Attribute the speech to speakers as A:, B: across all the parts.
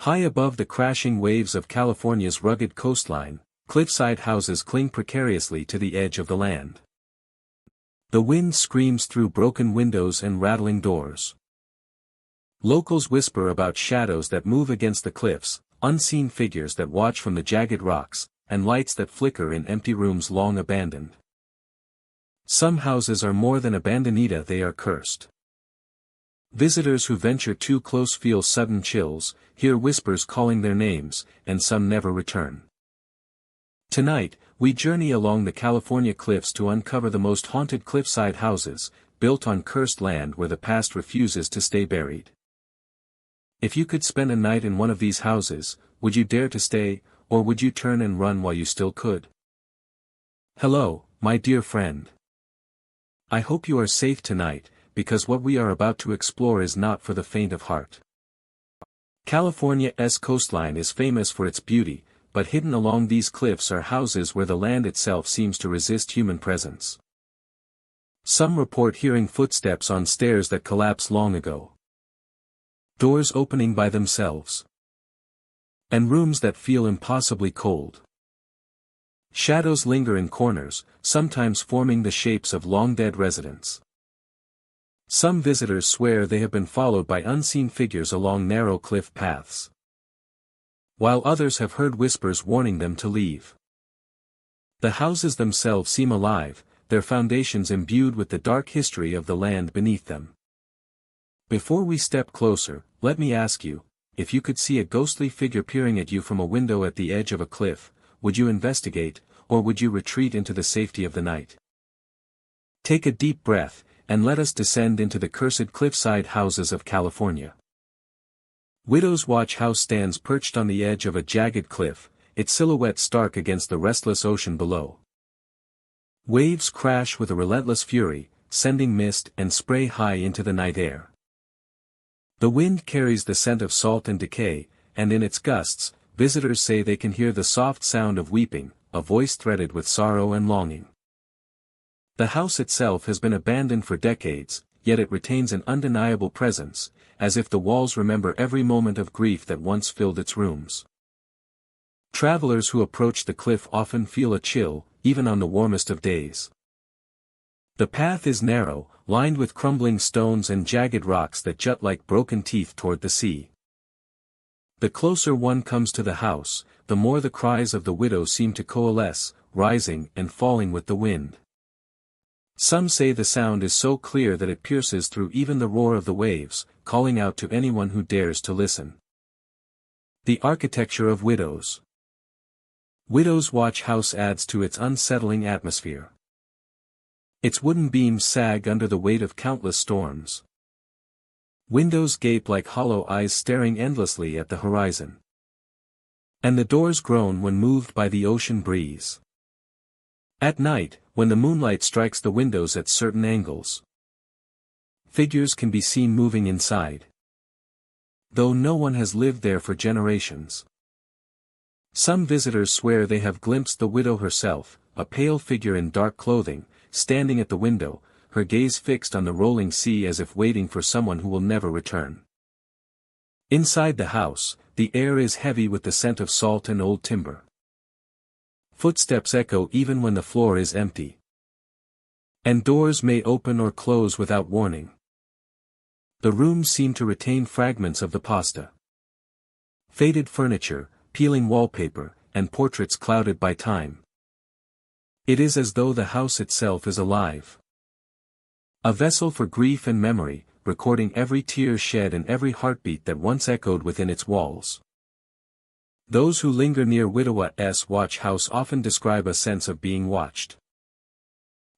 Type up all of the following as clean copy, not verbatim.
A: High above the crashing waves of California's rugged coastline, cliffside houses cling precariously to the edge of the land. The wind screams through broken windows and rattling doors. Locals whisper about shadows that move against the cliffs, unseen figures that watch from the jagged rocks, and lights that flicker in empty rooms long abandoned. Some houses are more than abandoned, they are cursed. Visitors who venture too close feel sudden chills, hear whispers calling their names, and some never return. Tonight, we journey along the California cliffs to uncover the most haunted cliffside houses, built on cursed land where the past refuses to stay buried. If you could spend a night in one of these houses, would you dare to stay, or would you turn and run while you still could? Hello, my dear friend. I hope you are safe tonight, because what we are about to explore is not for the faint of heart. California's coastline is famous for its beauty, but hidden along these cliffs are houses where the land itself seems to resist human presence. Some report hearing footsteps on stairs that collapsed long ago. Doors opening by themselves. And rooms that feel impossibly cold. Shadows linger in corners, sometimes forming the shapes of long-dead residents. Some visitors swear they have been followed by unseen figures along narrow cliff paths, while others have heard whispers warning them to leave. The houses themselves seem alive, their foundations imbued with the dark history of the land beneath them. Before we step closer, let me ask you, if you could see a ghostly figure peering at you from a window at the edge of a cliff, would you investigate, or would you retreat into the safety of the night? Take a deep breath, and let us descend into the cursed cliffside houses of California. Widow's Watch House stands perched on the edge of a jagged cliff, its silhouette stark against the restless ocean below. Waves crash with a relentless fury, sending mist and spray high into the night air. The wind carries the scent of salt and decay, and in its gusts, visitors say they can hear the soft sound of weeping, a voice threaded with sorrow and longing. The house itself has been abandoned for decades, yet it retains an undeniable presence, as if the walls remember every moment of grief that once filled its rooms. Travelers who approach the cliff often feel a chill, even on the warmest of days. The path is narrow, lined with crumbling stones and jagged rocks that jut like broken teeth toward the sea. The closer one comes to the house, the more the cries of the widow seem to coalesce, rising and falling with the wind. Some say the sound is so clear that it pierces through even the roar of the waves, calling out to anyone who dares to listen. The architecture of widows. Widow's Watch House adds to its unsettling atmosphere. Its wooden beams sag under the weight of countless storms. Windows gape like hollow eyes staring endlessly at the horizon. And the doors groan when moved by the ocean breeze. At night, when the moonlight strikes the windows at certain angles, figures can be seen moving inside, though no one has lived there for generations. Some visitors swear they have glimpsed the widow herself, a pale figure in dark clothing, standing at the window, her gaze fixed on the rolling sea as if waiting for someone who will never return. Inside the house, the air is heavy with the scent of salt and old timber. Footsteps echo even when the floor is empty. And doors may open or close without warning. The rooms seem to retain fragments of the past. Faded furniture, peeling wallpaper, and portraits clouded by time. It is as though the house itself is alive. A vessel for grief and memory, recording every tear shed and every heartbeat that once echoed within its walls. Those who linger near Widow's Watch House often describe a sense of being watched.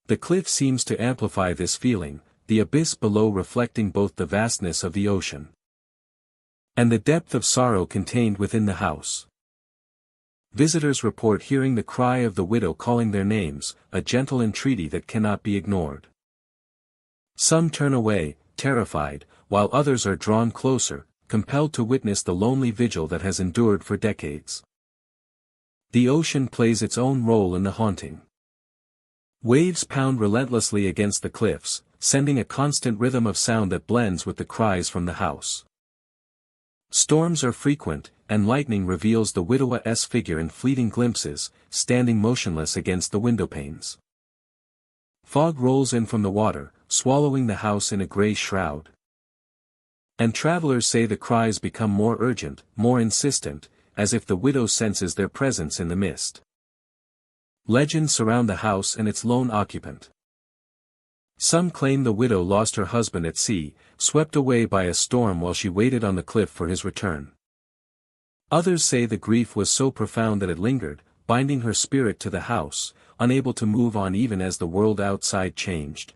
A: The cliff seems to amplify this feeling, the abyss below reflecting both the vastness of the ocean and the depth of sorrow contained within the house. Visitors report hearing the cry of the widow calling their names, a gentle entreaty that cannot be ignored. Some turn away, terrified, while others are drawn closer, compelled to witness the lonely vigil that has endured for decades. The ocean plays its own role in the haunting. Waves pound relentlessly against the cliffs, sending a constant rhythm of sound that blends with the cries from the house. Storms are frequent, and lightning reveals the widow's figure in fleeting glimpses, standing motionless against the windowpanes. Fog rolls in from the water, swallowing the house in a grey shroud. And travelers say the cries become more urgent, more insistent, as if the widow senses their presence in the mist. Legends surround the house and its lone occupant. Some claim the widow lost her husband at sea, swept away by a storm while she waited on the cliff for his return. Others say the grief was so profound that it lingered, binding her spirit to the house, unable to move on even as the world outside changed.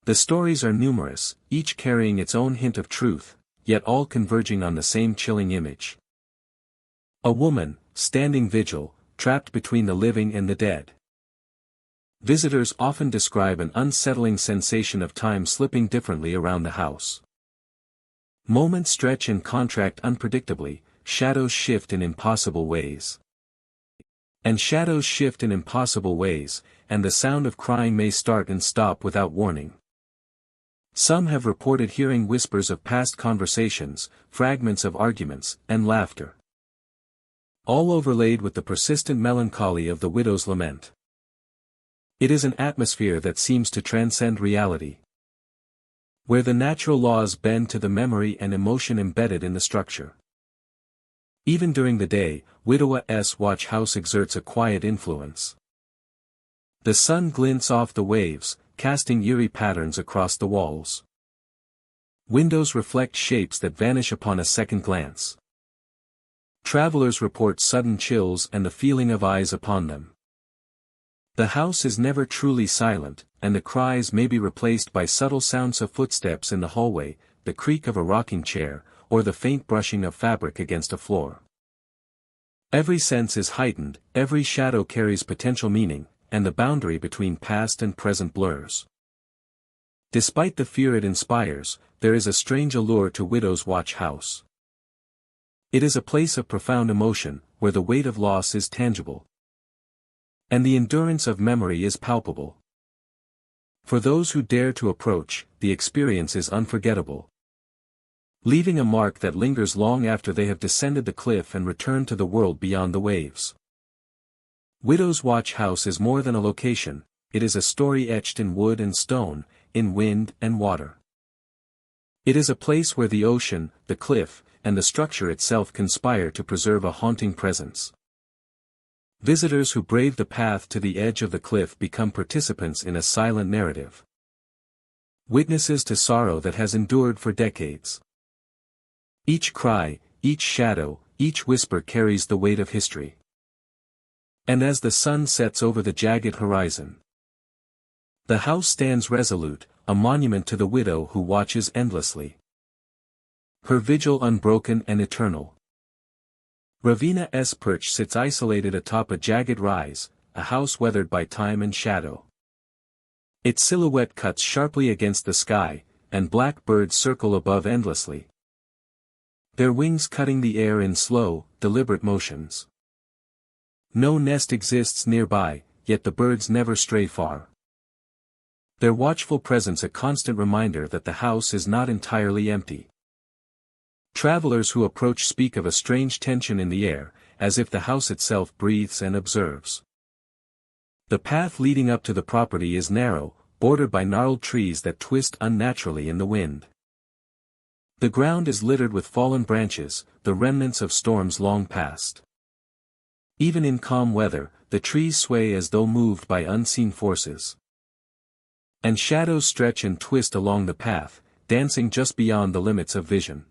A: The stories are numerous, each carrying its own hint of truth, yet all converging on the same chilling image. A woman, standing vigil, trapped between the living and the dead. Visitors often describe an unsettling sensation of time slipping differently around the house. Moments stretch and contract unpredictably, shadows shift in impossible ways. And shadows shift in impossible ways, and the sound of crying may start and stop without warning. Some have reported hearing whispers of past conversations, fragments of arguments, and laughter. All overlaid with the persistent melancholy of the widow's lament. It is an atmosphere that seems to transcend reality, where the natural laws bend to the memory and emotion embedded in the structure. Even during the day, widow's watch house exerts a quiet influence. The sun glints off the waves, casting eerie patterns across the walls. Windows reflect shapes that vanish upon a second glance. Travelers report sudden chills and the feeling of eyes upon them. The house is never truly silent, and the cries may be replaced by subtle sounds of footsteps in the hallway, the creak of a rocking chair, or the faint brushing of fabric against a floor. Every sense is heightened, every shadow carries potential meaning, and the boundary between past and present blurs. Despite the fear it inspires, there is a strange allure to Widow's Watch House. It is a place of profound emotion, where the weight of loss is tangible. And the endurance of memory is palpable. For those who dare to approach, the experience is unforgettable, leaving a mark that lingers long after they have descended the cliff and returned to the world beyond the waves. Widow's Watch House is more than a location, it is a story etched in wood and stone, in wind and water. It is a place where the ocean, the cliff, and the structure itself conspire to preserve a haunting presence. Visitors who brave the path to the edge of the cliff become participants in a silent narrative. Witnesses to sorrow that has endured for decades. Each cry, each shadow, each whisper carries the weight of history. And as the sun sets over the jagged horizon, the house stands resolute, a monument to the widow who watches endlessly. Her vigil unbroken and eternal. Ravenna's perch sits isolated atop a jagged rise, a house weathered by time and shadow. Its silhouette cuts sharply against the sky, and black birds circle above endlessly, their wings cutting the air in slow, deliberate motions. No nest exists nearby, yet the birds never stray far. Their watchful presence a constant reminder that the house is not entirely empty. Travelers who approach speak of a strange tension in the air, as if the house itself breathes and observes. The path leading up to the property is narrow, bordered by gnarled trees that twist unnaturally in the wind. The ground is littered with fallen branches, the remnants of storms long past. Even in calm weather, the trees sway as though moved by unseen forces. And shadows stretch and twist along the path, dancing just beyond the limits of vision.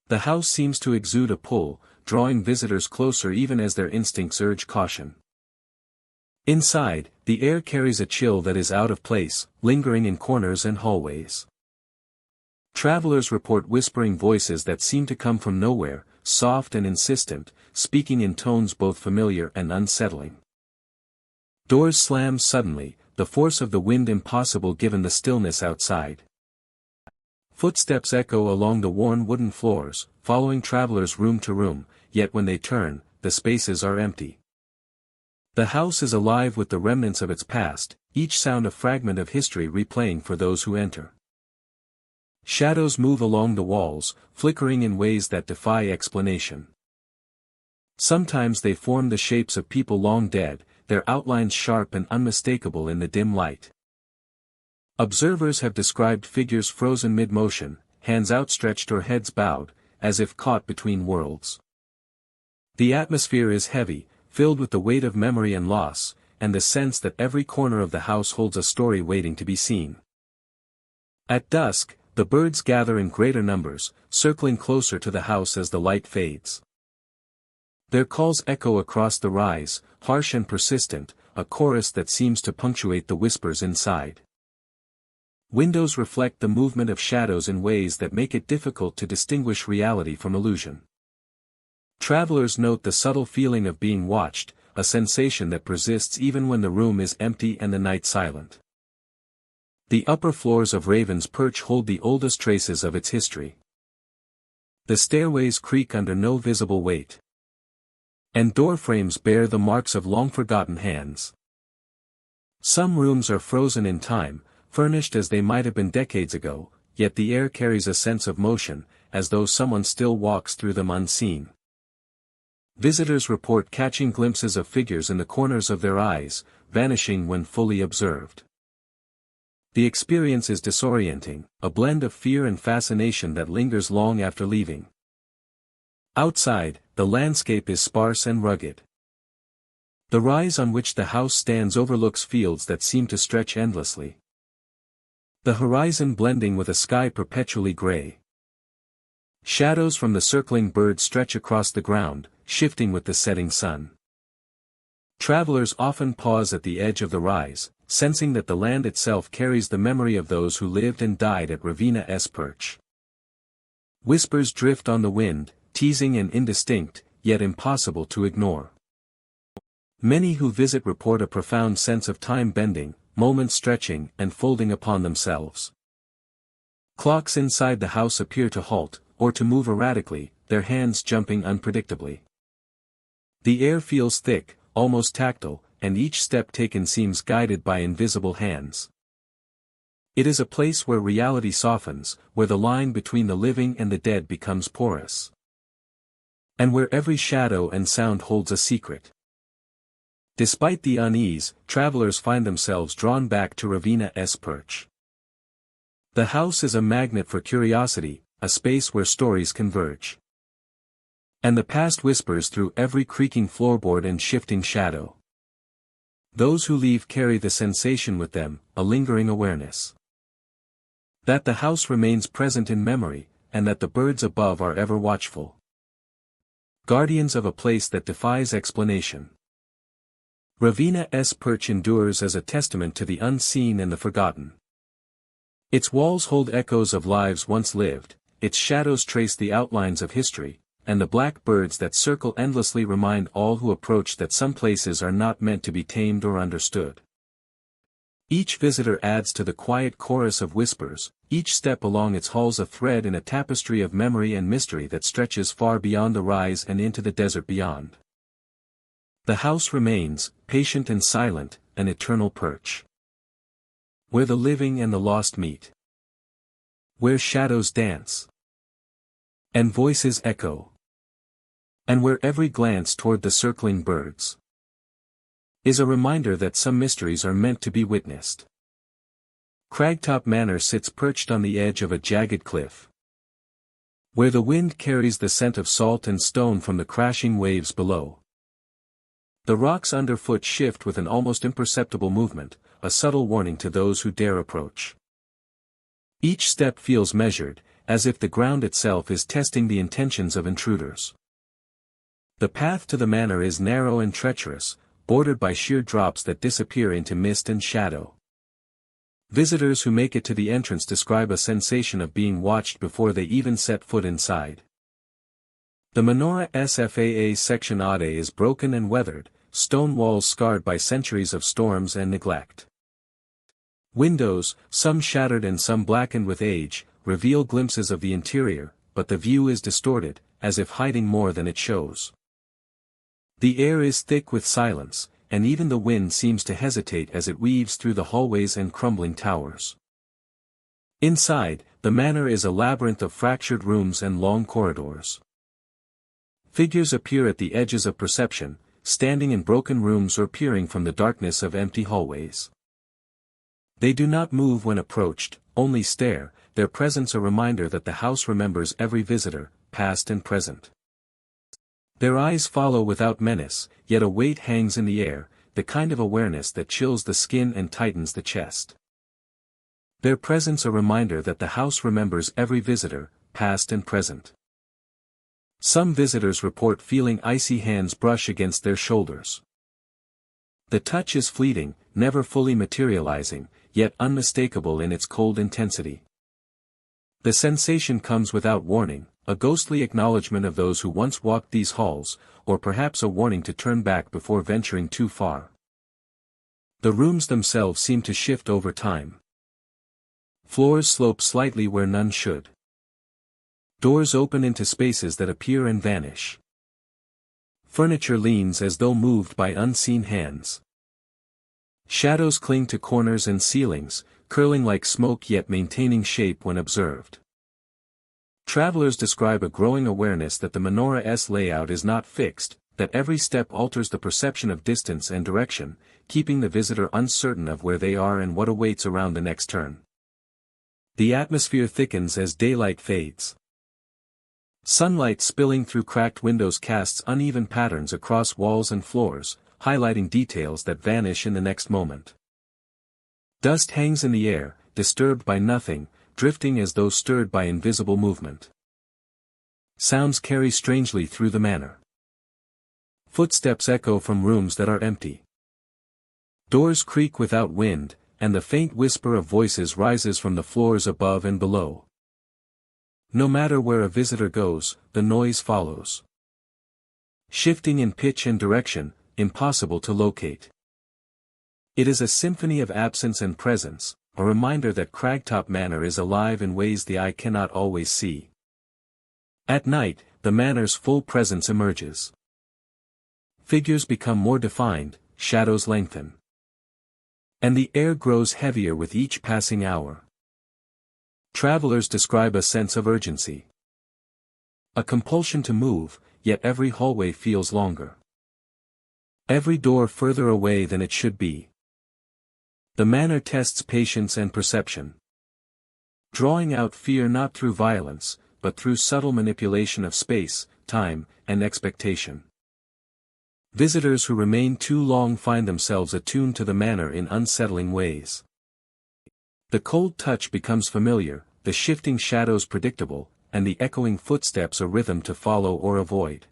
A: The house seems to exude a pull, drawing visitors closer even as their instincts urge caution. Inside, the air carries a chill that is out of place, lingering in corners and hallways. Travelers report whispering voices that seem to come from nowhere, soft and insistent, speaking in tones both familiar and unsettling. Doors slam suddenly, the force of the wind impossible given the stillness outside. Footsteps echo along the worn wooden floors, following travelers room to room, yet when they turn, the spaces are empty. The house is alive with the remnants of its past, each sound a fragment of history replaying for those who enter. Shadows move along the walls, flickering in ways that defy explanation. Sometimes they form the shapes of people long dead, their outlines sharp and unmistakable in the dim light. Observers have described figures frozen mid-motion, hands outstretched or heads bowed, as if caught between worlds. The atmosphere is heavy, filled with the weight of memory and loss, and the sense that every corner of the house holds a story waiting to be seen. At dusk, the birds gather in greater numbers, circling closer to the house as the light fades. Their calls echo across the rise, harsh and persistent, a chorus that seems to punctuate the whispers inside. Windows reflect the movement of shadows in ways that make it difficult to distinguish reality from illusion. Travelers note the subtle feeling of being watched, a sensation that persists even when the room is empty and the night silent. The upper floors of Raven's Perch hold the oldest traces of its history. The stairways creak under no visible weight. And doorframes bear the marks of long-forgotten hands. Some rooms are frozen in time, furnished as they might have been decades ago, yet the air carries a sense of motion, as though someone still walks through them unseen. Visitors report catching glimpses of figures in the corners of their eyes, vanishing when fully observed. The experience is disorienting, a blend of fear and fascination that lingers long after leaving. Outside, the landscape is sparse and rugged. The rise on which the house stands overlooks fields that seem to stretch endlessly. The horizon blending with a sky perpetually gray. Shadows from the circling birds stretch across the ground, shifting with the setting sun. Travelers often pause at the edge of the rise, sensing that the land itself carries the memory of those who lived and died at Raven's Perch. Whispers drift on the wind, teasing and indistinct, yet impossible to ignore. Many who visit report a profound sense of time bending, moments stretching and folding upon themselves. Clocks inside the house appear to halt, or to move erratically, their hands jumping unpredictably. The air feels thick, almost tactile, and each step taken seems guided by invisible hands. It is a place where reality softens, where the line between the living and the dead becomes porous. And where every shadow and sound holds a secret. Despite the unease, travelers find themselves drawn back to Raven's Perch. The house is a magnet for curiosity, a space where stories converge. And the past whispers through every creaking floorboard and shifting shadow. Those who leave carry the sensation with them, a lingering awareness. That the house remains present in memory, and that the birds above are ever watchful. Guardians of a place that defies explanation. Raven's Perch endures as a testament to the unseen and the forgotten. Its walls hold echoes of lives once lived, its shadows trace the outlines of history, and the black birds that circle endlessly remind all who approach that some places are not meant to be tamed or understood. Each visitor adds to the quiet chorus of whispers, each step along its halls a thread in a tapestry of memory and mystery that stretches far beyond the rise and into the desert beyond. The house remains, patient and silent, an eternal perch. Where the living and the lost meet. Where shadows dance. And voices echo. And where every glance toward the circling birds is a reminder that some mysteries are meant to be witnessed. Cragtop Manor sits perched on the edge of a jagged cliff, where the wind carries the scent of salt and stone from the crashing waves below. The rocks underfoot shift with an almost imperceptible movement, a subtle warning to those who dare approach. Each step feels measured, as if the ground itself is testing the intentions of intruders. The path to the manor is narrow and treacherous, bordered by sheer drops that disappear into mist and shadow. Visitors who make it to the entrance describe a sensation of being watched before they even set foot inside. The menorah SFAA section Ade is broken and weathered, stone walls scarred by centuries of storms and neglect. Windows, some shattered and some blackened with age, reveal glimpses of the interior, but the view is distorted, as if hiding more than it shows. The air is thick with silence, and even the wind seems to hesitate as it weaves through the hallways and crumbling towers. Inside, the manor is a labyrinth of fractured rooms and long corridors. Figures appear at the edges of perception, standing in broken rooms or peering from the darkness of empty hallways. They do not move when approached, only stare, their presence a reminder that the house remembers every visitor, past and present. Their eyes follow without menace, yet a weight hangs in the air, the kind of awareness that chills the skin and tightens the chest. Their presence a reminder that the house remembers every visitor, past and present. Some visitors report feeling icy hands brush against their shoulders. The touch is fleeting, never fully materializing, yet unmistakable in its cold intensity. The sensation comes without warning, a ghostly acknowledgement of those who once walked these halls, or perhaps a warning to turn back before venturing too far. The rooms themselves seem to shift over time. Floors slope slightly where none should. Doors open into spaces that appear and vanish. Furniture leans as though moved by unseen hands. Shadows cling to corners and ceilings, curling like smoke yet maintaining shape when observed. Travelers describe a growing awareness that the menorah's layout is not fixed, that every step alters the perception of distance and direction, keeping the visitor uncertain of where they are and what awaits around the next turn. The atmosphere thickens as daylight fades. Sunlight spilling through cracked windows casts uneven patterns across walls and floors, highlighting details that vanish in the next moment. Dust hangs in the air, disturbed by nothing, drifting as though stirred by invisible movement. Sounds carry strangely through the manor. Footsteps echo from rooms that are empty. Doors creak without wind, and the faint whisper of voices rises from the floors above and below. No matter where a visitor goes, the noise follows. Shifting in pitch and direction, impossible to locate. It is a symphony of absence and presence, a reminder that Cragtop Manor is alive in ways the eye cannot always see. At night, the manor's full presence emerges. Figures become more defined, shadows lengthen. And the air grows heavier with each passing hour. Travelers describe a sense of urgency. A compulsion to move, yet every hallway feels longer. Every door further away than it should be. The manor tests patience and perception. Drawing out fear not through violence, but through subtle manipulation of space, time, and expectation. Visitors who remain too long find themselves attuned to the manor in unsettling ways. The cold touch becomes familiar, the shifting shadows predictable, and the echoing footsteps a rhythm to follow or avoid.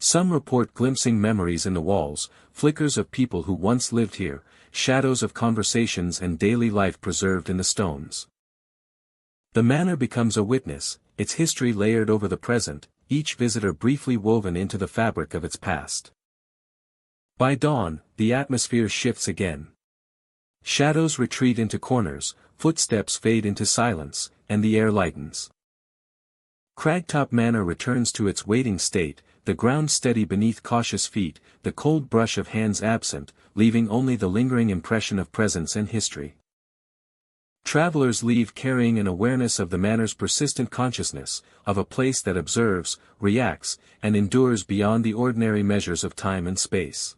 A: Some report glimpsing memories in the walls, flickers of people who once lived here, shadows of conversations and daily life preserved in the stones. The manor becomes a witness, its history layered over the present, each visitor briefly woven into the fabric of its past. By dawn, the atmosphere shifts again. Shadows retreat into corners, footsteps fade into silence, and the air lightens. Cragtop Manor returns to its waiting state, the ground steady beneath cautious feet, the cold brush of hands absent, leaving only the lingering impression of presence and history. Travelers leave carrying an awareness of the manor's persistent consciousness, of a place that observes, reacts, and endures beyond the ordinary measures of time and space.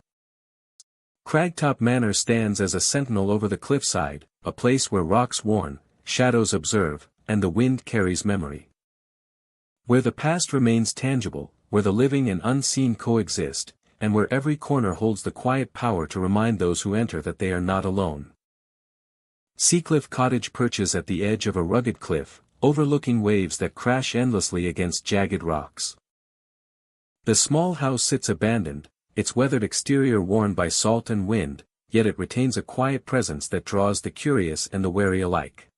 A: Cragtop Manor stands as a sentinel over the cliffside, a place where rocks warn, shadows observe, and the wind carries memory. Where the past remains tangible, where the living and unseen coexist, and where every corner holds the quiet power to remind those who enter that they are not alone. Seacliff Cottage perches at the edge of a rugged cliff, overlooking waves that crash endlessly against jagged rocks. The small house sits abandoned, its weathered exterior worn by salt and wind, yet it retains a quiet presence that draws the curious and the wary alike.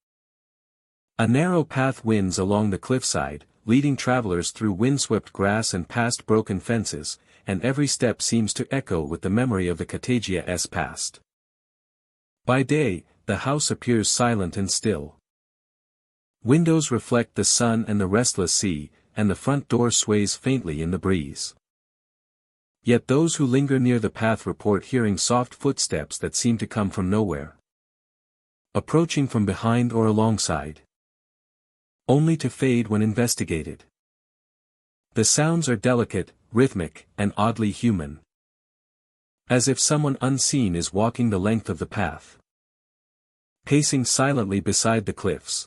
A: A narrow path winds along the cliffside, leading travelers through windswept grass and past broken fences, and every step seems to echo with the memory of the cottage's past. By day, the house appears silent and still. Windows reflect the sun and the restless sea, and the front door sways faintly in the breeze. Yet those who linger near the path report hearing soft footsteps that seem to come from nowhere. approaching from behind or alongside, only to fade when investigated. The sounds are delicate, rhythmic, and oddly human. As if someone unseen is walking the length of the path, pacing silently beside the cliffs.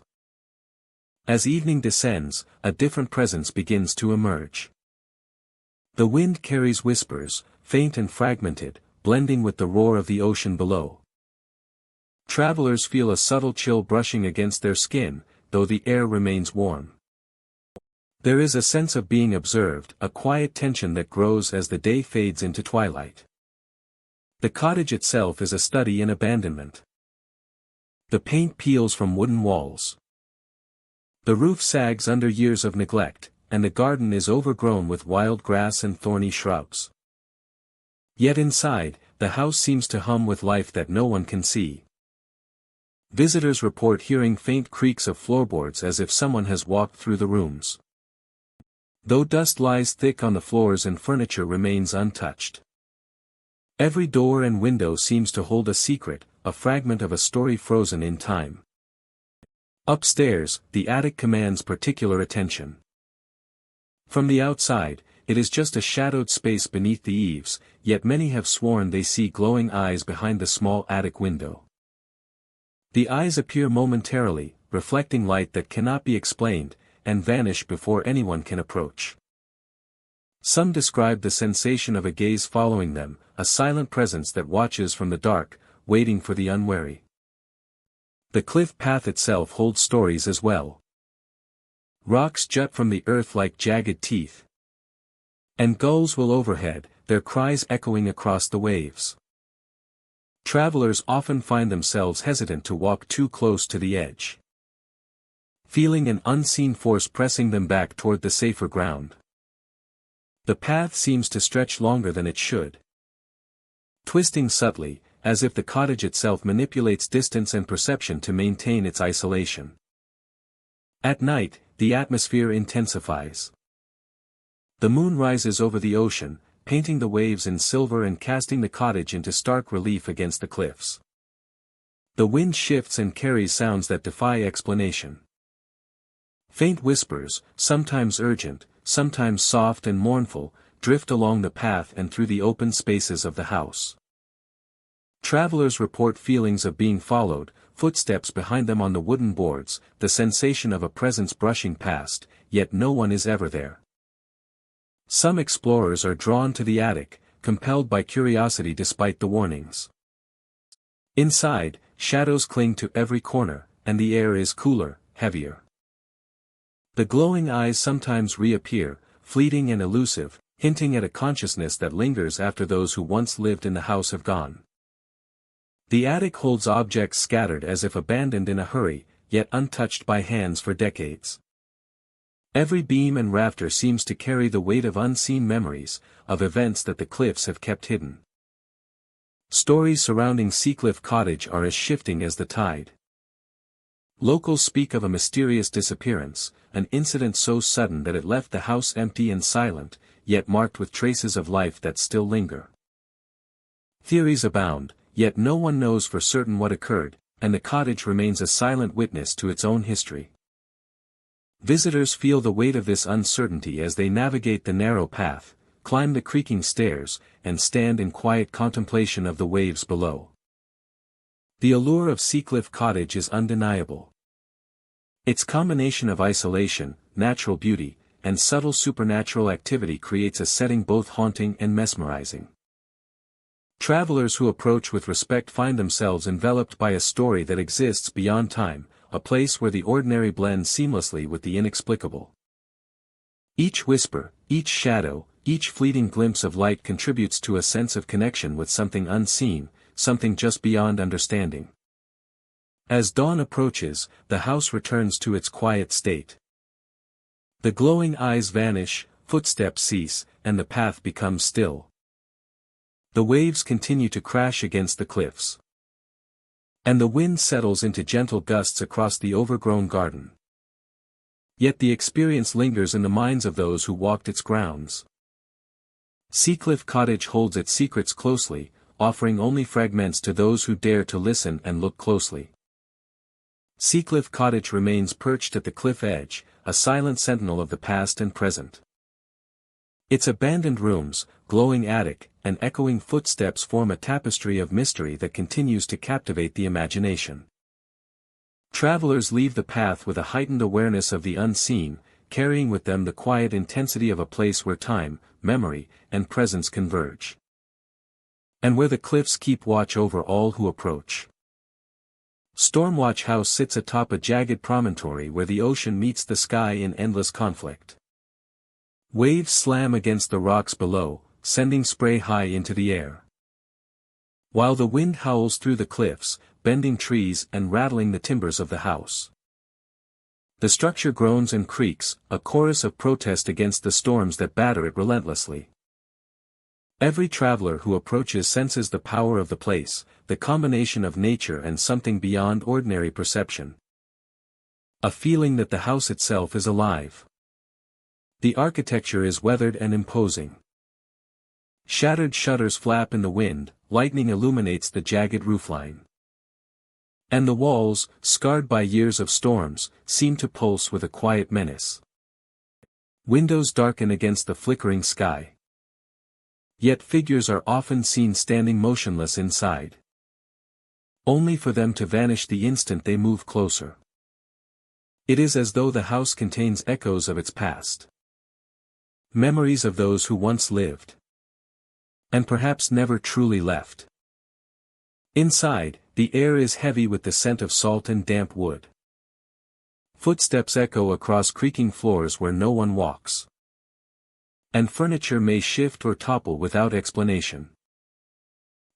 A: As evening descends, a different presence begins to emerge. The wind carries whispers, faint and fragmented, blending with the roar of the ocean below. Travelers feel a subtle chill brushing against their skin, though the air remains warm. There is a sense of being observed, a quiet tension that grows as the day fades into twilight. The cottage itself is a study in abandonment. The paint peels from wooden walls. The roof sags under years of neglect, and the garden is overgrown with wild grass and thorny shrubs. Yet inside, the house seems to hum with life that no one can see. Visitors report hearing faint creaks of floorboards as if someone has walked through the rooms. Though dust lies thick on the floors and furniture remains untouched. Every door and window seems to hold a secret, a fragment of a story frozen in time. Upstairs, the attic commands particular attention. From the outside, it is just a shadowed space beneath the eaves, yet many have sworn they see glowing eyes behind the small attic window. The eyes appear momentarily, reflecting light that cannot be explained, and vanish before anyone can approach. Some describe the sensation of a gaze following them, a silent presence that watches from the dark, waiting for the unwary. The cliff path itself holds stories as well. Rocks jut from the earth like jagged teeth. And gulls will overhead, their cries echoing across the waves. Travelers often find themselves hesitant to walk too close to the edge, feeling an unseen force pressing them back toward the safer ground. The path seems to stretch longer than it should, twisting subtly, as if the cottage itself manipulates distance and perception to maintain its isolation. At night, the atmosphere intensifies. The moon rises over the ocean, painting the waves in silver and casting the cottage into stark relief against the cliffs. The wind shifts and carries sounds that defy explanation. Faint whispers, sometimes urgent, sometimes soft and mournful, drift along the path and through the open spaces of the house. Travelers report feelings of being followed, footsteps behind them on the wooden boards, the sensation of a presence brushing past, yet no one is ever there. Some explorers are drawn to the attic, compelled by curiosity despite the warnings. Inside, shadows cling to every corner, and the air is cooler, heavier. The glowing eyes sometimes reappear, fleeting and elusive, hinting at a consciousness that lingers after those who once lived in the house have gone. The attic holds objects scattered as if abandoned in a hurry, yet untouched by hands for decades. Every beam and rafter seems to carry the weight of unseen memories, of events that the cliffs have kept hidden. Stories surrounding Seacliff Cottage are as shifting as the tide. Locals speak of a mysterious disappearance, an incident so sudden that it left the house empty and silent, yet marked with traces of life that still linger. Theories abound, yet no one knows for certain what occurred, and the cottage remains a silent witness to its own history. Visitors feel the weight of this uncertainty as they navigate the narrow path, climb the creaking stairs, and stand in quiet contemplation of the waves below. The allure of Seacliff Cottage is undeniable. Its combination of isolation, natural beauty, and subtle supernatural activity creates a setting both haunting and mesmerizing. Travelers who approach with respect find themselves enveloped by a story that exists beyond time, a place where the ordinary blends seamlessly with the inexplicable. Each whisper, each shadow, each fleeting glimpse of light contributes to a sense of connection with something unseen, something just beyond understanding. As dawn approaches, the house returns to its quiet state. The glowing eyes vanish, footsteps cease, and the path becomes still. The waves continue to crash against the cliffs, and the wind settles into gentle gusts across the overgrown garden. Yet the experience lingers in the minds of those who walked its grounds. Seacliff Cottage holds its secrets closely, offering only fragments to those who dare to listen and look closely. Seacliff Cottage remains perched at the cliff edge, a silent sentinel of the past and present. Its abandoned rooms, glowing attic, and echoing footsteps form a tapestry of mystery that continues to captivate the imagination. Travelers leave the path with a heightened awareness of the unseen, carrying with them the quiet intensity of a place where time, memory, and presence converge. And where the cliffs keep watch over all who approach. Stormwatch House sits atop a jagged promontory where the ocean meets the sky in endless conflict. Waves slam against the rocks below, sending spray high into the air. While the wind howls through the cliffs, bending trees and rattling the timbers of the house. The structure groans and creaks, a chorus of protest against the storms that batter it relentlessly. Every traveler who approaches senses the power of the place, the combination of nature and something beyond ordinary perception. A feeling that the house itself is alive. The architecture is weathered and imposing. Shattered shutters flap in the wind, lightning illuminates the jagged roofline. And the walls, scarred by years of storms, seem to pulse with a quiet menace. Windows darken against the flickering sky. Yet figures are often seen standing motionless inside. Only for them to vanish the instant they move closer. It is as though the house contains echoes of its past. Memories of those who once lived. And perhaps never truly left. Inside, the air is heavy with the scent of salt and damp wood. Footsteps echo across creaking floors where no one walks. And furniture may shift or topple without explanation.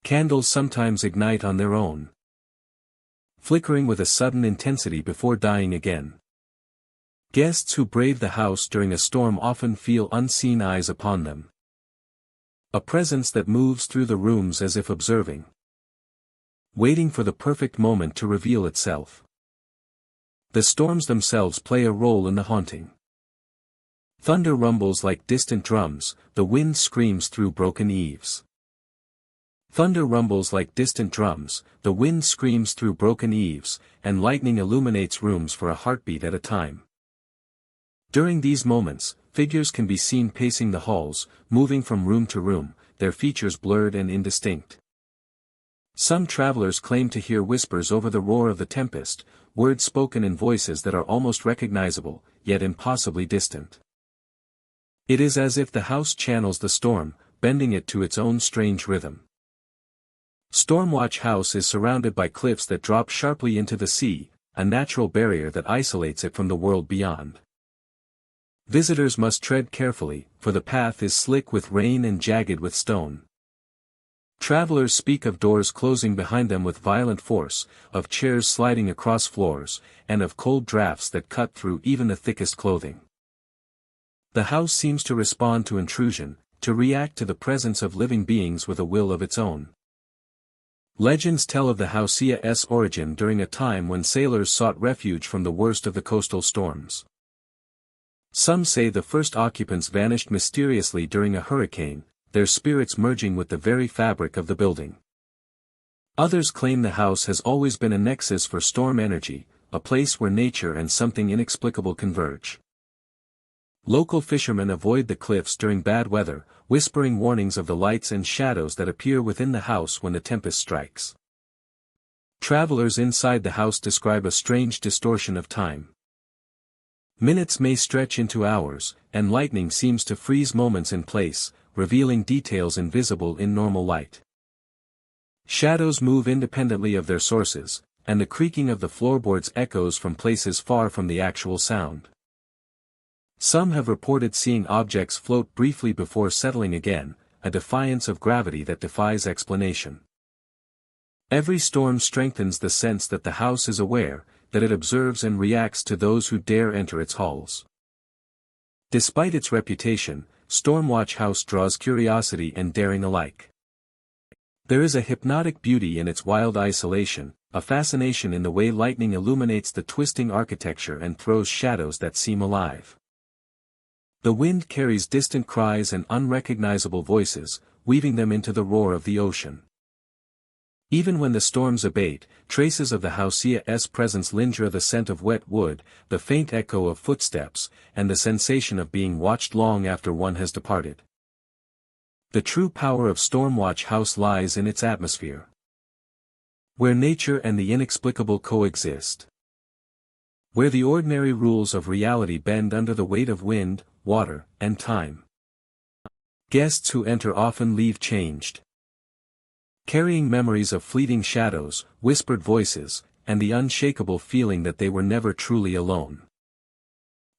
A: Candles sometimes ignite on their own, flickering with a sudden intensity before dying again. Guests who brave the house during a storm often feel unseen eyes upon them. A presence that moves through the rooms as if observing. Waiting for the perfect moment to reveal itself. The storms themselves play a role in the haunting. Thunder rumbles like distant drums, the wind screams through broken eaves. Thunder rumbles like distant drums, the wind screams through broken eaves, and lightning illuminates rooms for a heartbeat at a time. During these moments, figures can be seen pacing the halls, moving from room to room, their features blurred and indistinct. Some travelers claim to hear whispers over the roar of the tempest, words spoken in voices that are almost recognizable, yet impossibly distant. It is as if the house channels the storm, bending it to its own strange rhythm. Stormwatch House is surrounded by cliffs that drop sharply into the sea, a natural barrier that isolates it from the world beyond. Visitors must tread carefully, for the path is slick with rain and jagged with stone. Travelers speak of doors closing behind them with violent force, of chairs sliding across floors, and of cold drafts that cut through even the thickest clothing. The house seems to respond to intrusion, to react to the presence of living beings with a will of its own. Legends tell of the house's origin during a time when sailors sought refuge from the worst of the coastal storms. Some say the first occupants vanished mysteriously during a hurricane, their spirits merging with the very fabric of the building. Others claim the house has always been a nexus for storm energy, a place where nature and something inexplicable converge. Local fishermen avoid the cliffs during bad weather, whispering warnings of the lights and shadows that appear within the house when the tempest strikes. Travelers inside the house describe a strange distortion of time. Minutes may stretch into hours, and lightning seems to freeze moments in place, revealing details invisible in normal light. Shadows move independently of their sources, and the creaking of the floorboards echoes from places far from the actual sound. Some have reported seeing objects float briefly before settling again, a defiance of gravity that defies explanation. Every storm strengthens the sense that the house is aware, that it observes and reacts to those who dare enter its halls. Despite its reputation, Stormwatch House draws curiosity and daring alike. There is a hypnotic beauty in its wild isolation, a fascination in the way lightning illuminates the twisting architecture and throws shadows that seem alive. The wind carries distant cries and unrecognizable voices, weaving them into the roar of the ocean. Even when the storms abate, traces of the house's presence linger: the scent of wet wood, the faint echo of footsteps, and the sensation of being watched long after one has departed. The true power of Stormwatch House lies in its atmosphere, where nature and the inexplicable coexist, where the ordinary rules of reality bend under the weight of wind, water, and time. Guests who enter often leave changed, carrying memories of fleeting shadows, whispered voices, and the unshakable feeling that they were never truly alone.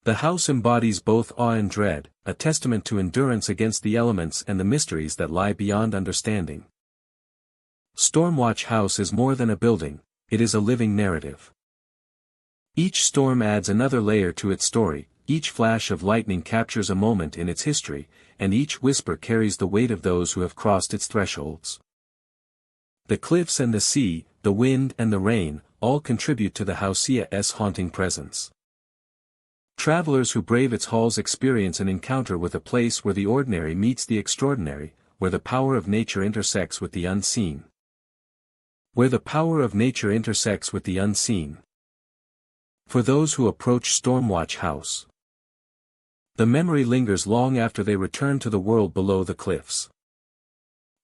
A: The house embodies both awe and dread, a testament to endurance against the elements and the mysteries that lie beyond understanding. Stormwatch House is more than a building, it is a living narrative. Each storm adds another layer to its story, each flash of lightning captures a moment in its history, and each whisper carries the weight of those who have crossed its thresholds. The cliffs and the sea, the wind and the rain, all contribute to the house's haunting presence. Travelers who brave its halls experience an encounter with a place where the ordinary meets the extraordinary, where the power of nature intersects with the unseen. Where the power of nature intersects with the unseen. For those who approach Stormwatch House, the memory lingers long after they return to the world below the cliffs.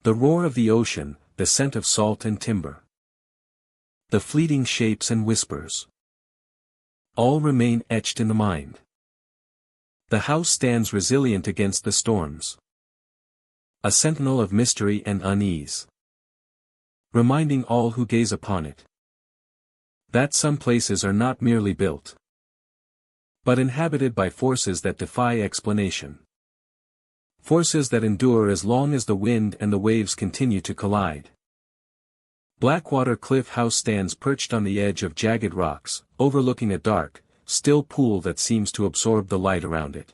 A: The roar of the ocean, the scent of salt and timber, the fleeting shapes and whispers, all remain etched in the mind. The house stands resilient against the storms, a sentinel of mystery and unease, reminding all who gaze upon it that some places are not merely built, but inhabited by forces that defy explanation. Forces that endure as long as the wind and the waves continue to collide. Blackwater Cliff House stands perched on the edge of jagged rocks, overlooking a dark, still pool that seems to absorb the light around it.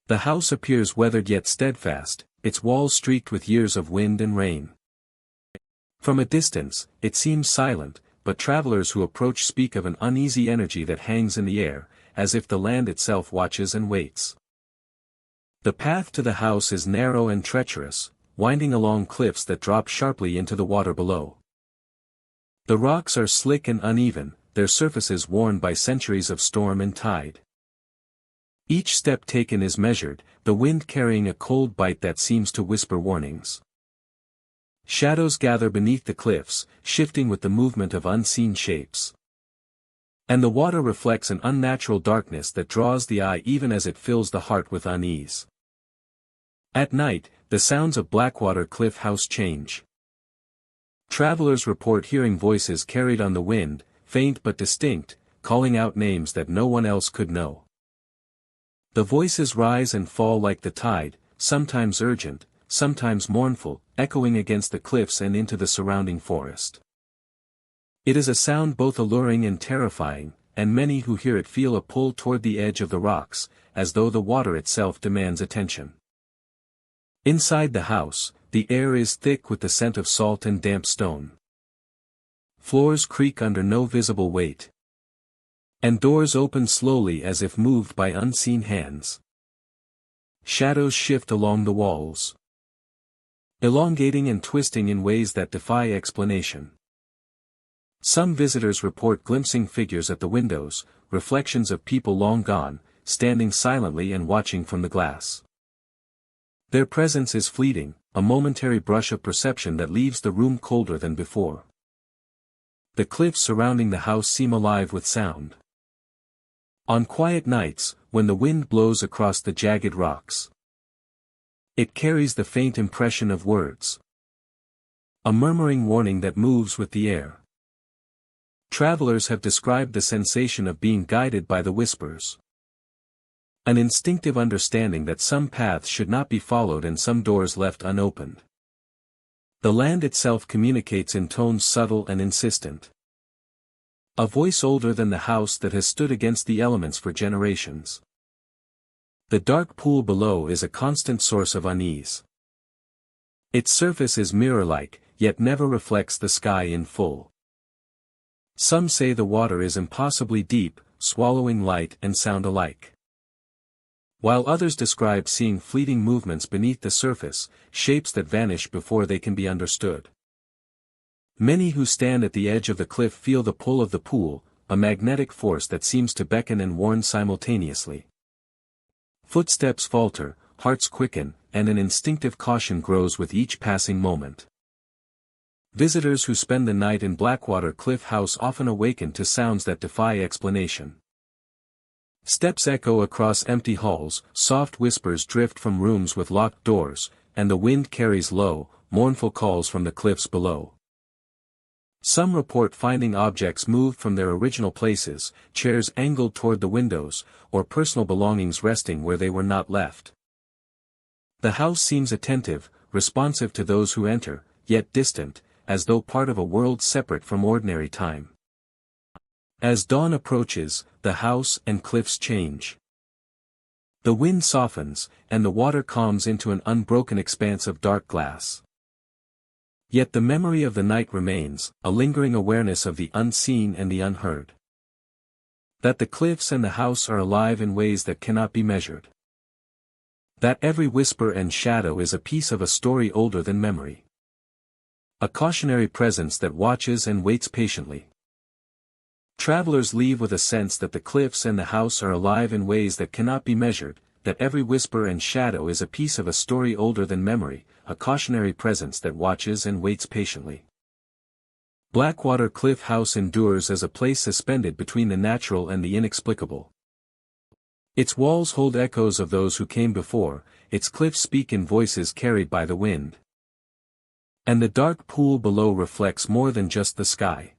A: The house appears weathered yet steadfast, its walls streaked with years of wind and rain. From a distance, it seems silent, but travelers who approach speak of an uneasy energy that hangs in the air, as if the land itself watches and waits. The path to the house is narrow and treacherous, winding along cliffs that drop sharply into the water below. The rocks are slick and uneven, their surfaces worn by centuries of storm and tide. Each step taken is measured, the wind carrying a cold bite that seems to whisper warnings. Shadows gather beneath the cliffs, shifting with the movement of unseen shapes. And the water reflects an unnatural darkness that draws the eye even as it fills the heart with unease. At night, the sounds of Blackwater Cliff House change. Travelers report hearing voices carried on the wind, faint but distinct, calling out names that no one else could know. The voices rise and fall like the tide, sometimes urgent, sometimes mournful, echoing against the cliffs and into the surrounding forest. It is a sound both alluring and terrifying, and many who hear it feel a pull toward the edge of the rocks, as though the water itself demands attention. Inside the house, the air is thick with the scent of salt and damp stone. Floors creak under no visible weight, and doors open slowly as if moved by unseen hands. Shadows shift along the walls, elongating and twisting in ways that defy explanation. Some visitors report glimpsing figures at the windows, reflections of people long gone, standing silently and watching from the glass. Their presence is fleeting, a momentary brush of perception that leaves the room colder than before. The cliffs surrounding the house seem alive with sound. On quiet nights, when the wind blows across the jagged rocks, it carries the faint impression of words, a murmuring warning that moves with the air. Travelers have described the sensation of being guided by the whispers. An instinctive understanding that some paths should not be followed and some doors left unopened. The land itself communicates in tones subtle and insistent. A voice older than the house that has stood against the elements for generations. The dark pool below is a constant source of unease. Its surface is mirror-like, yet never reflects the sky in full. Some say the water is impossibly deep, swallowing light and sound alike. While others describe seeing fleeting movements beneath the surface, shapes that vanish before they can be understood. Many who stand at the edge of the cliff feel the pull of the pool, a magnetic force that seems to beckon and warn simultaneously. Footsteps falter, hearts quicken, and an instinctive caution grows with each passing moment. Visitors who spend the night in Blackwater Cliff House often awaken to sounds that defy explanation. Steps echo across empty halls, soft whispers drift from rooms with locked doors, and the wind carries low, mournful calls from the cliffs below. Some report finding objects moved from their original places, chairs angled toward the windows, or personal belongings resting where they were not left. The house seems attentive, responsive to those who enter, yet distant, as though part of a world separate from ordinary time. As dawn approaches, the house and cliffs change. The wind softens, and the water calms into an unbroken expanse of dark glass. Yet the memory of the night remains, a lingering awareness of the unseen and the unheard. That the cliffs and the house are alive in ways that cannot be measured. That every whisper and shadow is a piece of a story older than memory. A cautionary presence that watches and waits patiently. Travelers leave with a sense that the cliffs and the house are alive in ways that cannot be measured, that every whisper and shadow is a piece of a story older than memory, a cautionary presence that watches and waits patiently. Blackwater Cliff House endures as a place suspended between the natural and the inexplicable. Its walls hold echoes of those who came before, its cliffs speak in voices carried by the wind. And the dark pool below reflects more than just the sky.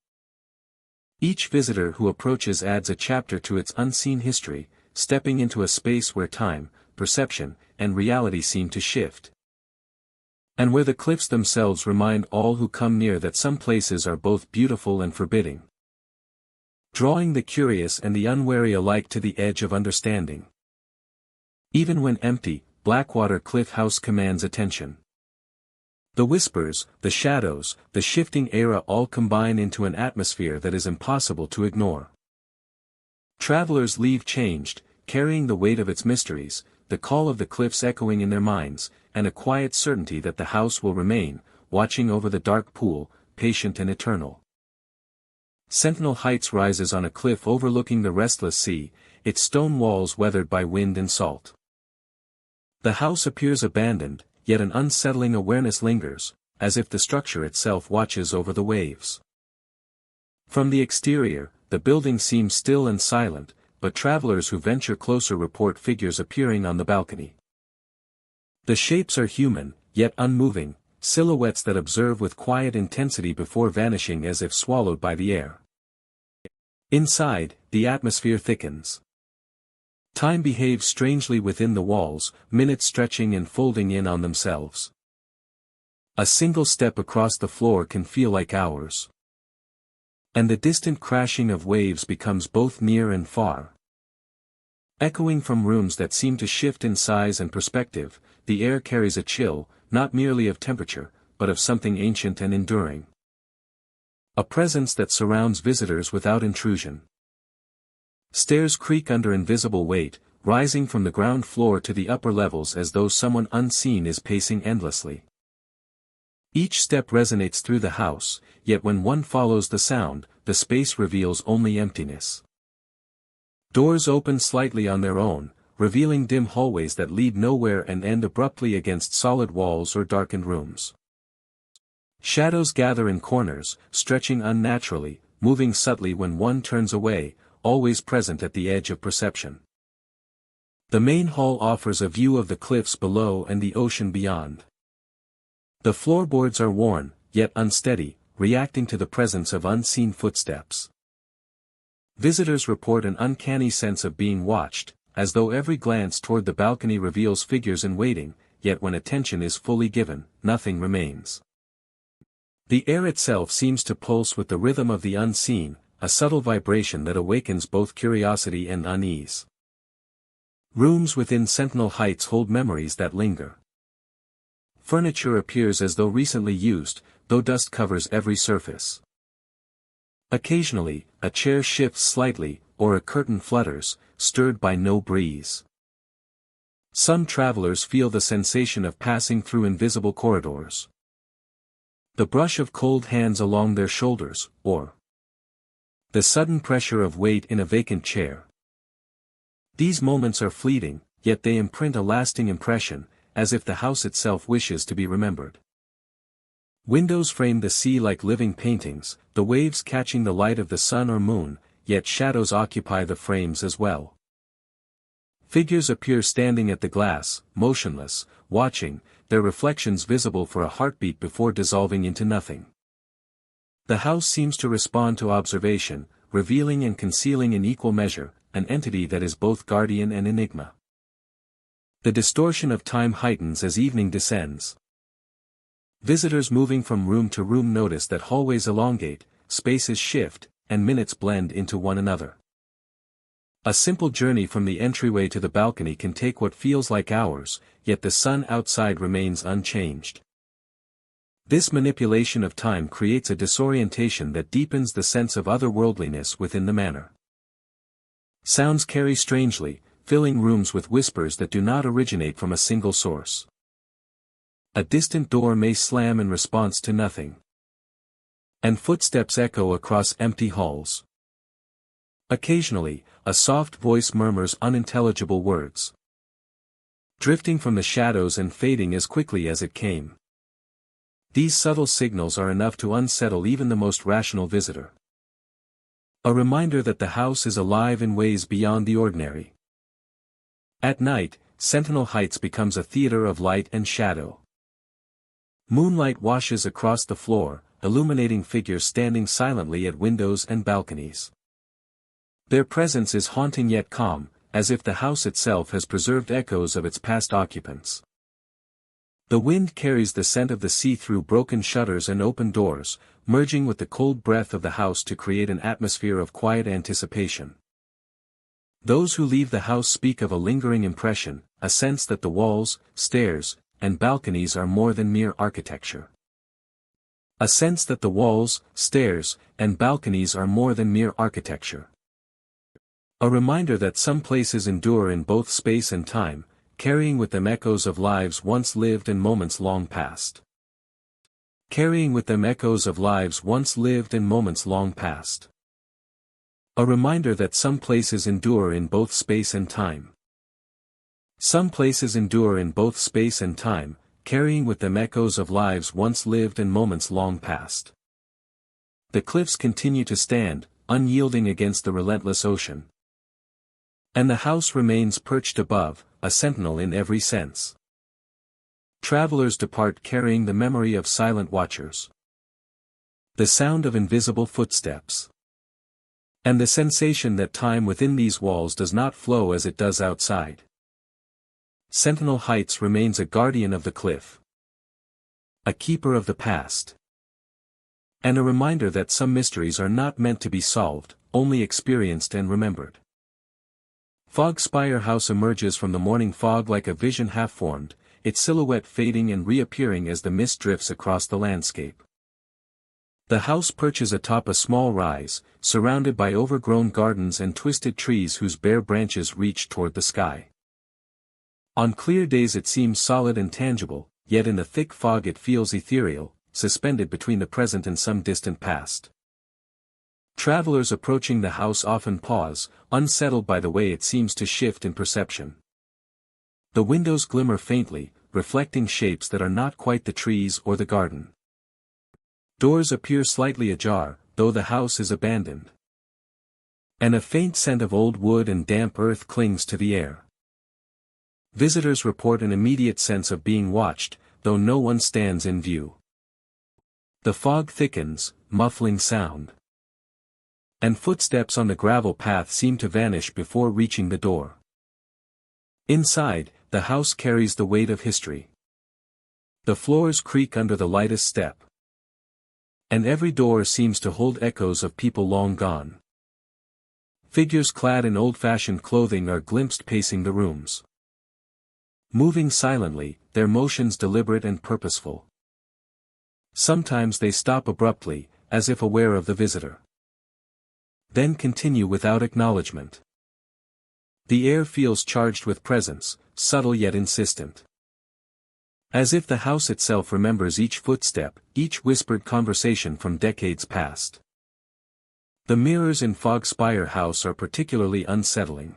A: Each visitor who approaches adds a chapter to its unseen history, stepping into a space where time, perception, and reality seem to shift. And where the cliffs themselves remind all who come near that some places are both beautiful and forbidding. Drawing the curious and the unwary alike to the edge of understanding. Even when empty, Blackwater Cliff House commands attention. The whispers, the shadows, the shifting aura all combine into an atmosphere that is impossible to ignore. Travelers leave changed, carrying the weight of its mysteries, the call of the cliffs echoing in their minds, and a quiet certainty that the house will remain, watching over the dark pool, patient and eternal. Sentinel Heights rises on a cliff overlooking the restless sea, its stone walls weathered by wind and salt. The house appears abandoned, yet an unsettling awareness lingers, as if the structure itself watches over the waves. From the exterior, the building seems still and silent, but travelers who venture closer report figures appearing on the balcony. The shapes are human, yet unmoving, silhouettes that observe with quiet intensity before vanishing as if swallowed by the air. Inside, the atmosphere thickens. Time behaves strangely within the walls, minutes stretching and folding in on themselves. A single step across the floor can feel like hours. And the distant crashing of waves becomes both near and far. Echoing from rooms that seem to shift in size and perspective, the air carries a chill, not merely of temperature, but of something ancient and enduring. A presence that surrounds visitors without intrusion. Stairs creak under invisible weight, rising from the ground floor to the upper levels as though someone unseen is pacing endlessly. Each step resonates through the house, yet when one follows the sound, the space reveals only emptiness. Doors open slightly on their own, revealing dim hallways that lead nowhere and end abruptly against solid walls or darkened rooms. Shadows gather in corners, stretching unnaturally, moving subtly when one turns away, always present at the edge of perception. The main hall offers a view of the cliffs below and the ocean beyond. The floorboards are worn, yet unsteady, reacting to the presence of unseen footsteps. Visitors report an uncanny sense of being watched, as though every glance toward the balcony reveals figures in waiting, yet when attention is fully given, nothing remains. The air itself seems to pulse with the rhythm of the unseen, a subtle vibration that awakens both curiosity and unease. Rooms within Sentinel Heights hold memories that linger. Furniture appears as though recently used, though dust covers every surface. Occasionally, a chair shifts slightly, or a curtain flutters, stirred by no breeze. Some travelers feel the sensation of passing through invisible corridors. The brush of cold hands along their shoulders, or the sudden pressure of weight in a vacant chair. These moments are fleeting, yet they imprint a lasting impression, as if the house itself wishes to be remembered. Windows frame the sea like living paintings, the waves catching the light of the sun or moon, yet shadows occupy the frames as well. Figures appear standing at the glass, motionless, watching, their reflections visible for a heartbeat before dissolving into nothing. The house seems to respond to observation, revealing and concealing in equal measure, an entity that is both guardian and enigma. The distortion of time heightens as evening descends. Visitors moving from room to room notice that hallways elongate, spaces shift, and minutes blend into one another. A simple journey from the entryway to the balcony can take what feels like hours, yet the sun outside remains unchanged. This manipulation of time creates a disorientation that deepens the sense of otherworldliness within the manor. Sounds carry strangely, filling rooms with whispers that do not originate from a single source. A distant door may slam in response to nothing. And footsteps echo across empty halls. Occasionally, a soft voice murmurs unintelligible words, drifting from the shadows and fading as quickly as it came. These subtle signals are enough to unsettle even the most rational visitor. A reminder that the house is alive in ways beyond the ordinary. At night, Sentinel Heights becomes a theater of light and shadow. Moonlight washes across the floor, illuminating figures standing silently at windows and balconies. Their presence is haunting yet calm, as if the house itself has preserved echoes of its past occupants. The wind carries the scent of the sea through broken shutters and open doors, merging with the cold breath of the house to create an atmosphere of quiet anticipation. Those who leave the house speak of a lingering impression, a sense that the walls, stairs, and balconies are more than mere architecture. A sense that the walls, stairs, and balconies are more than mere architecture. A reminder that some places endure in both space and time, carrying with them echoes of lives once lived and moments long past. Carrying with them echoes of lives once lived and moments long past. A reminder that some places endure in both space and time. Some places endure in both space and time, carrying with them echoes of lives once lived and moments long past. The cliffs continue to stand, unyielding against the relentless ocean. And the house remains perched above, a sentinel in every sense. Travelers depart carrying the memory of silent watchers. The sound of invisible footsteps. And the sensation that time within these walls does not flow as it does outside. Sentinel Heights remains a guardian of the cliff. A keeper of the past. And a reminder that some mysteries are not meant to be solved, only experienced and remembered. Fog Spire House emerges from the morning fog like a vision half-formed, its silhouette fading and reappearing as the mist drifts across the landscape. The house perches atop a small rise, surrounded by overgrown gardens and twisted trees whose bare branches reach toward the sky. On clear days it seems solid and tangible, yet in the thick fog it feels ethereal, suspended between the present and some distant past. Travelers approaching the house often pause, unsettled by the way it seems to shift in perception. The windows glimmer faintly, reflecting shapes that are not quite the trees or the garden. Doors appear slightly ajar, though the house is abandoned. And a faint scent of old wood and damp earth clings to the air. Visitors report an immediate sense of being watched, though no one stands in view. The fog thickens, muffling sound. And footsteps on the gravel path seem to vanish before reaching the door. Inside, the house carries the weight of history. The floors creak under the lightest step. And every door seems to hold echoes of people long gone. Figures clad in old-fashioned clothing are glimpsed pacing the rooms. Moving silently, their motions deliberate and purposeful. Sometimes they stop abruptly, as if aware of the visitor. Then continue without acknowledgement. The air feels charged with presence, subtle yet insistent. As if the house itself remembers each footstep, each whispered conversation from decades past. The mirrors in Fog Spire House are particularly unsettling.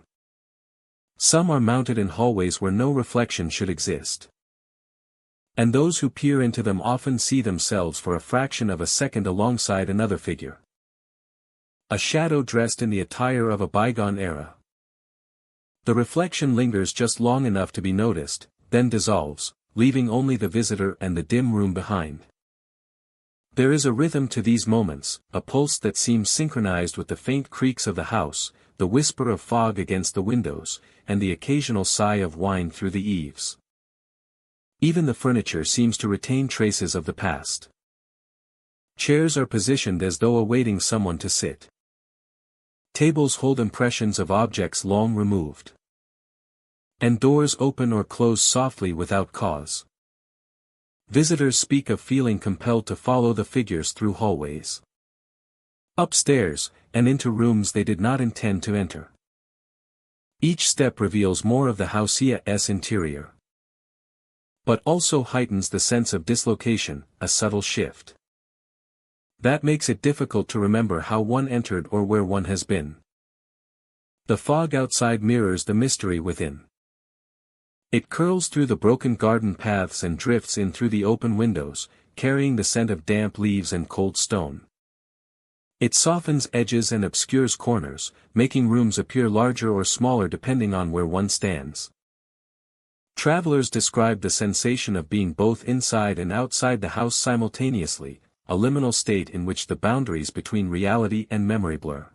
A: Some are mounted in hallways where no reflection should exist. And those who peer into them often see themselves for a fraction of a second alongside another figure. A shadow dressed in the attire of a bygone era. The reflection lingers just long enough to be noticed, then dissolves, leaving only the visitor and the dim room behind. There is a rhythm to these moments, a pulse that seems synchronized with the faint creaks of the house, the whisper of fog against the windows, and the occasional sigh of wind through the eaves. Even the furniture seems to retain traces of the past. Chairs are positioned as though awaiting someone to sit. Tables hold impressions of objects long removed. And doors open or close softly without cause. Visitors speak of feeling compelled to follow the figures through hallways, upstairs, and into rooms they did not intend to enter. Each step reveals more of the house's interior, but also heightens the sense of dislocation, a subtle shift that makes it difficult to remember how one entered or where one has been. The fog outside mirrors the mystery within. It curls through the broken garden paths and drifts in through the open windows, carrying the scent of damp leaves and cold stone. It softens edges and obscures corners, making rooms appear larger or smaller depending on where one stands. Travelers describe the sensation of being both inside and outside the house simultaneously, a liminal state in which the boundaries between reality and memory blur.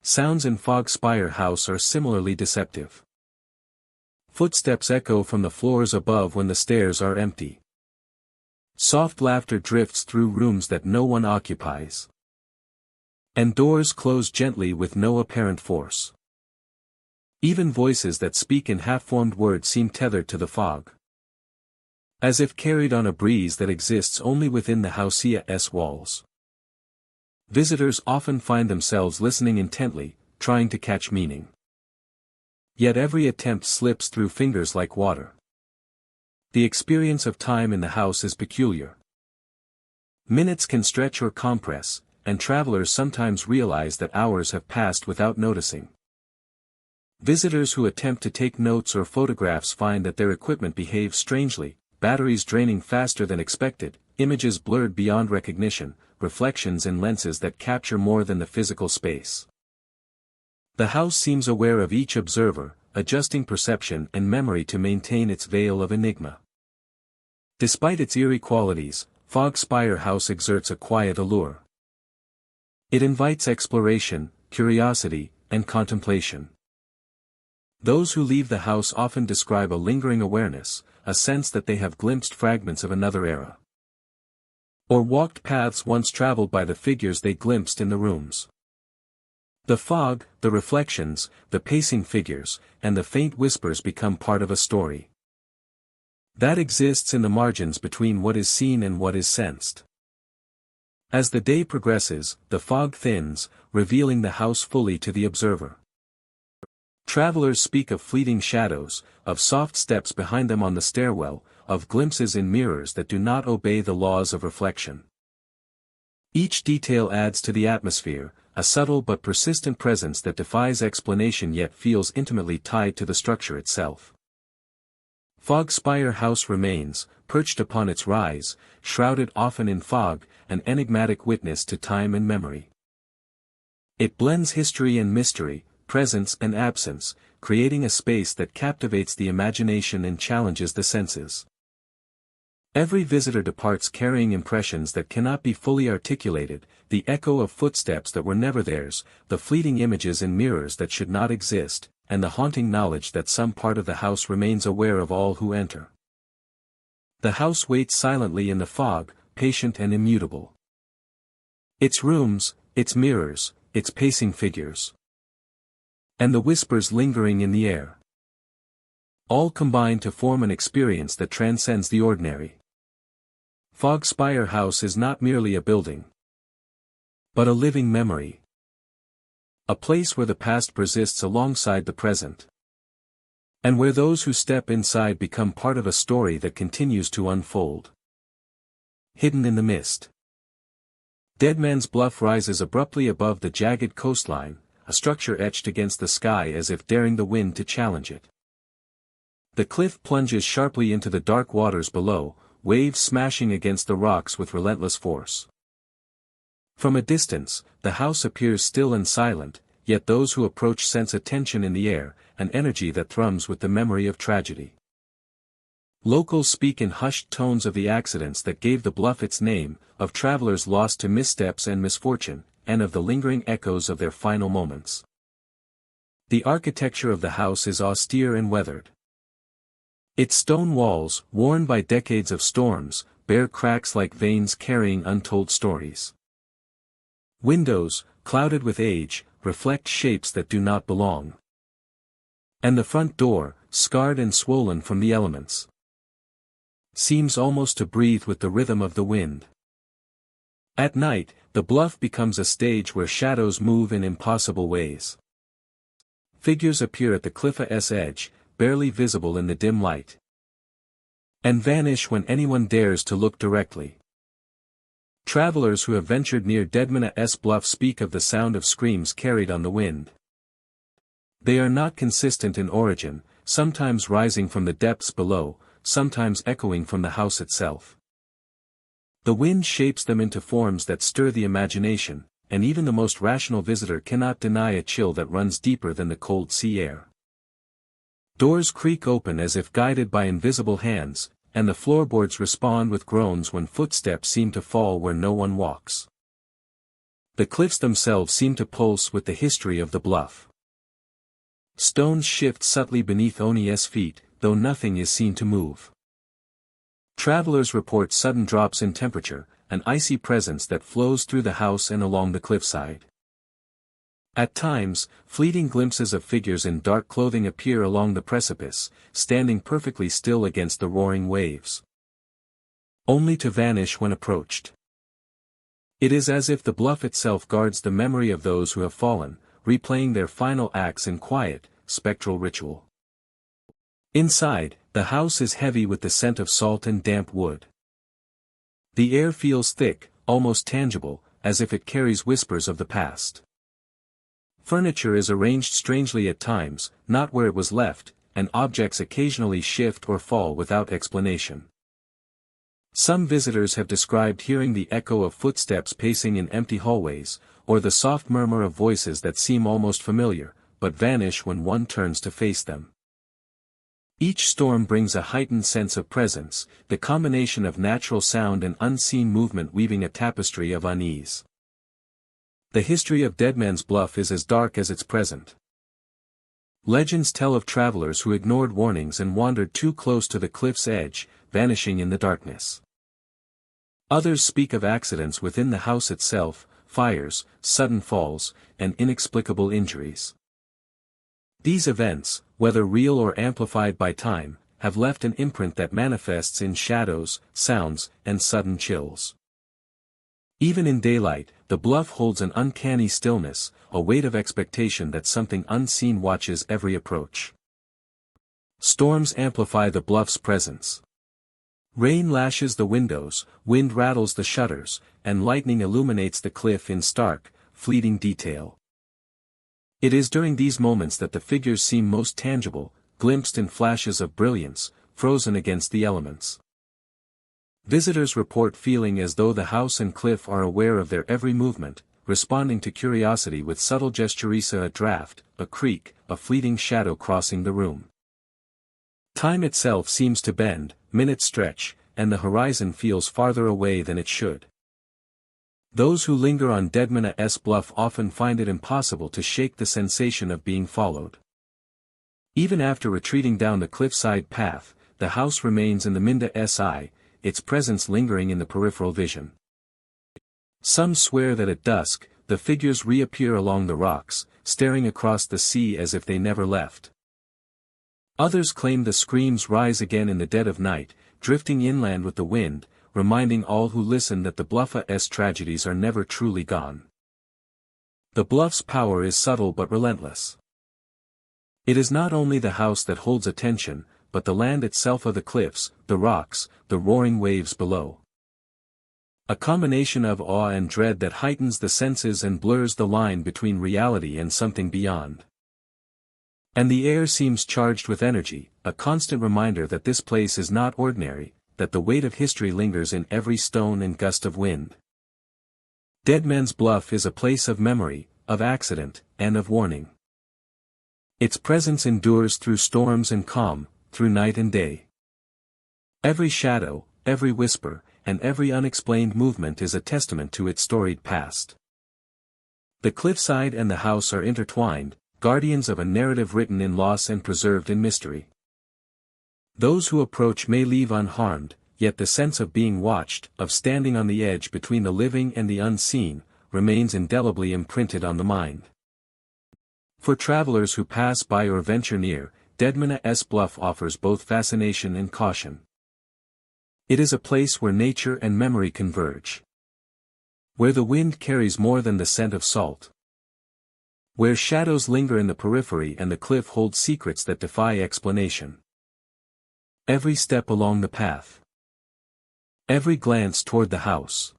A: Sounds in Fog Spire House are similarly deceptive. Footsteps echo from the floors above when the stairs are empty. Soft laughter drifts through rooms that no one occupies. And doors close gently with no apparent force. Even voices that speak in half-formed words seem tethered to the fog, as if carried on a breeze that exists only within the house's walls. Visitors often find themselves listening intently, trying to catch meaning. Yet every attempt slips through fingers like water. The experience of time in the house is peculiar. Minutes can stretch or compress, and travelers sometimes realize that hours have passed without noticing. Visitors who attempt to take notes or photographs find that their equipment behaves strangely, batteries draining faster than expected, images blurred beyond recognition, reflections in lenses that capture more than the physical space. The house seems aware of each observer, adjusting perception and memory to maintain its veil of enigma. Despite its eerie qualities, Fog Spire House exerts a quiet allure. It invites exploration, curiosity, and contemplation. Those who leave the house often describe a lingering awareness, a sense that they have glimpsed fragments of another era, or walked paths once traveled by the figures they glimpsed in the rooms. The fog, the reflections, the pacing figures, and the faint whispers become part of a story that exists in the margins between what is seen and what is sensed. As the day progresses, the fog thins, revealing the house fully to the observer. Travelers speak of fleeting shadows, of soft steps behind them on the stairwell, of glimpses in mirrors that do not obey the laws of reflection. Each detail adds to the atmosphere, a subtle but persistent presence that defies explanation yet feels intimately tied to the structure itself. Fog Spire House remains, perched upon its rise, shrouded often in fog, an enigmatic witness to time and memory. It blends history and mystery, presence and absence, creating a space that captivates the imagination and challenges the senses. Every visitor departs carrying impressions that cannot be fully articulated, the echo of footsteps that were never theirs, the fleeting images in mirrors that should not exist, and the haunting knowledge that some part of the house remains aware of all who enter. The house waits silently in the fog, patient and immutable. Its rooms, its mirrors, its pacing figures, and the whispers lingering in the air, all combine to form an experience that transcends the ordinary. Fog Spire House is not merely a building, but a living memory. A place where the past persists alongside the present. And where those who step inside become part of a story that continues to unfold. Hidden in the mist. Deadman's Bluff rises abruptly above the jagged coastline, a structure etched against the sky as if daring the wind to challenge it. The cliff plunges sharply into the dark waters below, waves smashing against the rocks with relentless force. From a distance, the house appears still and silent, yet those who approach sense a tension in the air, an energy that thrums with the memory of tragedy. Locals speak in hushed tones of the accidents that gave the bluff its name, of travelers lost to missteps and misfortune, and of the lingering echoes of their final moments. The architecture of the house is austere and weathered. Its stone walls, worn by decades of storms, bear cracks like veins carrying untold stories. Windows, clouded with age, reflect shapes that do not belong. And the front door, scarred and swollen from the elements, seems almost to breathe with the rhythm of the wind. At night, the bluff becomes a stage where shadows move in impossible ways. Figures appear at the cliff's edge, barely visible in the dim light, and vanish when anyone dares to look directly. Travelers who have ventured near Deadman's Bluff speak of the sound of screams carried on the wind. They are not consistent in origin, sometimes rising from the depths below, sometimes echoing from the house itself. The wind shapes them into forms that stir the imagination, and even the most rational visitor cannot deny a chill that runs deeper than the cold sea air. Doors creak open as if guided by invisible hands, and the floorboards respond with groans when footsteps seem to fall where no one walks. The cliffs themselves seem to pulse with the history of the bluff. Stones shift subtly beneath Oni's feet, though nothing is seen to move. Travelers report sudden drops in temperature, an icy presence that flows through the house and along the cliffside. At times, fleeting glimpses of figures in dark clothing appear along the precipice, standing perfectly still against the roaring waves, only to vanish when approached. It is as if the bluff itself guards the memory of those who have fallen, replaying their final acts in quiet, spectral ritual. Inside, the house is heavy with the scent of salt and damp wood. The air feels thick, almost tangible, as if it carries whispers of the past. Furniture is arranged strangely at times, not where it was left, and objects occasionally shift or fall without explanation. Some visitors have described hearing the echo of footsteps pacing in empty hallways, or the soft murmur of voices that seem almost familiar, but vanish when one turns to face them. Each storm brings a heightened sense of presence, the combination of natural sound and unseen movement weaving a tapestry of unease. The history of Deadman's Bluff is as dark as its present. Legends tell of travelers who ignored warnings and wandered too close to the cliff's edge, vanishing in the darkness. Others speak of accidents within the house itself, fires, sudden falls, and inexplicable injuries. These events, whether real or amplified by time, have left an imprint that manifests in shadows, sounds, and sudden chills. Even in daylight, the bluff holds an uncanny stillness, a weight of expectation that something unseen watches every approach. Storms amplify the bluff's presence. Rain lashes the windows, wind rattles the shutters, and lightning illuminates the cliff in stark, fleeting detail. It is during these moments that the figures seem most tangible, glimpsed in flashes of brilliance, frozen against the elements. Visitors report feeling as though the house and cliff are aware of their every movement, responding to curiosity with subtle gestures: a draft, a creak, a fleeting shadow crossing the room. Time itself seems to bend, minutes stretch, and the horizon feels farther away than it should. Those who linger on Deadman's Bluff often find it impossible to shake the sensation of being followed. Even after retreating down the cliffside path, the house remains in the mind's eye, its presence lingering in the peripheral vision. Some swear that at dusk, the figures reappear along the rocks, staring across the sea as if they never left. Others claim the screams rise again in the dead of night, drifting inland with the wind, reminding all who listen that the bluff's tragedies are never truly gone. The bluff's power is subtle but relentless. It is not only the house that holds attention, but the land itself of the cliffs, the rocks, the roaring waves below. A combination of awe and dread that heightens the senses and blurs the line between reality and something beyond. And the air seems charged with energy, a constant reminder that this place is not ordinary, that the weight of history lingers in every stone and gust of wind. Dead Man's Bluff is a place of memory, of accident, and of warning. Its presence endures through storms and calm, through night and day. Every shadow, every whisper, and every unexplained movement is a testament to its storied past. The cliffside and the house are intertwined, guardians of a narrative written in loss and preserved in mystery. Those who approach may leave unharmed, yet the sense of being watched, of standing on the edge between the living and the unseen, remains indelibly imprinted on the mind. For travelers who pass by or venture near, Dead Man's Bluff offers both fascination and caution. It is a place where nature and memory converge. Where the wind carries more than the scent of salt. Where shadows linger in the periphery and the cliff holds secrets that defy explanation. Every step along the path. Every glance toward the house.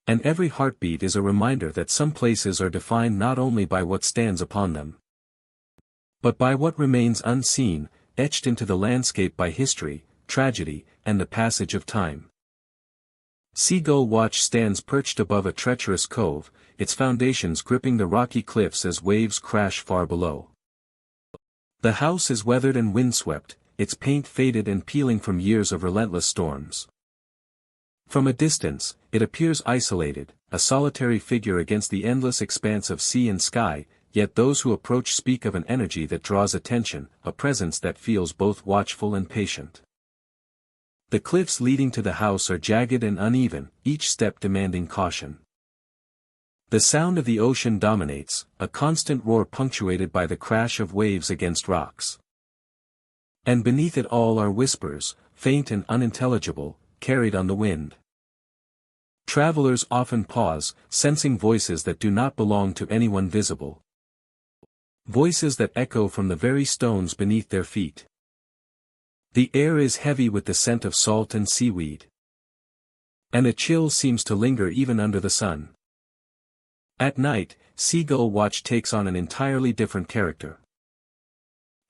A: And every heartbeat is a reminder that some places are defined not only by what stands upon them, but by what remains unseen, etched into the landscape by history, tragedy, and the passage of time. Seagull Watch stands perched above a treacherous cove, its foundations gripping the rocky cliffs as waves crash far below. The house is weathered and windswept, its paint faded and peeling from years of relentless storms. From a distance, it appears isolated, a solitary figure against the endless expanse of sea and sky, yet those who approach speak of an energy that draws attention, a presence that feels both watchful and patient. The cliffs leading to the house are jagged and uneven, each step demanding caution. The sound of the ocean dominates, a constant roar punctuated by the crash of waves against rocks. And beneath it all are whispers, faint and unintelligible, carried on the wind. Travelers often pause, sensing voices that do not belong to anyone visible. Voices that echo from the very stones beneath their feet. The air is heavy with the scent of salt and seaweed. And a chill seems to linger even under the sun. At night, Seagull Watch takes on an entirely different character.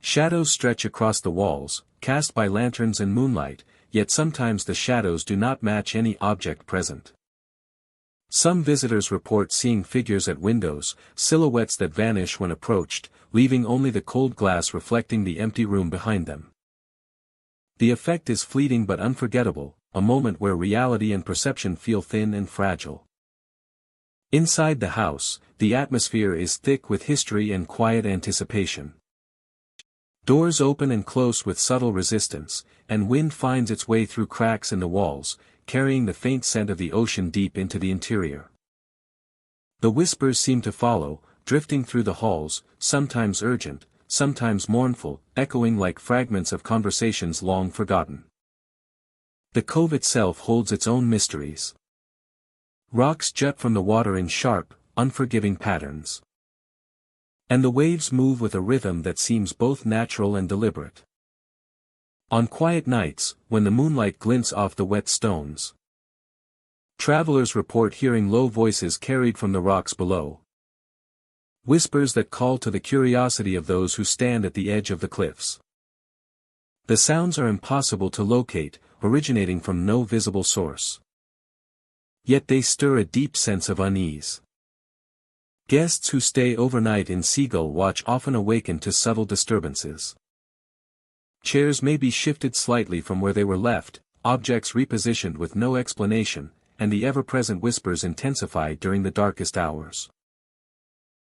A: Shadows stretch across the walls, cast by lanterns and moonlight, yet sometimes the shadows do not match any object present. Some visitors report seeing figures at windows, silhouettes that vanish when approached, leaving only the cold glass reflecting the empty room behind them. The effect is fleeting but unforgettable, a moment where reality and perception feel thin and fragile. Inside the house, the atmosphere is thick with history and quiet anticipation. Doors open and close with subtle resistance, and wind finds its way through cracks in the walls, carrying the faint scent of the ocean deep into the interior. The whispers seem to follow, drifting through the halls, sometimes urgent, sometimes mournful, echoing like fragments of conversations long forgotten. The cove itself holds its own mysteries. Rocks jut from the water in sharp, unforgiving patterns. And the waves move with a rhythm that seems both natural and deliberate. On quiet nights, when the moonlight glints off the wet stones, travelers report hearing low voices carried from the rocks below. Whispers that call to the curiosity of those who stand at the edge of the cliffs. The sounds are impossible to locate, originating from no visible source. Yet they stir a deep sense of unease. Guests who stay overnight in Seagull Watch often awaken to subtle disturbances. Chairs may be shifted slightly from where they were left, objects repositioned with no explanation, and the ever-present whispers intensify during the darkest hours.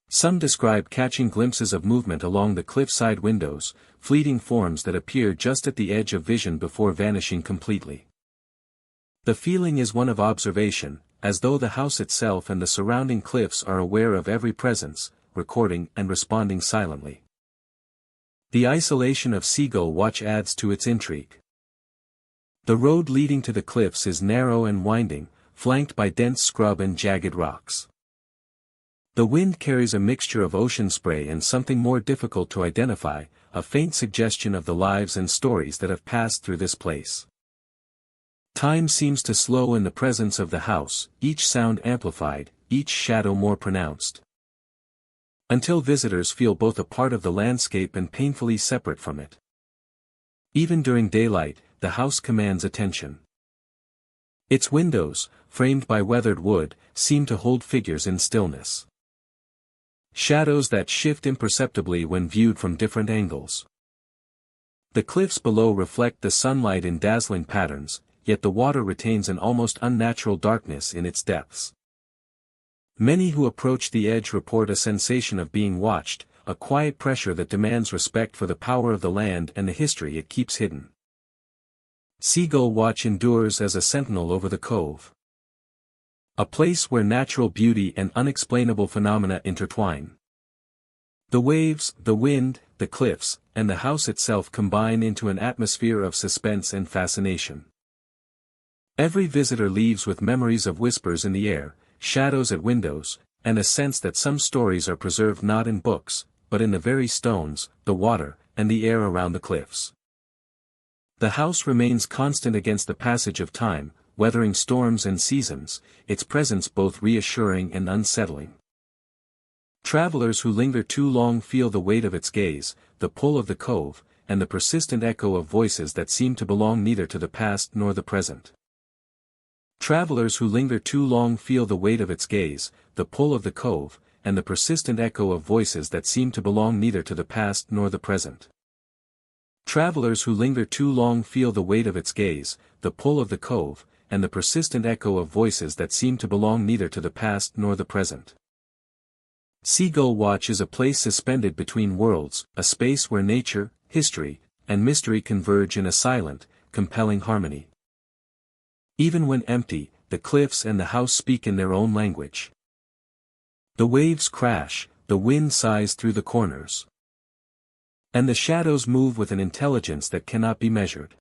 A: Some describe catching glimpses of movement along the cliffside windows, fleeting forms that appear just at the edge of vision before vanishing completely. The feeling is one of observation, as though the house itself and the surrounding cliffs are aware of every presence, recording and responding silently. The isolation of Seagull Watch adds to its intrigue. The road leading to the cliffs is narrow and winding, flanked by dense scrub and jagged rocks. The wind carries a mixture of ocean spray and something more difficult to identify, a faint suggestion of the lives and stories that have passed through this place. Time seems to slow in the presence of the house, each sound amplified, each shadow more pronounced. Until visitors feel both a part of the landscape and painfully separate from it. Even during daylight, the house commands attention. Its windows, framed by weathered wood, seem to hold figures in stillness. Shadows that shift imperceptibly when viewed from different angles. The cliffs below reflect the sunlight in dazzling patterns, yet the water retains an almost unnatural darkness in its depths. Many who approach the edge report a sensation of being watched, a quiet pressure that demands respect for the power of the land and the history it keeps hidden. Seagull Watch endures as a sentinel over the cove. A place where natural beauty and unexplainable phenomena intertwine. The waves, the wind, the cliffs, and the house itself combine into an atmosphere of suspense and fascination. Every visitor leaves with memories of whispers in the air, shadows at windows, and a sense that some stories are preserved not in books, but in the very stones, the water, and the air around the cliffs. The house remains constant against the passage of time, weathering storms and seasons, its presence both reassuring and unsettling. Travelers who linger too long feel the weight of its gaze, the pull of the cove, and the persistent echo of voices that seem to belong neither to the past nor the present. Travelers who linger too long feel the weight of its gaze, the pull of the cove, and the persistent echo of voices that seem to belong neither to the past nor the present. Travelers who linger too long feel the weight of its gaze, the pull of the cove, and the persistent echo of voices that seem to belong neither to the past nor the present. Seagull Watch is a place suspended between worlds, a space where nature, history, and mystery converge in a silent, compelling harmony. Even when empty, the cliffs and the house speak in their own language. The waves crash, the wind sighs through the corners. And the shadows move with an intelligence that cannot be measured.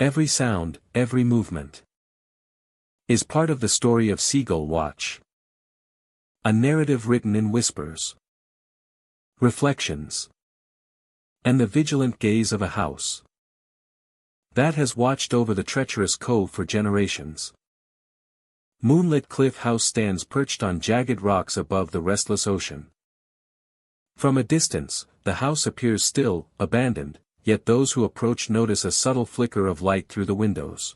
A: Every sound, every movement, is part of the story of Seagull Watch. A narrative written in whispers, reflections, and the vigilant gaze of a house that has watched over the treacherous cove for generations. Moonlit Cliff House stands perched on jagged rocks above the restless ocean. From a distance, the house appears still, abandoned, yet those who approach notice a subtle flicker of light through the windows.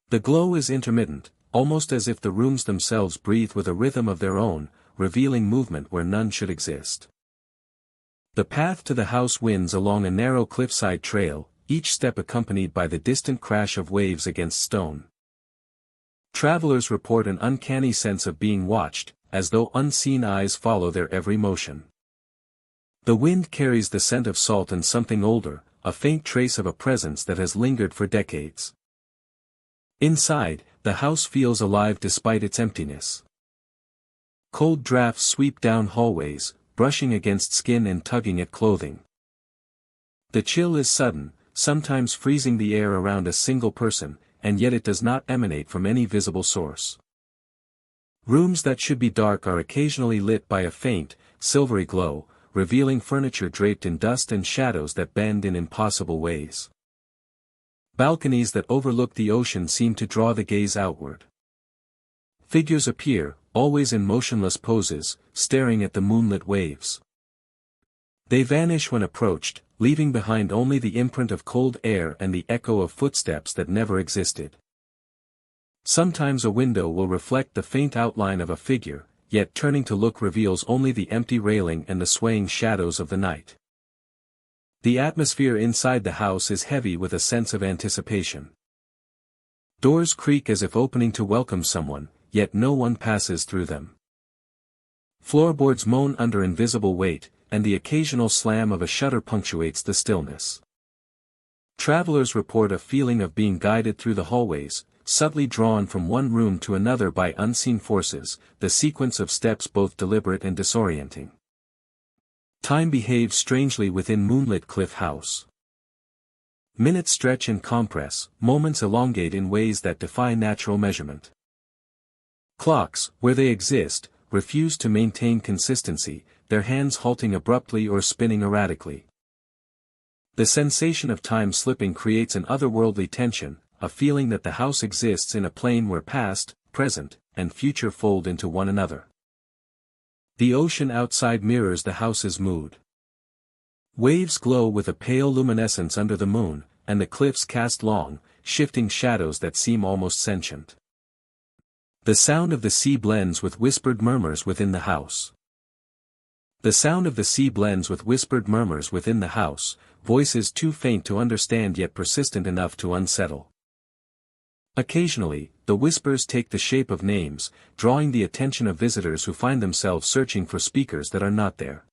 A: The glow is intermittent, almost as if the rooms themselves breathe with a rhythm of their own, revealing movement where none should exist. The path to the house winds along a narrow cliffside trail, each step accompanied by the distant crash of waves against stone. Travelers report an uncanny sense of being watched, as though unseen eyes follow their every motion. The wind carries the scent of salt and something older, a faint trace of a presence that has lingered for decades. Inside, the house feels alive despite its emptiness. Cold drafts sweep down hallways, brushing against skin and tugging at clothing. The chill is sudden, sometimes freezing the air around a single person, and yet it does not emanate from any visible source. Rooms that should be dark are occasionally lit by a faint, silvery glow, revealing furniture draped in dust and shadows that bend in impossible ways. Balconies that overlook the ocean seem to draw the gaze outward. Figures appear, always in motionless poses, staring at the moonlit waves. They vanish when approached, leaving behind only the imprint of cold air and the echo of footsteps that never existed. Sometimes a window will reflect the faint outline of a figure, yet turning to look reveals only the empty railing and the swaying shadows of the night. The atmosphere inside the house is heavy with a sense of anticipation. Doors creak as if opening to welcome someone, yet no one passes through them. Floorboards moan under invisible weight, and the occasional slam of a shutter punctuates the stillness. Travelers report a feeling of being guided through the hallways, subtly drawn from one room to another by unseen forces, the sequence of steps both deliberate and disorienting. Time behaves strangely within Moonlit Cliff House. Minutes stretch and compress, moments elongate in ways that defy natural measurement. Clocks, where they exist, refuse to maintain consistency, their hands halting abruptly or spinning erratically. The sensation of time slipping creates an otherworldly tension, a feeling that the house exists in a plane where past, present, and future fold into one another. The ocean outside mirrors the house's mood. Waves glow with a pale luminescence under the moon, and the cliffs cast long, shifting shadows that seem almost sentient. The sound of the sea blends with whispered murmurs within the house. The sound of the sea blends with whispered murmurs within the house, voices too faint to understand yet persistent enough to unsettle. Occasionally, the whispers take the shape of names, drawing the attention of visitors who find themselves searching for speakers that are not there.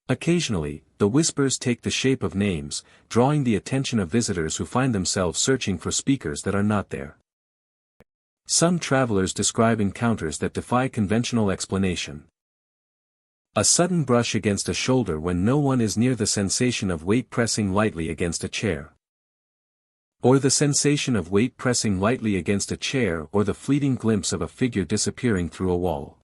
A: Occasionally, the whispers take the shape of names, drawing the attention of visitors who find themselves searching for speakers that are not there. Some travelers describe encounters that defy conventional explanation. A sudden brush against a shoulder when no one is near, the sensation of weight pressing lightly against a chair. Or the sensation of weight pressing lightly against a chair, or the fleeting glimpse of a figure disappearing through a wall.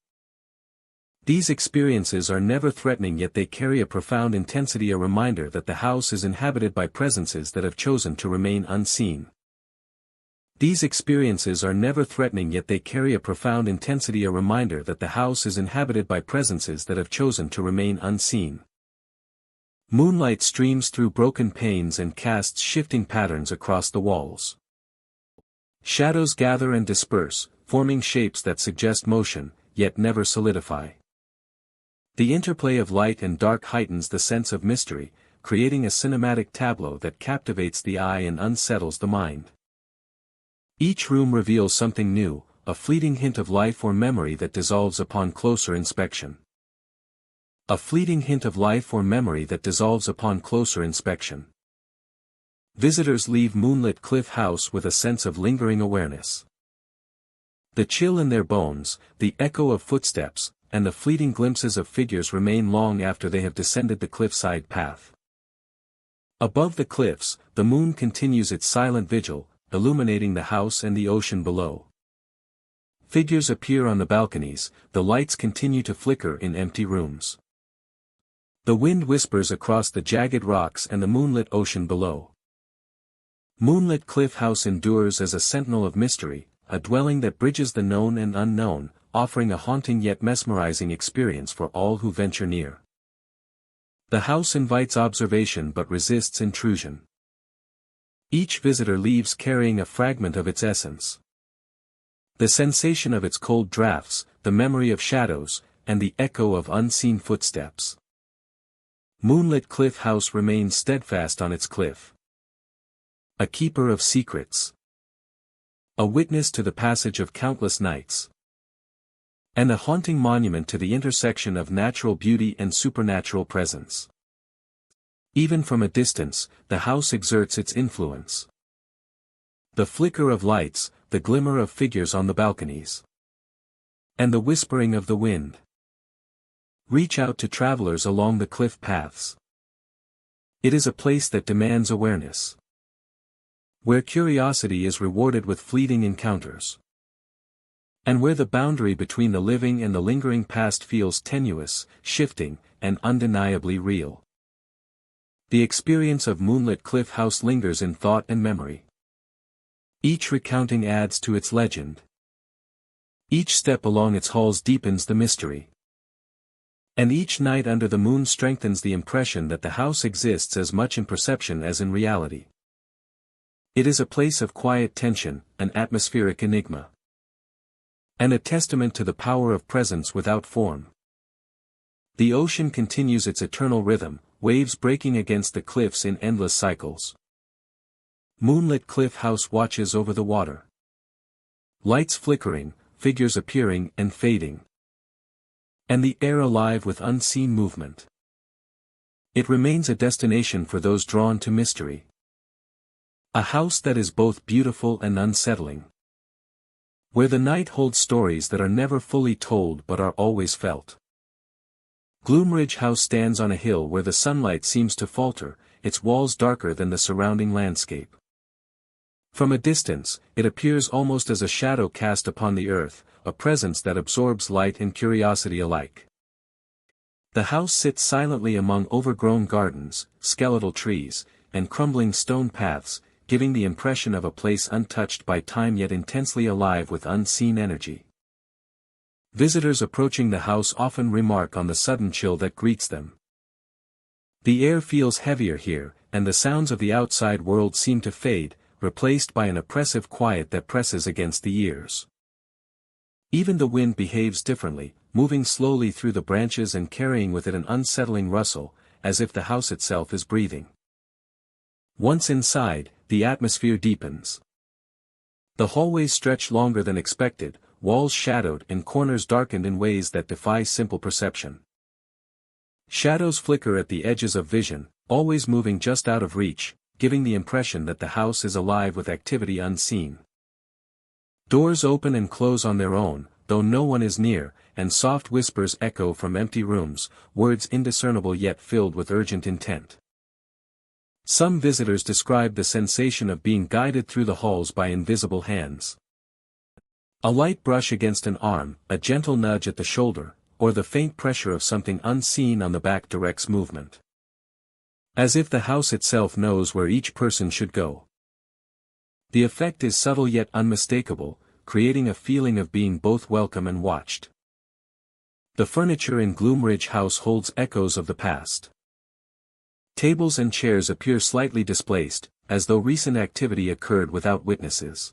A: These experiences are never threatening, yet they carry a profound intensity, a reminder that the house is inhabited by presences that have chosen to remain unseen. These experiences are never threatening, yet they carry a profound intensity, a reminder that the house is inhabited by presences that have chosen to remain unseen. Moonlight streams through broken panes and casts shifting patterns across the walls. Shadows gather and disperse, forming shapes that suggest motion, yet never solidify. The interplay of light and dark heightens the sense of mystery, creating a cinematic tableau that captivates the eye and unsettles the mind. Each room reveals something new, a fleeting hint of life or memory that dissolves upon closer inspection. A fleeting hint of life or memory that dissolves upon closer inspection. Visitors leave moonlit Cliff House with a sense of lingering awareness. The chill in their bones, the echo of footsteps, and the fleeting glimpses of figures remain long after they have descended the cliffside path. Above the cliffs, the moon continues its silent vigil, illuminating the house and the ocean below. Figures appear on the balconies, the lights continue to flicker in empty rooms. The wind whispers across the jagged rocks and the moonlit ocean below. Moonlit Cliff House endures as a sentinel of mystery, a dwelling that bridges the known and unknown, offering a haunting yet mesmerizing experience for all who venture near. The house invites observation but resists intrusion. Each visitor leaves carrying a fragment of its essence. The sensation of its cold drafts, the memory of shadows, and the echo of unseen footsteps. Moonlit Cliff House remains steadfast on its cliff. A keeper of secrets. A witness to the passage of countless nights. And a haunting monument to the intersection of natural beauty and supernatural presence. Even from a distance, the house exerts its influence. The flicker of lights, the glimmer of figures on the balconies. And the whispering of the wind. Reach out to travelers along the cliff paths. It is a place that demands awareness. Where curiosity is rewarded with fleeting encounters. And where the boundary between the living and the lingering past feels tenuous, shifting, and undeniably real. The experience of Moonlit Cliff House lingers in thought and memory. Each recounting adds to its legend. Each step along its halls deepens the mystery. And each night under the moon strengthens the impression that the house exists as much in perception as in reality. It is a place of quiet tension, an atmospheric enigma. And a testament to the power of presence without form. The ocean continues its eternal rhythm, waves breaking against the cliffs in endless cycles. Moonlit Cliff House watches over the water. Lights flickering, figures appearing and fading. And the air alive with unseen movement. It remains a destination for those drawn to mystery. A house that is both beautiful and unsettling. Where the night holds stories that are never fully told but are always felt. Gloomridge House stands on a hill where the sunlight seems to falter, its walls darker than the surrounding landscape. From a distance, it appears almost as a shadow cast upon the earth, a presence that absorbs light and curiosity alike. The house sits silently among overgrown gardens, skeletal trees, and crumbling stone paths, giving the impression of a place untouched by time yet intensely alive with unseen energy. Visitors approaching the house often remark on the sudden chill that greets them. The air feels heavier here, and the sounds of the outside world seem to fade, replaced by an oppressive quiet that presses against the ears. Even the wind behaves differently, moving slowly through the branches and carrying with it an unsettling rustle, as if the house itself is breathing. Once inside, the atmosphere deepens. The hallways stretch longer than expected, walls shadowed and corners darkened in ways that defy simple perception. Shadows flicker at the edges of vision, always moving just out of reach, giving the impression that the house is alive with activity unseen. Doors open and close on their own, though no one is near, and soft whispers echo from empty rooms, words indiscernible yet filled with urgent intent. Some visitors describe the sensation of being guided through the halls by invisible hands. A light brush against an arm, a gentle nudge at the shoulder, or the faint pressure of something unseen on the back directs movement. As if the house itself knows where each person should go. The effect is subtle yet unmistakable, creating a feeling of being both welcome and watched. The furniture in Gloomridge House holds echoes of the past. Tables and chairs appear slightly displaced, as though recent activity occurred without witnesses.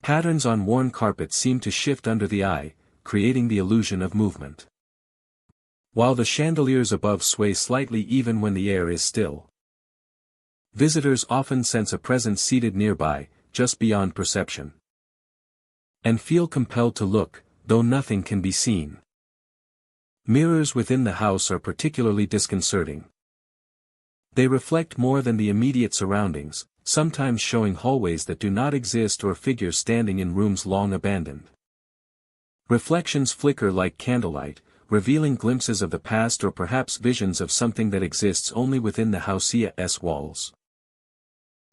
A: Patterns on worn carpet seem to shift under the eye, creating the illusion of movement. While the chandeliers above sway slightly even when the air is still. Visitors often sense a presence seated nearby, just beyond perception. And feel compelled to look, though nothing can be seen. Mirrors within the house are particularly disconcerting. They reflect more than the immediate surroundings, sometimes showing hallways that do not exist or figures standing in rooms long abandoned. Reflections flicker like candlelight, revealing glimpses of the past or perhaps visions of something that exists only within the house's walls.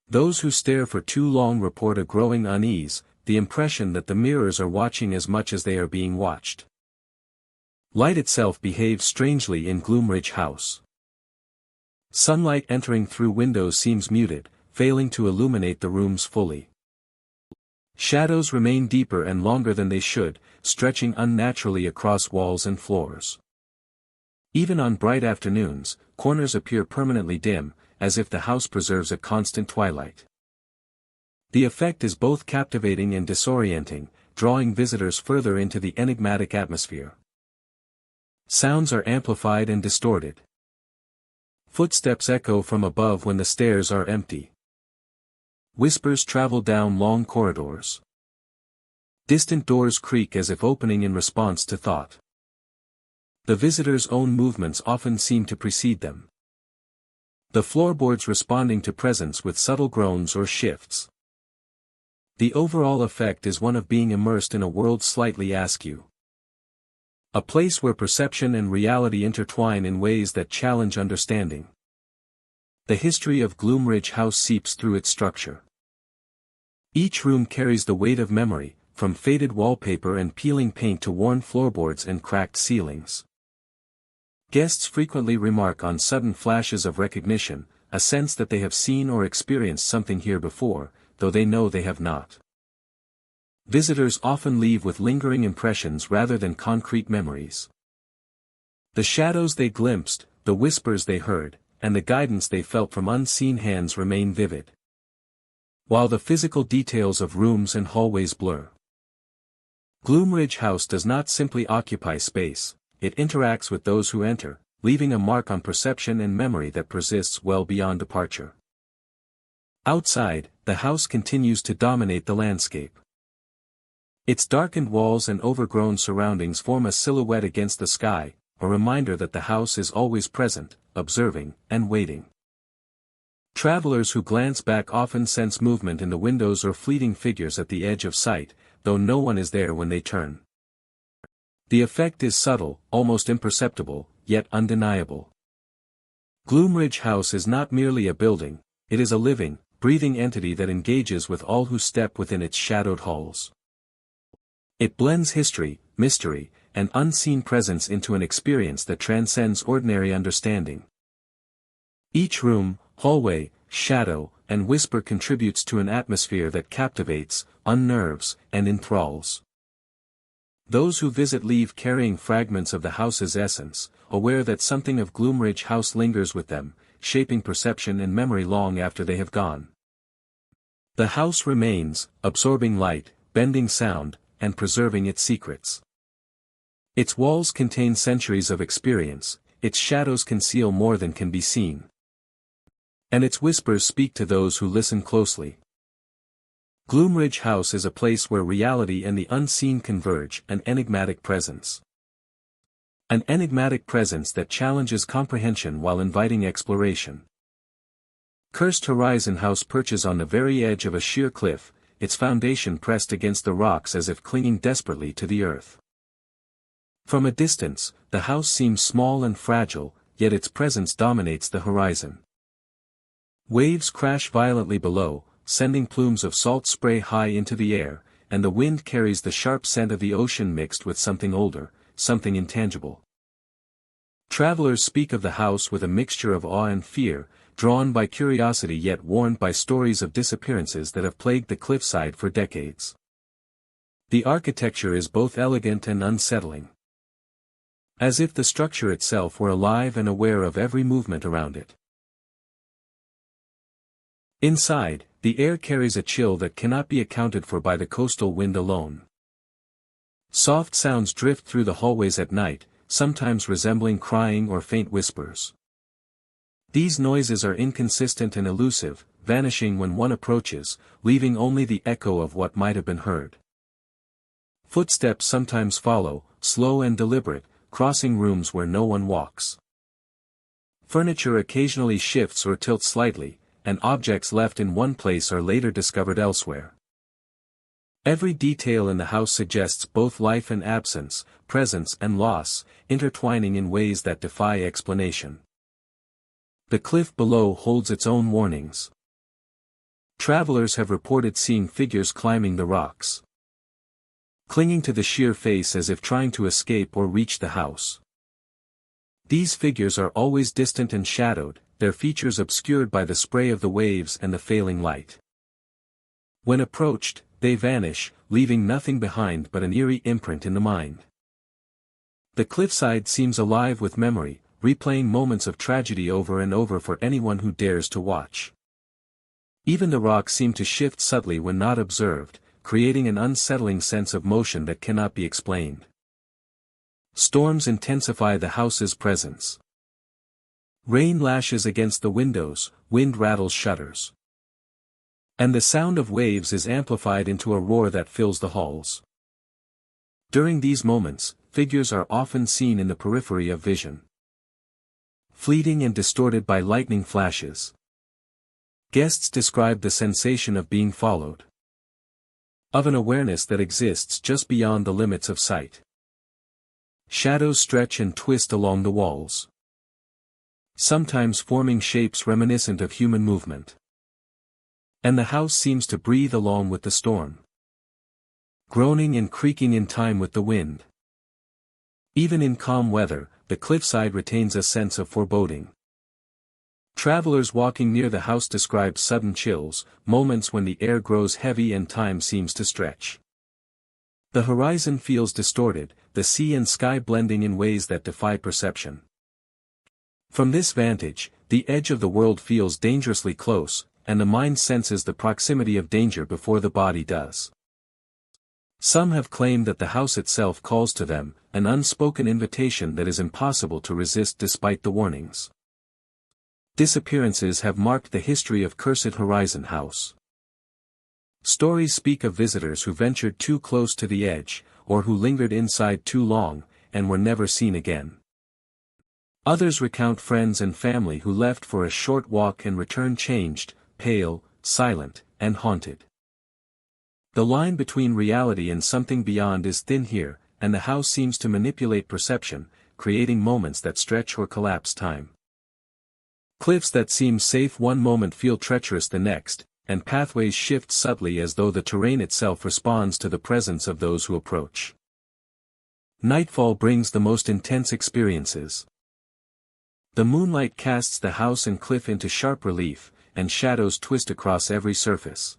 A: Those who stare for too long report a growing unease, the impression that the mirrors are watching as much as they are being watched. Light itself behaves strangely in Gloomridge House. Sunlight entering through windows seems muted, failing to illuminate the rooms fully. Shadows remain deeper and longer than they should, stretching unnaturally across walls and floors. Even on bright afternoons, corners appear permanently dim, as if the house preserves a constant twilight. The effect is both captivating and disorienting, drawing visitors further into the enigmatic atmosphere. Sounds are amplified and distorted. Footsteps echo from above when the stairs are empty. Whispers travel down long corridors. Distant doors creak as if opening in response to thought. The visitor's own movements often seem to precede them. The floorboards responding to presence with subtle groans or shifts. The overall effect is one of being immersed in a world slightly askew. A place where perception and reality intertwine in ways that challenge understanding. The history of Gloomridge House seeps through its structure. Each room carries the weight of memory, from faded wallpaper and peeling paint to worn floorboards and cracked ceilings. Guests frequently remark on sudden flashes of recognition, a sense that they have seen or experienced something here before, though they know they have not. Visitors often leave with lingering impressions rather than concrete memories. The shadows they glimpsed, the whispers they heard, and the guidance they felt from unseen hands remain vivid. While the physical details of rooms and hallways blur. Gloomridge House does not simply occupy space, it interacts with those who enter, leaving a mark on perception and memory that persists well beyond departure. Outside, the house continues to dominate the landscape. Its darkened walls and overgrown surroundings form a silhouette against the sky, a reminder that the house is always present, observing, and waiting. Travelers who glance back often sense movement in the windows or fleeting figures at the edge of sight, though no one is there when they turn. The effect is subtle, almost imperceptible, yet undeniable. Gloomridge House is not merely a building, it is a living, breathing entity that engages with all who step within its shadowed halls. It blends history, mystery, and unseen presence into an experience that transcends ordinary understanding. Each room, hallway, shadow, and whisper contributes to an atmosphere that captivates, unnerves, and enthralls. Those who visit leave carrying fragments of the house's essence, aware that something of Gloomridge House lingers with them, shaping perception and memory long after they have gone. The house remains, absorbing light, bending sound, and preserving its secrets. Its walls contain centuries of experience, its shadows conceal more than can be seen. And its whispers speak to those who listen closely. Gloomridge House is a place where reality and the unseen converge, an enigmatic presence. An enigmatic presence that challenges comprehension while inviting exploration. Cursed Horizon House perches on the very edge of a sheer cliff, its foundation pressed against the rocks as if clinging desperately to the earth. From a distance, the house seems small and fragile, yet its presence dominates the horizon. Waves crash violently below, sending plumes of salt spray high into the air, and the wind carries the sharp scent of the ocean mixed with something older, something intangible. Travelers speak of the house with a mixture of awe and fear, drawn by curiosity yet warned by stories of disappearances that have plagued the cliffside for decades. The architecture is both elegant and unsettling. As if the structure itself were alive and aware of every movement around it. Inside, the air carries a chill that cannot be accounted for by the coastal wind alone. Soft sounds drift through the hallways at night, sometimes resembling crying or faint whispers. These noises are inconsistent and elusive, vanishing when one approaches, leaving only the echo of what might have been heard. Footsteps sometimes follow, slow and deliberate, crossing rooms where no one walks. Furniture occasionally shifts or tilts slightly, and objects left in one place are later discovered elsewhere. Every detail in the house suggests both life and absence, presence and loss, intertwining in ways that defy explanation. The cliff below holds its own warnings. Travelers have reported seeing figures climbing the rocks, clinging to the sheer face as if trying to escape or reach the house. These figures are always distant and shadowed, their features obscured by the spray of the waves and the failing light. When approached, they vanish, leaving nothing behind but an eerie imprint in the mind. The cliffside seems alive with memory, replaying moments of tragedy over and over for anyone who dares to watch. Even the rocks seem to shift subtly when not observed, creating an unsettling sense of motion that cannot be explained. Storms intensify the house's presence. Rain lashes against the windows, wind rattles shutters. And the sound of waves is amplified into a roar that fills the halls. During these moments, figures are often seen in the periphery of vision. Fleeting and distorted by lightning flashes. Guests describe the sensation of being followed. Of an awareness that exists just beyond the limits of sight. Shadows stretch and twist along the walls, sometimes forming shapes reminiscent of human movement. And the house seems to breathe along with the storm, groaning and creaking in time with the wind. Even in calm weather, the cliffside retains a sense of foreboding. Travelers walking near the house describe sudden chills, moments when the air grows heavy and time seems to stretch. The horizon feels distorted, the sea and sky blending in ways that defy perception. From this vantage, the edge of the world feels dangerously close, and the mind senses the proximity of danger before the body does. Some have claimed that the house itself calls to them, an unspoken invitation that is impossible to resist despite the warnings. Disappearances have marked the history of Cursed Horizon House. Stories speak of visitors who ventured too close to the edge, or who lingered inside too long, and were never seen again. Others recount friends and family who left for a short walk and returned changed, pale, silent, and haunted. The line between reality and something beyond is thin here, and the house seems to manipulate perception, creating moments that stretch or collapse time. Cliffs that seem safe one moment feel treacherous the next, and pathways shift subtly as though the terrain itself responds to the presence of those who approach. Nightfall brings the most intense experiences. The moonlight casts the house and cliff into sharp relief, and shadows twist across every surface.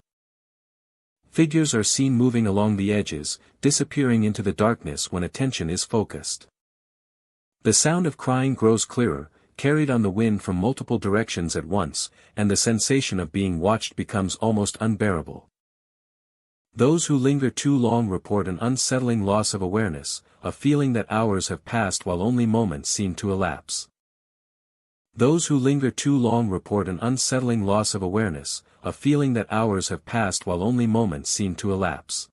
A: Figures are seen moving along the edges, disappearing into the darkness when attention is focused. The sound of crying grows clearer, carried on the wind from multiple directions at once, and the sensation of being watched becomes almost unbearable. Those who linger too long report an unsettling loss of awareness, a feeling that hours have passed while only moments seem to elapse. Those who linger too long report an unsettling loss of awareness, a feeling that hours have passed while only moments seem to elapse.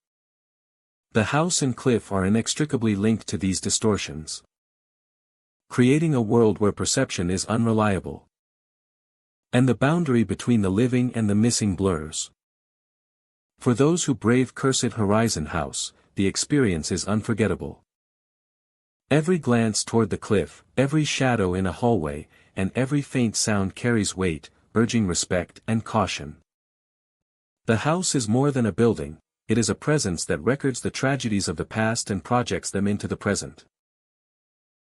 A: The house and cliff are inextricably linked to these distortions, creating a world where perception is unreliable, and the boundary between the living and the missing blurs. For those who brave cursed Horizon House, the experience is unforgettable. Every glance toward the cliff, every shadow in a hallway, and every faint sound carries weight, urging respect and caution. The house is more than a building, it is a presence that records the tragedies of the past and projects them into the present.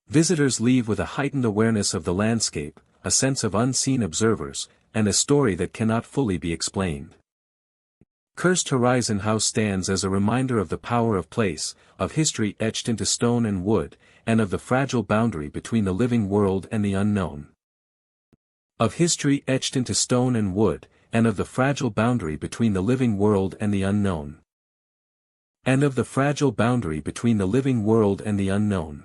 A: Visitors leave with a heightened awareness of the landscape, a sense of unseen observers, and a story that cannot fully be explained. Cursed Horizon House stands as a reminder of the power of place, of history etched into stone and wood, and of the fragile boundary between the living world and the unknown. Of history etched into stone and wood, and of the fragile boundary between the living world and the unknown. And of the fragile boundary between the living world and the unknown.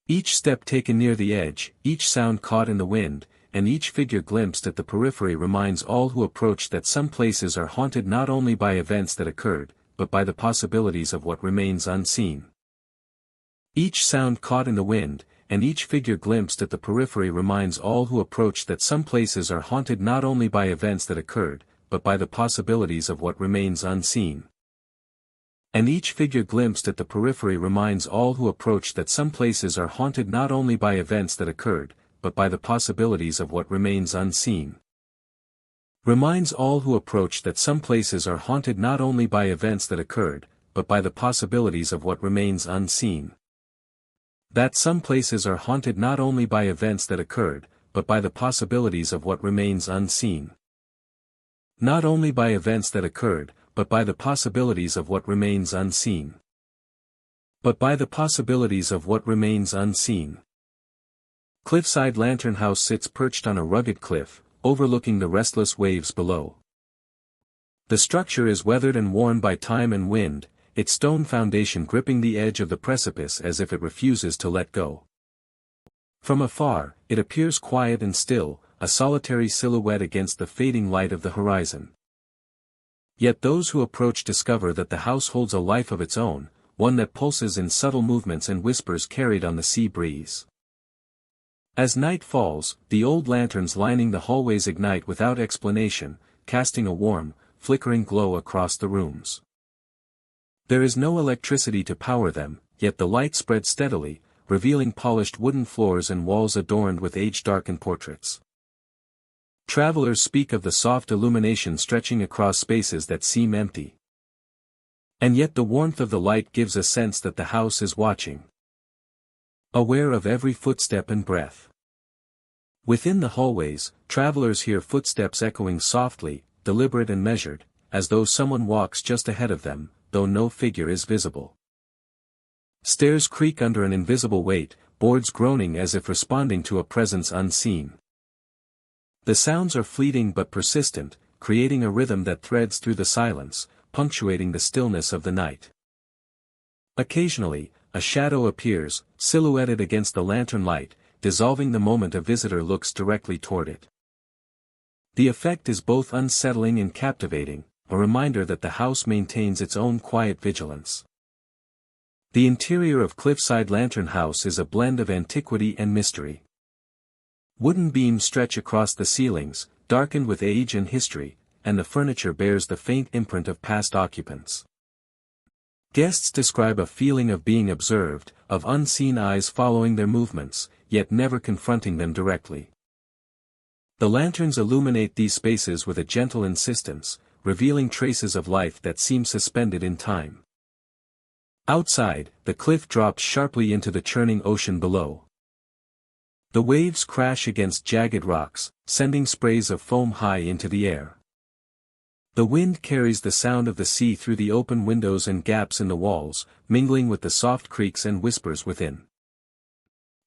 A: Each step taken near the edge, each sound caught in the wind, and each figure glimpsed at the periphery reminds all who approach that some places are haunted not only by events that occurred, but by the possibilities of what remains unseen. Each sound caught in the wind, and each figure glimpsed at the periphery reminds all who approach that some places are haunted not only by events that occurred, but by the possibilities of what remains unseen. And each figure glimpsed at the periphery reminds all who approach that some places are haunted not only by events that occurred, but by the possibilities of what remains unseen. Reminds all who approach that some places are haunted not only by events that occurred, but by the possibilities of what remains unseen. That some places are haunted not only by events that occurred, but by the possibilities of what remains unseen. Not only by events that occurred, but by the possibilities of what remains unseen. But by the possibilities of what remains unseen. Cliffside Lantern House sits perched on a rugged cliff, overlooking the restless waves below. The structure is weathered and worn by time and wind, its stone foundation gripping the edge of the precipice as if it refuses to let go. From afar, it appears quiet and still, a solitary silhouette against the fading light of the horizon. Yet those who approach discover that the house holds a life of its own, one that pulses in subtle movements and whispers carried on the sea breeze. As night falls, the old lanterns lining the hallways ignite without explanation, casting a warm, flickering glow across the rooms. There is no electricity to power them, yet the light spreads steadily, revealing polished wooden floors and walls adorned with age-darkened portraits. Travelers speak of the soft illumination stretching across spaces that seem empty. And yet the warmth of the light gives a sense that the house is watching, aware of every footstep and breath. Within the hallways, travelers hear footsteps echoing softly, deliberate and measured, as though someone walks just ahead of them, though no figure is visible. Stairs creak under an invisible weight, boards groaning as if responding to a presence unseen. The sounds are fleeting but persistent, creating a rhythm that threads through the silence, punctuating the stillness of the night. Occasionally, a shadow appears, silhouetted against the lantern light, dissolving the moment a visitor looks directly toward it. The effect is both unsettling and captivating, a reminder that the house maintains its own quiet vigilance. The interior of Cliffside Lantern House is a blend of antiquity and mystery. Wooden beams stretch across the ceilings, darkened with age and history, and the furniture bears the faint imprint of past occupants. Guests describe a feeling of being observed, of unseen eyes following their movements, yet never confronting them directly. The lanterns illuminate these spaces with a gentle insistence, revealing traces of life that seem suspended in time. Outside, the cliff drops sharply into the churning ocean below. The waves crash against jagged rocks, sending sprays of foam high into the air. The wind carries the sound of the sea through the open windows and gaps in the walls, mingling with the soft creaks and whispers within.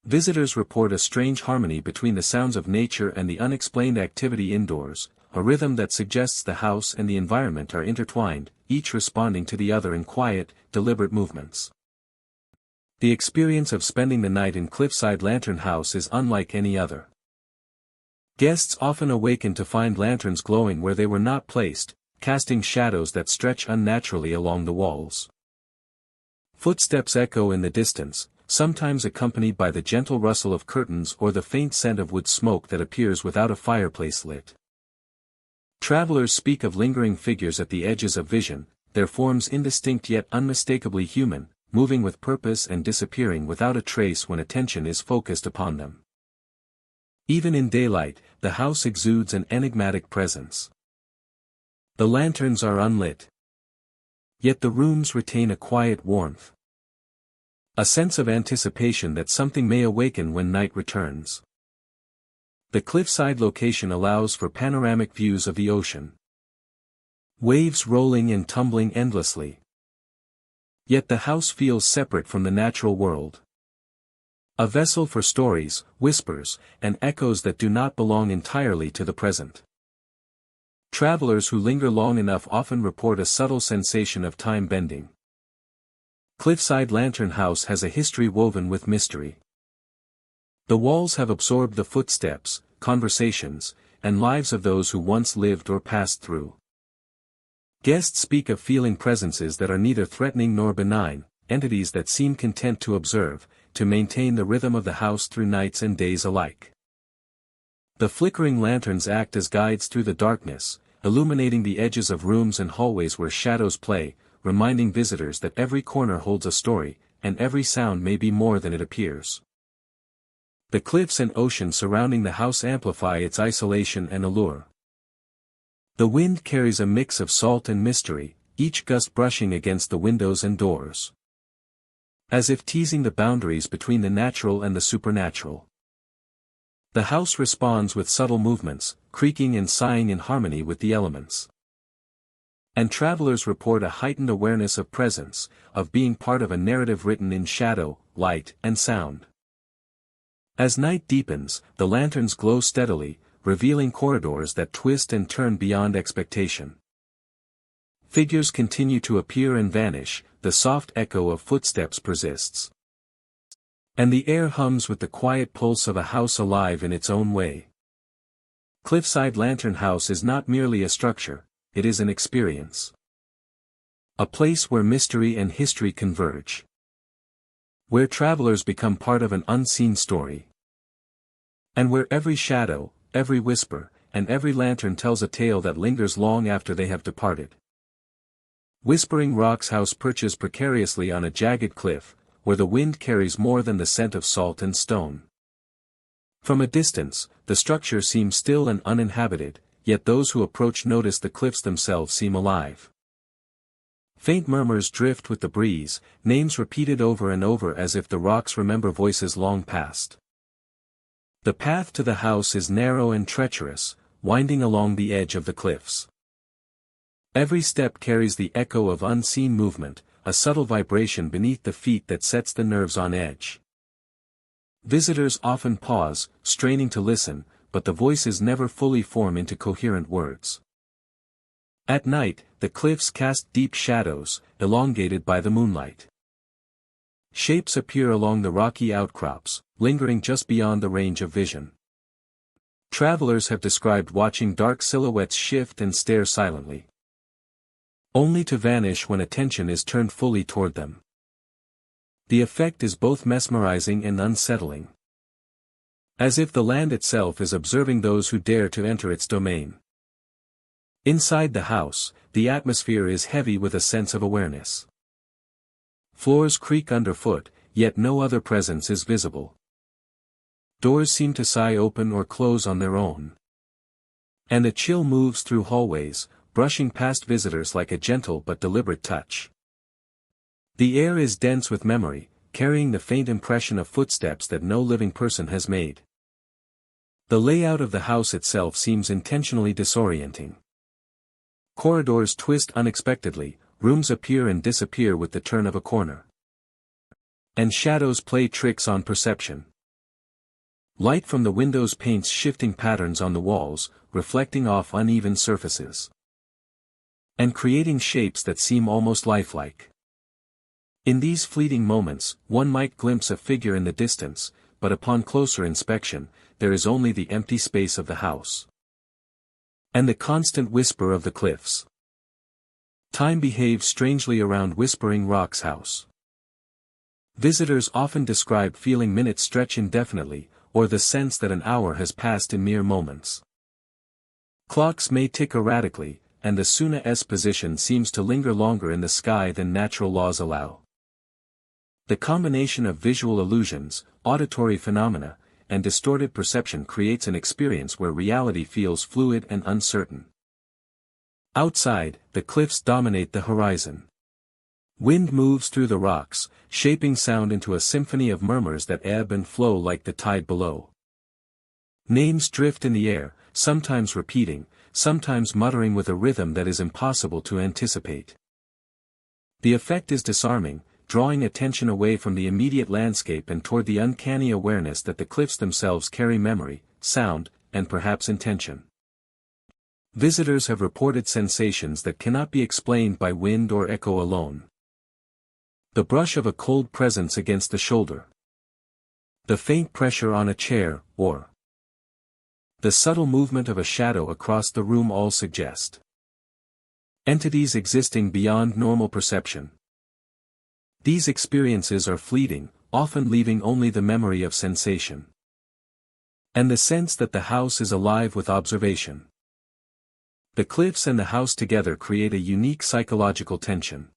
A: Visitors report a strange harmony between the sounds of nature and the unexplained activity indoors, a rhythm that suggests the house and the environment are intertwined, each responding to the other in quiet, deliberate movements. The experience of spending the night in Cliffside Lantern House is unlike any other. Guests often awaken to find lanterns glowing where they were not placed, casting shadows that stretch unnaturally along the walls. Footsteps echo in the distance, sometimes accompanied by the gentle rustle of curtains or the faint scent of wood smoke that appears without a fireplace lit. Travelers speak of lingering figures at the edges of vision, their forms indistinct yet unmistakably human, moving with purpose and disappearing without a trace when attention is focused upon them. Even in daylight, the house exudes an enigmatic presence. The lanterns are unlit. Yet the rooms retain a quiet warmth. A sense of anticipation that something may awaken when night returns. The cliffside location allows for panoramic views of the ocean. Waves rolling and tumbling endlessly. Yet the house feels separate from the natural world. A vessel for stories, whispers, and echoes that do not belong entirely to the present. Travelers who linger long enough often report a subtle sensation of time bending. Cliffside Lantern House has a history woven with mystery. The walls have absorbed the footsteps, conversations, and lives of those who once lived or passed through. Guests speak of feeling presences that are neither threatening nor benign, entities that seem content to observe, to maintain the rhythm of the house through nights and days alike. The flickering lanterns act as guides through the darkness, illuminating the edges of rooms and hallways where shadows play, reminding visitors that every corner holds a story, and every sound may be more than it appears. The cliffs and ocean surrounding the house amplify its isolation and allure. The wind carries a mix of salt and mystery, each gust brushing against the windows and doors. As if teasing the boundaries between the natural and the supernatural. The house responds with subtle movements, creaking and sighing in harmony with the elements. And travelers report a heightened awareness of presence, of being part of a narrative written in shadow, light, and sound. As night deepens, the lanterns glow steadily, revealing corridors that twist and turn beyond expectation. Figures continue to appear and vanish, the soft echo of footsteps persists. And the air hums with the quiet pulse of a house alive in its own way. Cliffside Lantern House is not merely a structure, it is an experience. A place where mystery and history converge. Where travelers become part of an unseen story. And where every shadow, every whisper, and every lantern tells a tale that lingers long after they have departed. Whispering Rock's house perches precariously on a jagged cliff, where the wind carries more than the scent of salt and stone. From a distance, the structure seems still and uninhabited, yet those who approach notice the cliffs themselves seem alive. Faint murmurs drift with the breeze, names repeated over and over as if the rocks remember voices long past. The path to the house is narrow and treacherous, winding along the edge of the cliffs. Every step carries the echo of unseen movement, a subtle vibration beneath the feet that sets the nerves on edge. Visitors often pause, straining to listen, but the voices never fully form into coherent words. At night, the cliffs cast deep shadows, elongated by the moonlight. Shapes appear along the rocky outcrops, lingering just beyond the range of vision. Travelers have described watching dark silhouettes shift and stare silently. Only to vanish when attention is turned fully toward them. The effect is both mesmerizing and unsettling. As if the land itself is observing those who dare to enter its domain. Inside the house, the atmosphere is heavy with a sense of awareness. Floors creak underfoot, yet no other presence is visible. Doors seem to sigh open or close on their own. And a chill moves through hallways, brushing past visitors like a gentle but deliberate touch. The air is dense with memory, carrying the faint impression of footsteps that no living person has made. The layout of the house itself seems intentionally disorienting. Corridors twist unexpectedly, rooms appear and disappear with the turn of a corner. And shadows play tricks on perception. Light from the windows paints shifting patterns on the walls, reflecting off uneven surfaces. And creating shapes that seem almost lifelike. In these fleeting moments, one might glimpse a figure in the distance, but upon closer inspection, there is only the empty space of the house. And the constant whisper of the cliffs. Time behaves strangely around Whispering Rock's house. Visitors often describe feeling minutes stretch indefinitely, or the sense that an hour has passed in mere moments. Clocks may tick erratically, and the Suna-S position seems to linger longer in the sky than natural laws allow. The combination of visual illusions, auditory phenomena, and distorted perception creates an experience where reality feels fluid and uncertain. Outside, the cliffs dominate the horizon. Wind moves through the rocks, shaping sound into a symphony of murmurs that ebb and flow like the tide below. Names drift in the air, sometimes repeating, sometimes muttering with a rhythm that is impossible to anticipate. The effect is disarming, drawing attention away from the immediate landscape and toward the uncanny awareness that the cliffs themselves carry memory, sound, and perhaps intention. Visitors have reported sensations that cannot be explained by wind or echo alone. The brush of a cold presence against the shoulder. The faint pressure on a chair, or the subtle movement of a shadow across the room all suggest entities existing beyond normal perception. These experiences are fleeting, often leaving only the memory of sensation. And the sense that the house is alive with observation. The cliffs and the house together create a unique psychological tension.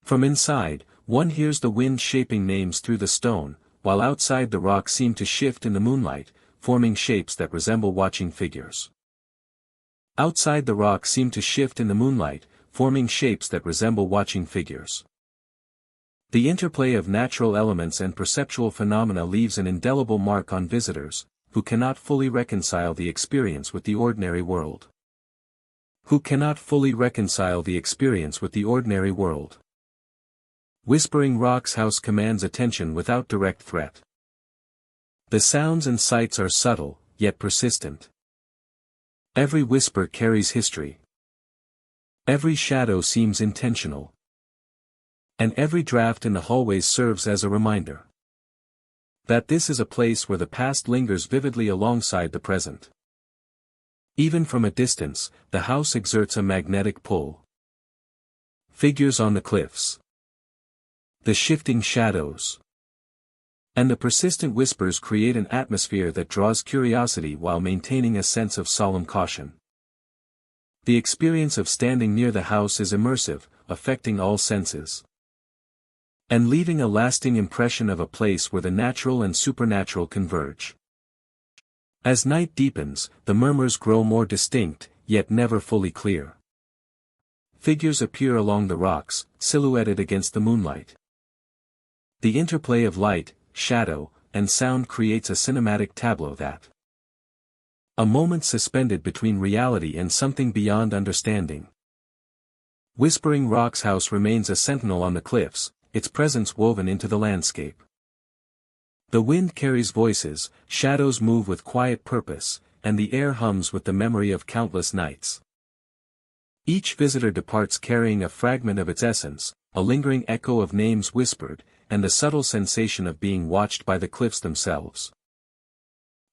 A: From inside, one hears the wind shaping names through the stone, while outside the rocks seem to shift in the moonlight, forming shapes that resemble watching figures. Outside the rocks seem to shift in the moonlight, forming shapes that resemble watching figures. The interplay of natural elements and perceptual phenomena leaves an indelible mark on visitors, who cannot fully reconcile the experience with the ordinary world. Whispering Rock's house commands attention without direct threat. The sounds and sights are subtle, yet persistent. Every whisper carries history. Every shadow seems intentional. And every draft in the hallways serves as a reminder that this is a place where the past lingers vividly alongside the present. Even from a distance, the house exerts a magnetic pull. Figures on the cliffs. The shifting shadows. And the persistent whispers create an atmosphere that draws curiosity while maintaining a sense of solemn caution. The experience of standing near the house is immersive, affecting all senses. And leaving a lasting impression of a place where the natural and supernatural converge. As night deepens, the murmurs grow more distinct, yet never fully clear. Figures appear along the rocks, silhouetted against the moonlight. The interplay of light, shadow, and sound creates a cinematic tableau that a moment suspended between reality and something beyond understanding. Whispering Rock's house remains a sentinel on the cliffs, its presence woven into the landscape. The wind carries voices, shadows move with quiet purpose, and the air hums with the memory of countless nights. Each visitor departs carrying a fragment of its essence, a lingering echo of names whispered, and the subtle sensation of being watched by the cliffs themselves.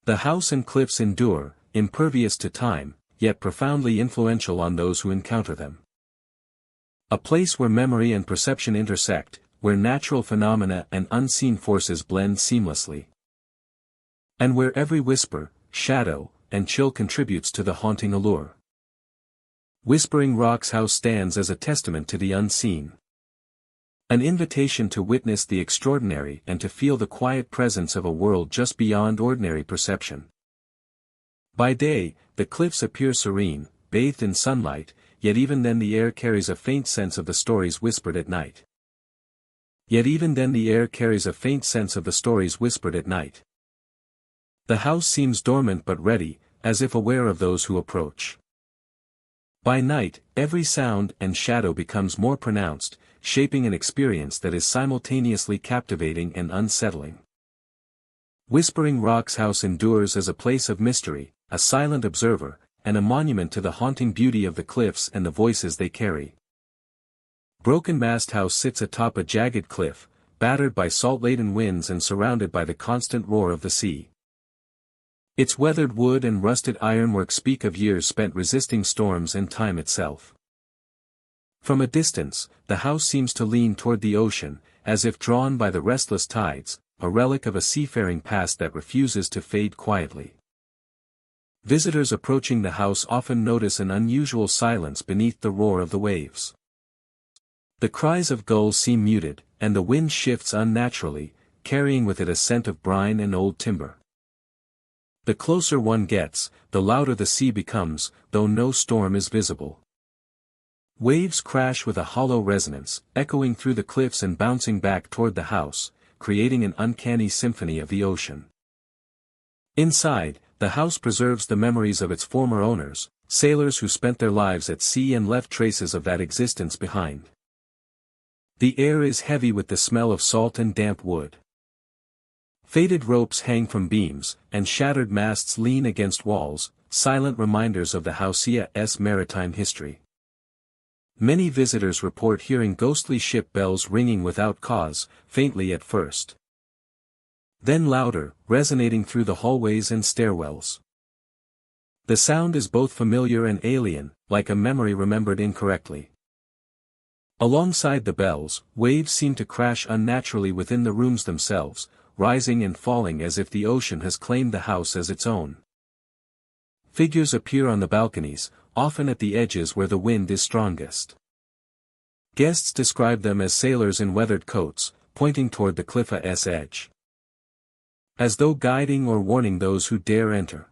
A: The house and cliffs endure, impervious to time, yet profoundly influential on those who encounter them. A place where memory and perception intersect, where natural phenomena and unseen forces blend seamlessly. And where every whisper, shadow, and chill contributes to the haunting allure. Whispering Rock's house stands as a testament to the unseen. An invitation to witness the extraordinary and to feel the quiet presence of a world just beyond ordinary perception. By day, the cliffs appear serene, bathed in sunlight, yet even then the air carries a faint sense of the stories whispered at night. The house seems dormant but ready, as if aware of those who approach. By night, every sound and shadow becomes more pronounced, shaping an experience that is simultaneously captivating and unsettling. Whispering Rock's house endures as a place of mystery, a silent observer, and a monument to the haunting beauty of the cliffs and the voices they carry. Broken Mast House sits atop a jagged cliff, battered by salt-laden winds and surrounded by the constant roar of the sea. Its weathered wood and rusted ironwork speak of years spent resisting storms and time itself. From a distance, the house seems to lean toward the ocean, as if drawn by the restless tides, a relic of a seafaring past that refuses to fade quietly. Visitors approaching the house often notice an unusual silence beneath the roar of the waves. The cries of gulls seem muted, and the wind shifts unnaturally, carrying with it a scent of brine and old timber. The closer one gets, the louder the sea becomes, though no storm is visible. Waves crash with a hollow resonance, echoing through the cliffs and bouncing back toward the house, creating an uncanny symphony of the ocean. Inside, the house preserves the memories of its former owners, sailors who spent their lives at sea and left traces of that existence behind. The air is heavy with the smell of salt and damp wood. Faded ropes hang from beams, and shattered masts lean against walls, silent reminders of the house's maritime history. Many visitors report hearing ghostly ship bells ringing without cause, faintly at first. Then louder, resonating through the hallways and stairwells. The sound is both familiar and alien, like a memory remembered incorrectly. Alongside the bells, waves seem to crash unnaturally within the rooms themselves, rising and falling as if the ocean has claimed the house as its own. Figures appear on the balconies, often at the edges where the wind is strongest. Guests describe them as sailors in weathered coats, pointing toward the cliff's edge, as though guiding or warning those who dare enter.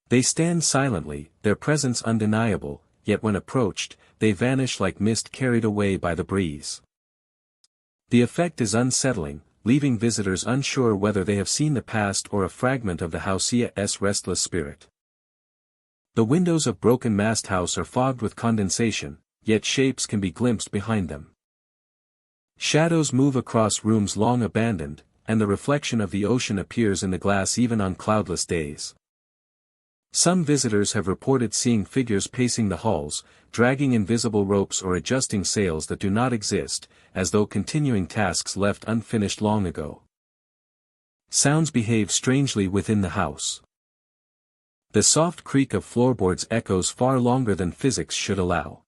A: They stand silently, their presence undeniable, yet when approached, they vanish like mist carried away by the breeze. The effect is unsettling, leaving visitors unsure whether they have seen the past or a fragment of the house's restless spirit. The windows of Broken Mast House are fogged with condensation, yet shapes can be glimpsed behind them. Shadows move across rooms long abandoned, and the reflection of the ocean appears in the glass even on cloudless days. Some visitors have reported seeing figures pacing the halls, dragging invisible ropes or adjusting sails that do not exist, as though continuing tasks left unfinished long ago. Sounds behave strangely within the house. The soft creak of floorboards echoes far longer than physics should allow.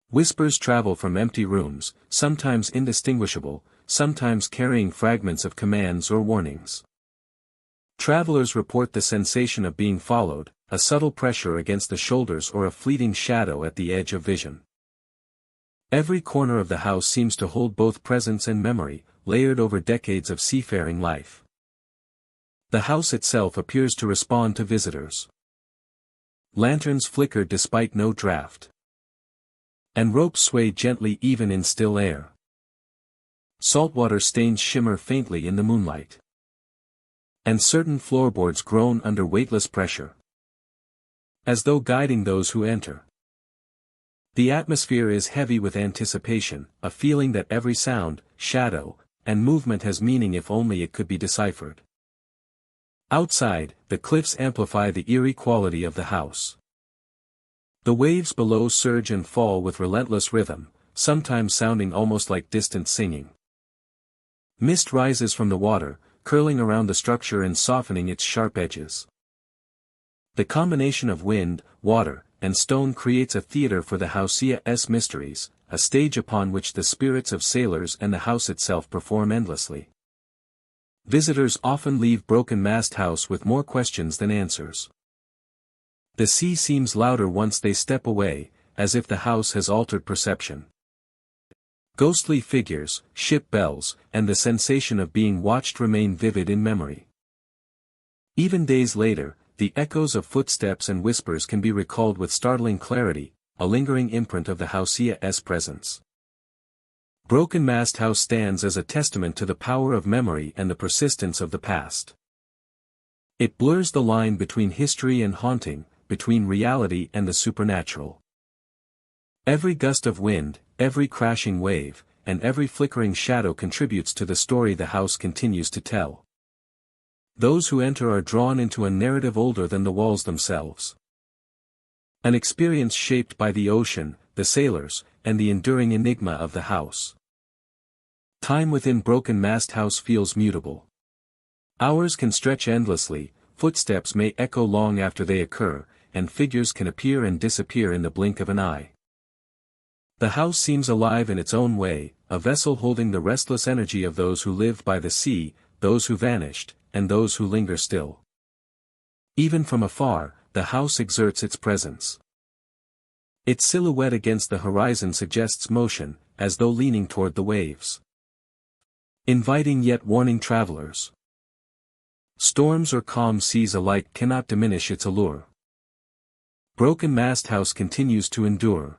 A: Whispers travel from empty rooms, sometimes indistinguishable, sometimes carrying fragments of commands or warnings. Travelers report the sensation of being followed, a subtle pressure against the shoulders or a fleeting shadow at the edge of vision. Every corner of the house seems to hold both presence and memory, layered over decades of seafaring life. The house itself appears to respond to visitors. Lanterns flicker despite no draft, and ropes sway gently even in still air. Saltwater stains shimmer faintly in the moonlight, and certain floorboards groan under weightless pressure, as though guiding those who enter. The atmosphere is heavy with anticipation, a feeling that every sound, shadow, and movement has meaning if only it could be deciphered. Outside, the cliffs amplify the eerie quality of the house. The waves below surge and fall with relentless rhythm, sometimes sounding almost like distant singing. Mist rises from the water, curling around the structure and softening its sharp edges. The combination of wind, water, and stone creates a theater for the house's mysteries, a stage upon which the spirits of sailors and the house itself perform endlessly. Visitors often leave Broken Mast House with more questions than answers. The sea seems louder once they step away, as if the house has altered perception. Ghostly figures, ship bells, and the sensation of being watched remain vivid in memory. Even days later, the echoes of footsteps and whispers can be recalled with startling clarity, a lingering imprint of the house's presence. Broken Mast House stands as a testament to the power of memory and the persistence of the past. It blurs the line between history and haunting, between reality and the supernatural. Every gust of wind, every crashing wave, and every flickering shadow contributes to the story the house continues to tell. Those who enter are drawn into a narrative older than the walls themselves. An experience shaped by the ocean, the sailors, and the enduring enigma of the house. Time within Broken Mast House feels mutable. Hours can stretch endlessly, footsteps may echo long after they occur, and figures can appear and disappear in the blink of an eye. The house seems alive in its own way, a vessel holding the restless energy of those who lived by the sea, those who vanished, and those who linger still. Even from afar, the house exerts its presence. Its silhouette against the horizon suggests motion, as though leaning toward the waves. Inviting yet warning travelers. Storms or calm seas alike cannot diminish its allure. Broken Mast House continues to endure.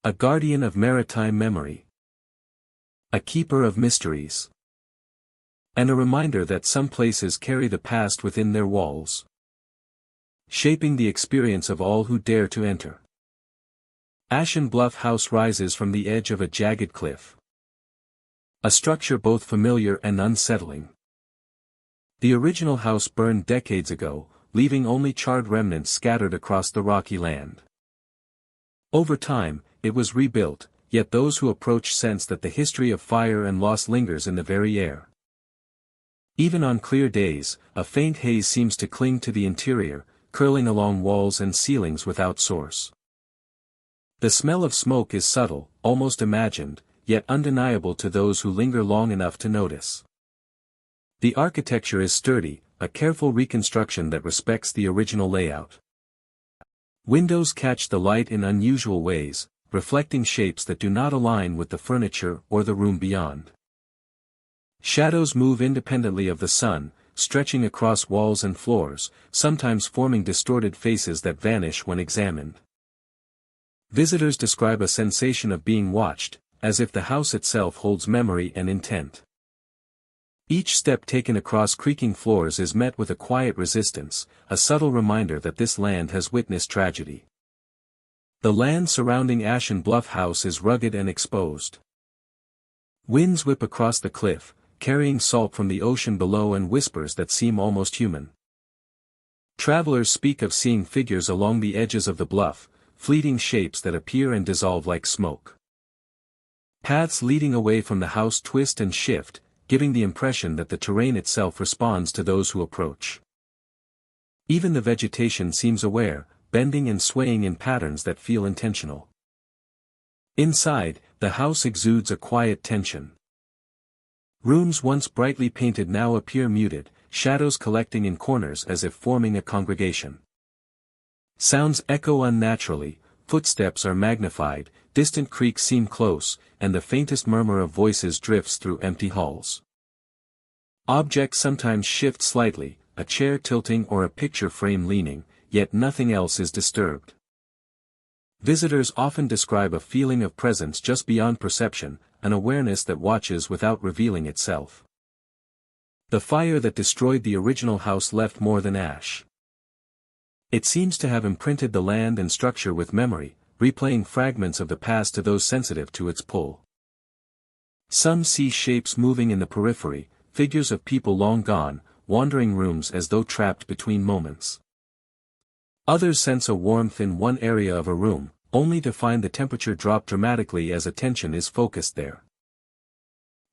A: A guardian of maritime memory. A keeper of mysteries. And a reminder that some places carry the past within their walls. Shaping the experience of all who dare to enter. Ashen Bluff House rises from the edge of a jagged cliff. A structure both familiar and unsettling. The original house burned decades ago, leaving only charred remnants scattered across the rocky land. Over time, it was rebuilt, yet those who approach sense that the history of fire and loss lingers in the very air. Even on clear days, a faint haze seems to cling to the interior, curling along walls and ceilings without source. The smell of smoke is subtle, almost imagined, yet undeniable to those who linger long enough to notice. The architecture is sturdy, a careful reconstruction that respects the original layout. Windows catch the light in unusual ways, reflecting shapes that do not align with the furniture or the room beyond. Shadows move independently of the sun, stretching across walls and floors, sometimes forming distorted faces that vanish when examined. Visitors describe a sensation of being watched, as if the house itself holds memory and intent. Each step taken across creaking floors is met with a quiet resistance, a subtle reminder that this land has witnessed tragedy. The land surrounding Ashen Bluff House is rugged and exposed. Winds whip across the cliff, carrying salt from the ocean below and whispers that seem almost human. Travelers speak of seeing figures along the edges of the bluff, fleeting shapes that appear and dissolve like smoke. Paths leading away from the house twist and shift, giving the impression that the terrain itself responds to those who approach. Even the vegetation seems aware, bending and swaying in patterns that feel intentional. Inside, the house exudes a quiet tension. Rooms once brightly painted now appear muted, shadows collecting in corners as if forming a congregation. Sounds echo unnaturally, footsteps are magnified, distant creaks seem close, and the faintest murmur of voices drifts through empty halls. Objects sometimes shift slightly, a chair tilting or a picture frame leaning, yet nothing else is disturbed. Visitors often describe a feeling of presence just beyond perception, an awareness that watches without revealing itself. The fire that destroyed the original house left more than ash. It seems to have imprinted the land and structure with memory, replaying fragments of the past to those sensitive to its pull. Some see shapes moving in the periphery, figures of people long gone, wandering rooms as though trapped between moments. Others sense a warmth in one area of a room, only to find the temperature drop dramatically as attention is focused there.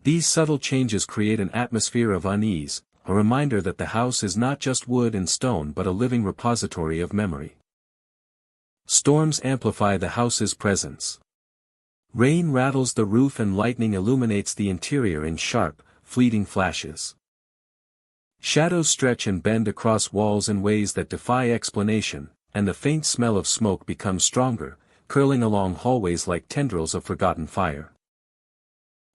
A: These subtle changes create an atmosphere of unease, a reminder that the house is not just wood and stone but a living repository of memory. Storms amplify the house's presence. Rain rattles the roof and lightning illuminates the interior in sharp, fleeting flashes. Shadows stretch and bend across walls in ways that defy explanation, and the faint smell of smoke becomes stronger, curling along hallways like tendrils of forgotten fire.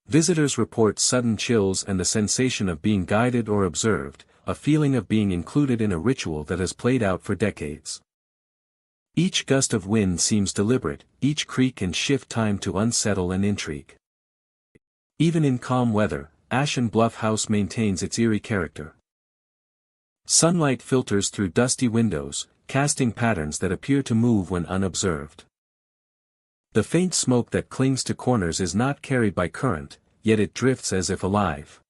A: Visitors report sudden chills and the sensation of being guided or observed, a feeling of being included in a ritual that has played out for decades. Each gust of wind seems deliberate, each creak and shift timed to unsettle and intrigue. Even in calm weather, Ashen Bluff House maintains its eerie character. Sunlight filters through dusty windows, casting patterns that appear to move when unobserved. The faint smoke that clings to corners is not carried by current, yet it drifts as if alive.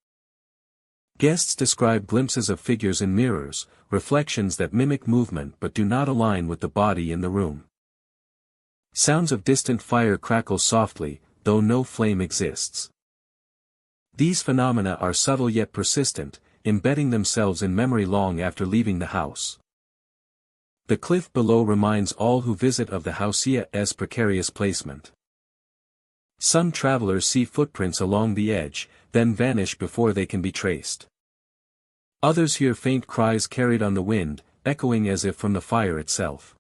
A: Guests describe glimpses of figures in mirrors, reflections that mimic movement but do not align with the body in the room. Sounds of distant fire crackle softly, though no flame exists. These phenomena are subtle yet persistent, embedding themselves in memory long after leaving the house. The cliff below reminds all who visit of the house's precarious placement. Some travelers see footprints along the edge, then vanish before they can be traced. Others hear faint cries carried on the wind, echoing as if from the fire itself.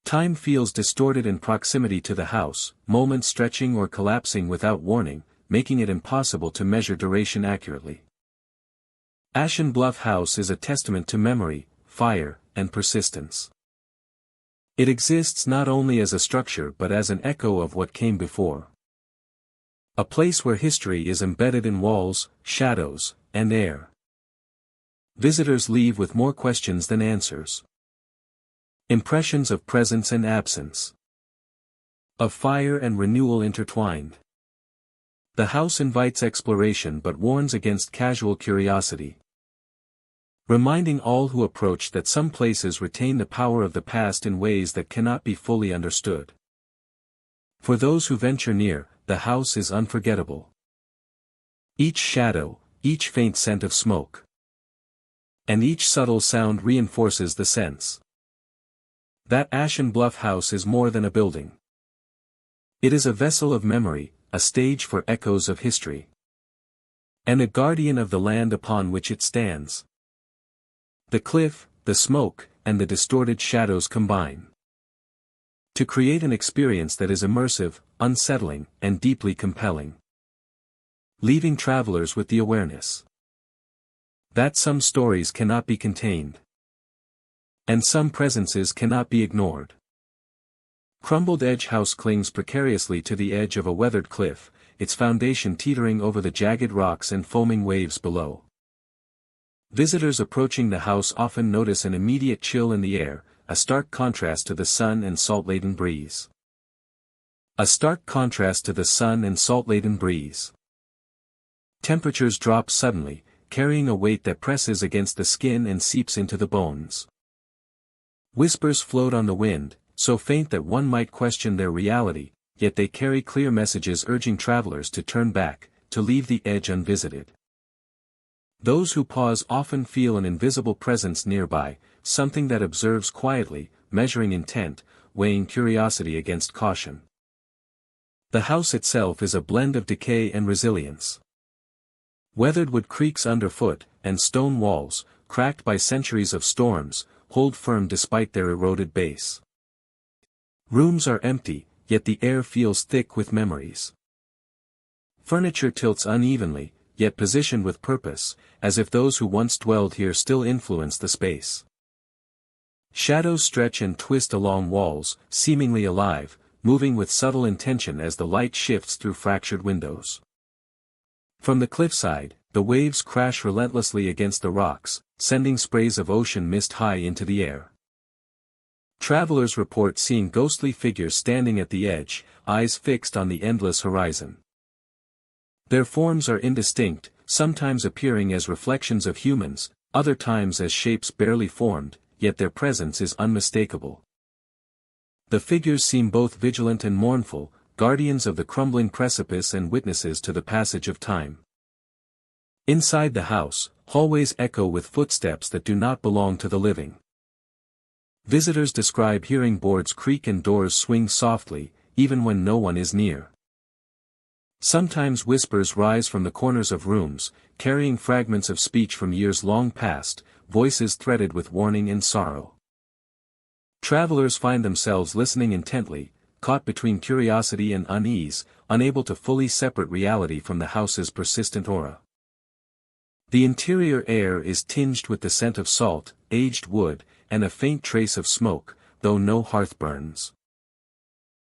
A: Time feels distorted in proximity to the house, moments stretching or collapsing without warning, making it impossible to measure duration accurately. Ashen Bluff House is a testament to memory, fire, and persistence. It exists not only as a structure but as an echo of what came before. A place where history is embedded in walls, shadows, and air. Visitors leave with more questions than answers. Impressions of presence and absence. Of fire and renewal intertwined. The house invites exploration but warns against casual curiosity. Reminding all who approach that some places retain the power of the past in ways that cannot be fully understood. For those who venture near, the house is unforgettable. Each shadow, each faint scent of smoke, and each subtle sound reinforces the sense that Ashen Bluff House is more than a building. It is a vessel of memory, a stage for echoes of history, and a guardian of the land upon which it stands. The cliff, the smoke, and the distorted shadows combine to create an experience that is immersive, unsettling, and deeply compelling. Leaving travelers with the awareness that some stories cannot be contained, and some presences cannot be ignored. Crumbled Edge House clings precariously to the edge of a weathered cliff, its foundation teetering over the jagged rocks and foaming waves below. Visitors approaching the house often notice an immediate chill in the air, a stark contrast to the sun and salt-laden breeze. Temperatures drop suddenly, carrying a weight that presses against the skin and seeps into the bones. Whispers float on the wind, so faint that one might question their reality, yet they carry clear messages urging travelers to turn back, to leave the edge unvisited. Those who pause often feel an invisible presence nearby, something that observes quietly, measuring intent, weighing curiosity against caution. The house itself is a blend of decay and resilience. Weathered wood creaks underfoot, and stone walls, cracked by centuries of storms, hold firm despite their eroded base. Rooms are empty, yet the air feels thick with memories. Furniture tilts unevenly, yet positioned with purpose, as if those who once dwelled here still influence the space. Shadows stretch and twist along walls, seemingly alive, moving with subtle intention as the light shifts through fractured windows. From the cliffside, the waves crash relentlessly against the rocks, sending sprays of ocean mist high into the air. Travelers report seeing ghostly figures standing at the edge, eyes fixed on the endless horizon. Their forms are indistinct, sometimes appearing as reflections of humans, other times as shapes barely formed, yet their presence is unmistakable. The figures seem both vigilant and mournful, guardians of the crumbling precipice and witnesses to the passage of time. Inside the house, hallways echo with footsteps that do not belong to the living. Visitors describe hearing boards creak and doors swing softly, even when no one is near. Sometimes whispers rise from the corners of rooms, carrying fragments of speech from years long past, voices threaded with warning and sorrow. Travelers find themselves listening intently, caught between curiosity and unease, unable to fully separate reality from the house's persistent aura. The interior air is tinged with the scent of salt, aged wood, and a faint trace of smoke, though no hearth burns.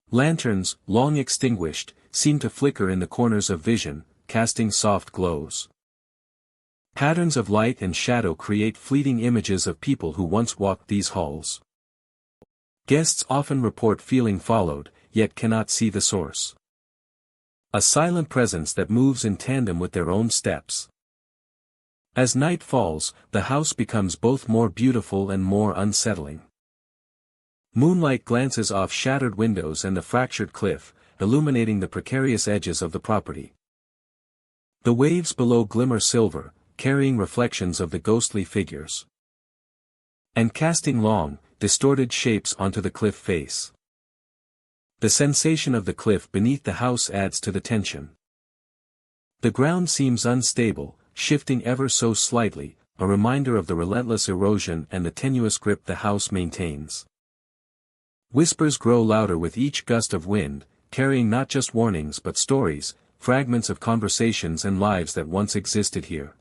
A: Lanterns, long extinguished, seem to flicker in the corners of vision, casting soft glows. Patterns of light and shadow create fleeting images of people who once walked these halls. Guests often report feeling followed, yet cannot see the source. A silent presence that moves in tandem with their own steps. As night falls, the house becomes both more beautiful and more unsettling. Moonlight glances off shattered windows and the fractured cliff, illuminating the precarious edges of the property. The waves below glimmer silver, carrying reflections of the ghostly figures. And casting long, distorted shapes onto the cliff face. The sensation of the cliff beneath the house adds to the tension. The ground seems unstable, shifting ever so slightly, a reminder of the relentless erosion and the tenuous grip the house maintains. Whispers grow louder with each gust of wind, carrying not just warnings but stories, fragments of conversations and lives that once existed here.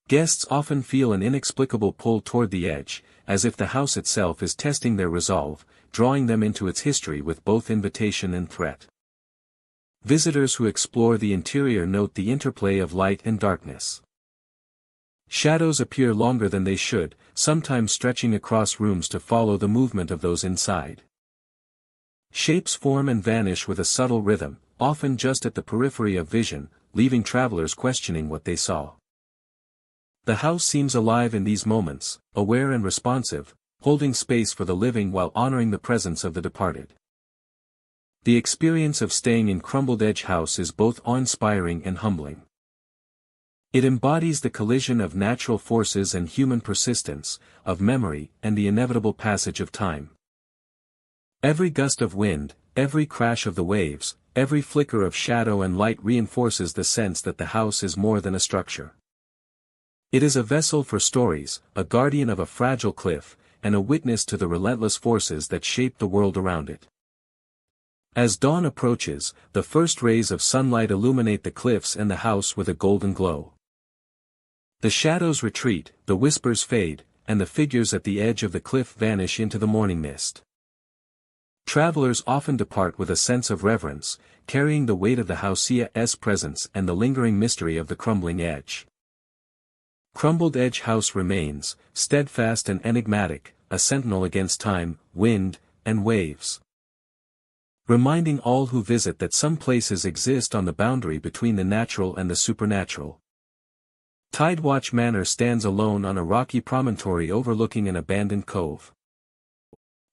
A: Guests often feel an inexplicable pull toward the edge, as if the house itself is testing their resolve, drawing them into its history with both invitation and threat. Visitors who explore the interior note the interplay of light and darkness. Shadows appear longer than they should, sometimes stretching across rooms to follow the movement of those inside. Shapes form and vanish with a subtle rhythm, often just at the periphery of vision, leaving travelers questioning what they saw. The house seems alive in these moments, aware and responsive, holding space for the living while honoring the presence of the departed. The experience of staying in Crumbled Edge House is both awe-inspiring and humbling. It embodies the collision of natural forces and human persistence, of memory and the inevitable passage of time. Every gust of wind, every crash of the waves, every flicker of shadow and light reinforces the sense that the house is more than a structure. It is a vessel for stories, a guardian of a fragile cliff, and a witness to the relentless forces that shape the world around it. As dawn approaches, the first rays of sunlight illuminate the cliffs and the house with a golden glow. The shadows retreat, the whispers fade, and the figures at the edge of the cliff vanish into the morning mist. Travelers often depart with a sense of reverence, carrying the weight of the house's presence and the lingering mystery of the crumbling edge. Crumbled Edge House remains, steadfast and enigmatic, a sentinel against time, wind, and waves. Reminding all who visit that some places exist on the boundary between the natural and the supernatural. Tidewatch Manor stands alone on a rocky promontory overlooking an abandoned cove.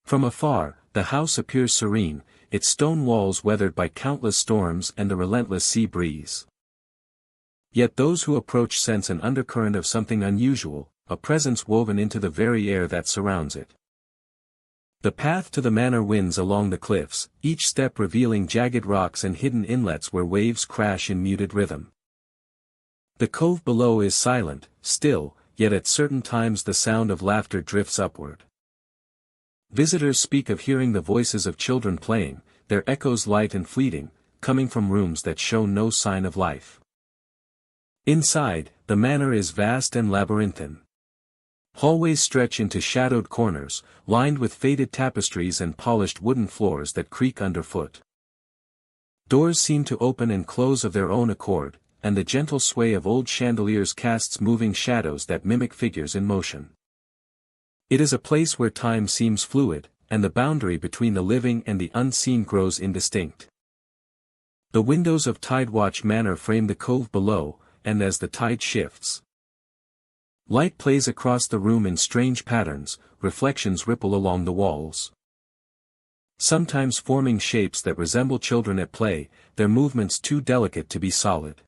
A: From afar, the house appears serene, its stone walls weathered by countless storms and the relentless sea breeze. Yet those who approach sense an undercurrent of something unusual, a presence woven into the very air that surrounds it. The path to the manor winds along the cliffs, each step revealing jagged rocks and hidden inlets where waves crash in muted rhythm. The cove below is silent, still, yet at certain times the sound of laughter drifts upward. Visitors speak of hearing the voices of children playing, their echoes light and fleeting, coming from rooms that show no sign of life. Inside, the manor is vast and labyrinthine. Hallways stretch into shadowed corners, lined with faded tapestries and polished wooden floors that creak underfoot. Doors seem to open and close of their own accord, and the gentle sway of old chandeliers casts moving shadows that mimic figures in motion. It is a place where time seems fluid, and the boundary between the living and the unseen grows indistinct. The windows of Tidewatch Manor frame the cove below, and as the tide shifts, light plays across the room in strange patterns, reflections ripple along the walls. Sometimes forming shapes that resemble children at play, their movements too delicate to be solid.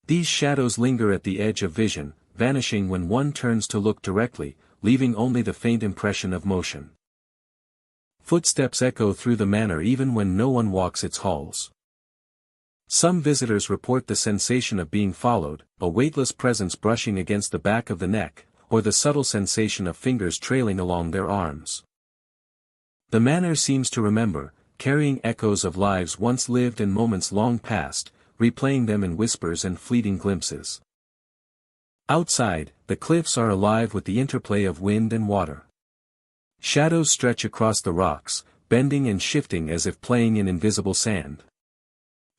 A: These shadows linger at the edge of vision, vanishing when one turns to look directly, leaving only the faint impression of motion. Footsteps echo through the manor even when no one walks its halls. Some visitors report the sensation of being followed, a weightless presence brushing against the back of the neck, or the subtle sensation of fingers trailing along their arms. The manor seems to remember, carrying echoes of lives once lived and moments long past, replaying them in whispers and fleeting glimpses. Outside, the cliffs are alive with the interplay of wind and water. Shadows stretch across the rocks, bending and shifting as if playing in invisible sand.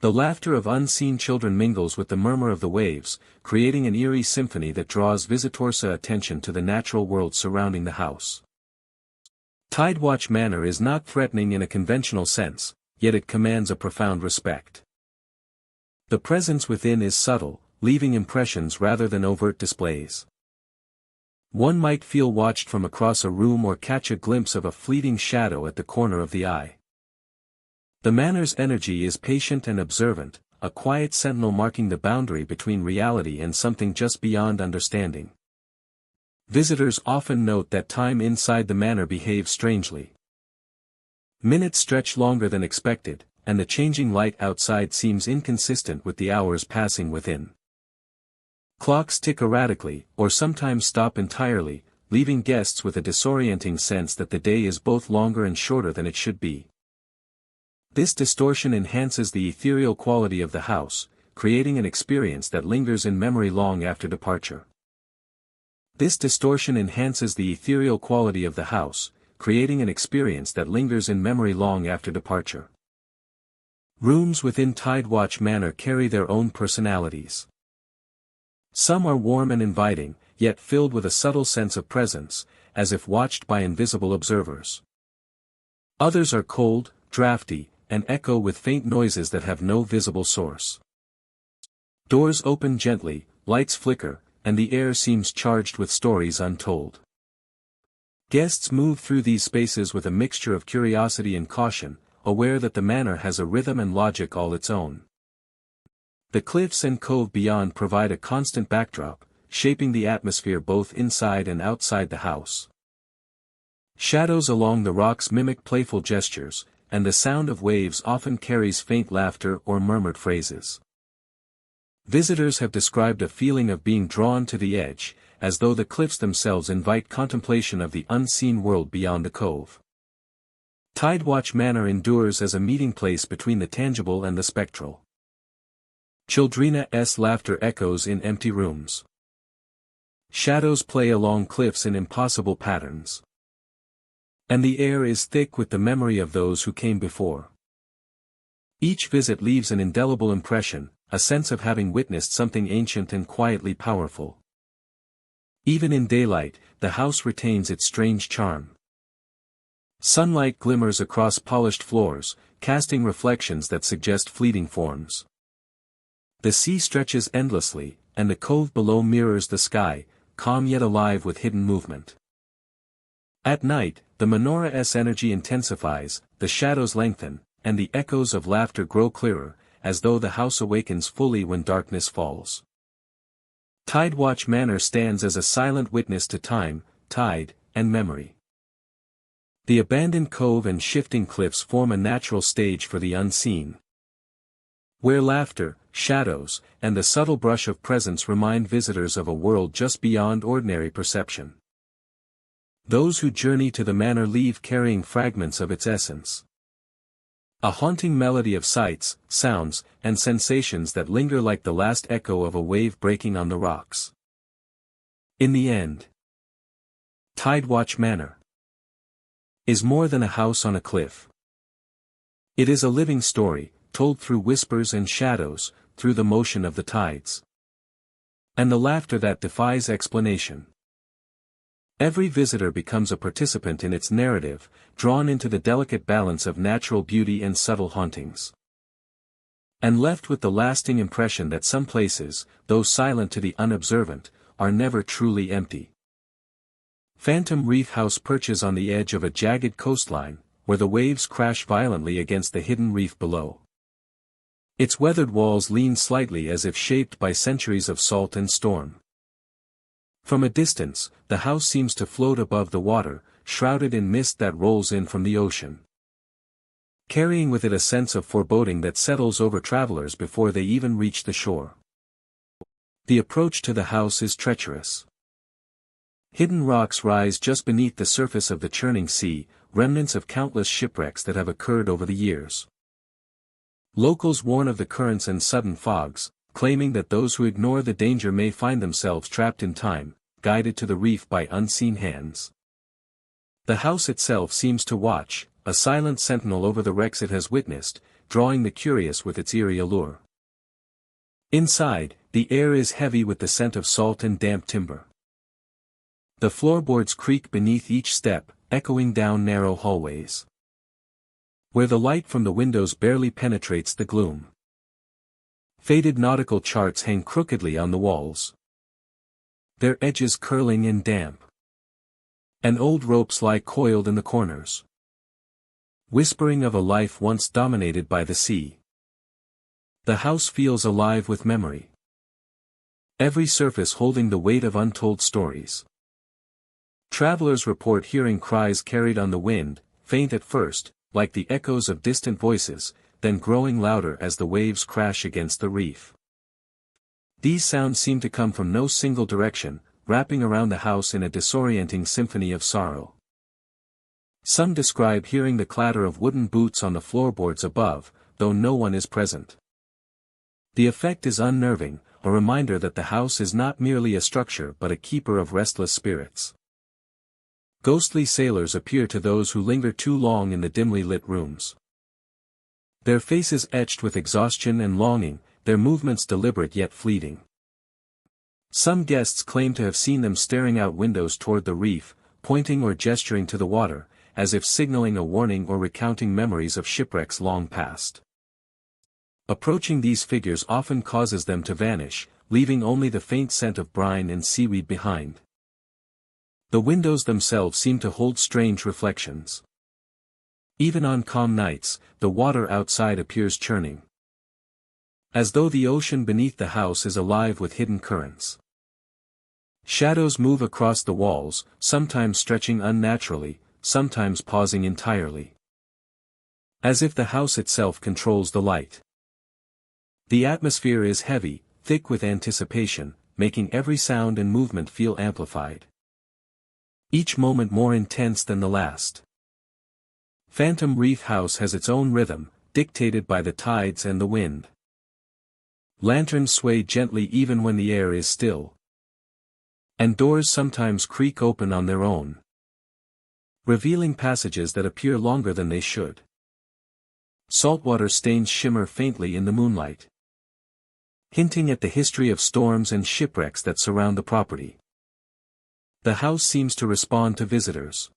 A: The laughter of unseen children mingles with the murmur of the waves, creating an eerie symphony that draws visitors' attention to the natural world surrounding the house. Tidewatch Manor is not threatening in a conventional sense, yet it commands a profound respect. The presence within is subtle, leaving impressions rather than overt displays. One might feel watched from across a room or catch a glimpse of a fleeting shadow at the corner of the eye. The manor's energy is patient and observant, a quiet sentinel marking the boundary between reality and something just beyond understanding. Visitors often note that time inside the manor behaves strangely. Minutes stretch longer than expected, and the changing light outside seems inconsistent with the hours passing within. Clocks tick erratically, or sometimes stop entirely, leaving guests with a disorienting sense that the day is both longer and shorter than it should be. This distortion enhances the ethereal quality of the house, creating an experience that lingers in memory long after departure. This distortion enhances the ethereal quality of the house, creating an experience that lingers in memory long after departure. Rooms within Tidewatch Manor carry their own personalities. Some are warm and inviting, yet filled with a subtle sense of presence, as if watched by invisible observers. Others are cold, drafty, and echo with faint noises that have no visible source. Doors open gently, lights flicker, and the air seems charged with stories untold. Guests move through these spaces with a mixture of curiosity and caution, aware that the manor has a rhythm and logic all its own. The cliffs and cove beyond provide a constant backdrop, shaping the atmosphere both inside and outside the house. Shadows along the rocks mimic playful gestures, and the sound of waves often carries faint laughter or murmured phrases. Visitors have described a feeling of being drawn to the edge, as though the cliffs themselves invite contemplation of the unseen world beyond the cove. Tidewatch Manor endures as a meeting place between the tangible and the spectral. Children's laughter echoes in empty rooms. Shadows play along cliffs in impossible patterns. And the air is thick with the memory of those who came before. Each visit leaves an indelible impression, a sense of having witnessed something ancient and quietly powerful. Even in daylight, the house retains its strange charm. Sunlight glimmers across polished floors, casting reflections that suggest fleeting forms. The sea stretches endlessly, and the cove below mirrors the sky, calm yet alive with hidden movement. At night, the menorah's energy intensifies, the shadows lengthen, and the echoes of laughter grow clearer, as though the house awakens fully when darkness falls. Tidewatch Manor stands as a silent witness to time, tide, and memory. The abandoned cove and shifting cliffs form a natural stage for the unseen, where laughter, shadows, and the subtle brush of presence remind visitors of a world just beyond ordinary perception. Those who journey to the manor leave carrying fragments of its essence. A haunting melody of sights, sounds, and sensations that linger like the last echo of a wave breaking on the rocks. In the end, Tidewatch Manor is more than a house on a cliff. It is a living story, told through whispers and shadows, through the motion of the tides. And the laughter that defies explanation. Every visitor becomes a participant in its narrative, drawn into the delicate balance of natural beauty and subtle hauntings. And left with the lasting impression that some places, though silent to the unobservant, are never truly empty. Phantom Reef House perches on the edge of a jagged coastline, where the waves crash violently against the hidden reef below. Its weathered walls lean slightly as if shaped by centuries of salt and storm. From a distance, the house seems to float above the water, shrouded in mist that rolls in from the ocean, carrying with it a sense of foreboding that settles over travelers before they even reach the shore. The approach to the house is treacherous. Hidden rocks rise just beneath the surface of the churning sea, remnants of countless shipwrecks that have occurred over the years. Locals warn of the currents and sudden fogs, claiming that those who ignore the danger may find themselves trapped in time, guided to the reef by unseen hands. The house itself seems to watch, a silent sentinel over the wrecks it has witnessed, drawing the curious with its eerie allure. Inside, the air is heavy with the scent of salt and damp timber. The floorboards creak beneath each step, echoing down narrow hallways, where the light from the windows barely penetrates the gloom. Faded nautical charts hang crookedly on the walls, their edges curling and damp. And old ropes lie coiled in the corners, whispering of a life once dominated by the sea. The house feels alive with memory, every surface holding the weight of untold stories. Travelers report hearing cries carried on the wind, faint at first, like the echoes of distant voices, then growing louder as the waves crash against the reef. These sounds seem to come from no single direction, wrapping around the house in a disorienting symphony of sorrow. Some describe hearing the clatter of wooden boots on the floorboards above, though no one is present. The effect is unnerving, a reminder that the house is not merely a structure but a keeper of restless spirits. Ghostly sailors appear to those who linger too long in the dimly lit rooms. Their faces etched with exhaustion and longing, their movements deliberate yet fleeting. Some guests claim to have seen them staring out windows toward the reef, pointing or gesturing to the water, as if signaling a warning or recounting memories of shipwrecks long past. Approaching these figures often causes them to vanish, leaving only the faint scent of brine and seaweed behind. The windows themselves seem to hold strange reflections. Even on calm nights, the water outside appears churning, as though the ocean beneath the house is alive with hidden currents. Shadows move across the walls, sometimes stretching unnaturally, sometimes pausing entirely, as if the house itself controls the light. The atmosphere is heavy, thick with anticipation, making every sound and movement feel amplified, each moment more intense than the last. Phantom Reef House has its own rhythm, dictated by the tides and the wind. Lanterns sway gently even when the air is still, and doors sometimes creak open on their own, revealing passages that appear longer than they should. Saltwater stains shimmer faintly in the moonlight, hinting at the history of storms and shipwrecks that surround the property. The house seems to respond to visitors,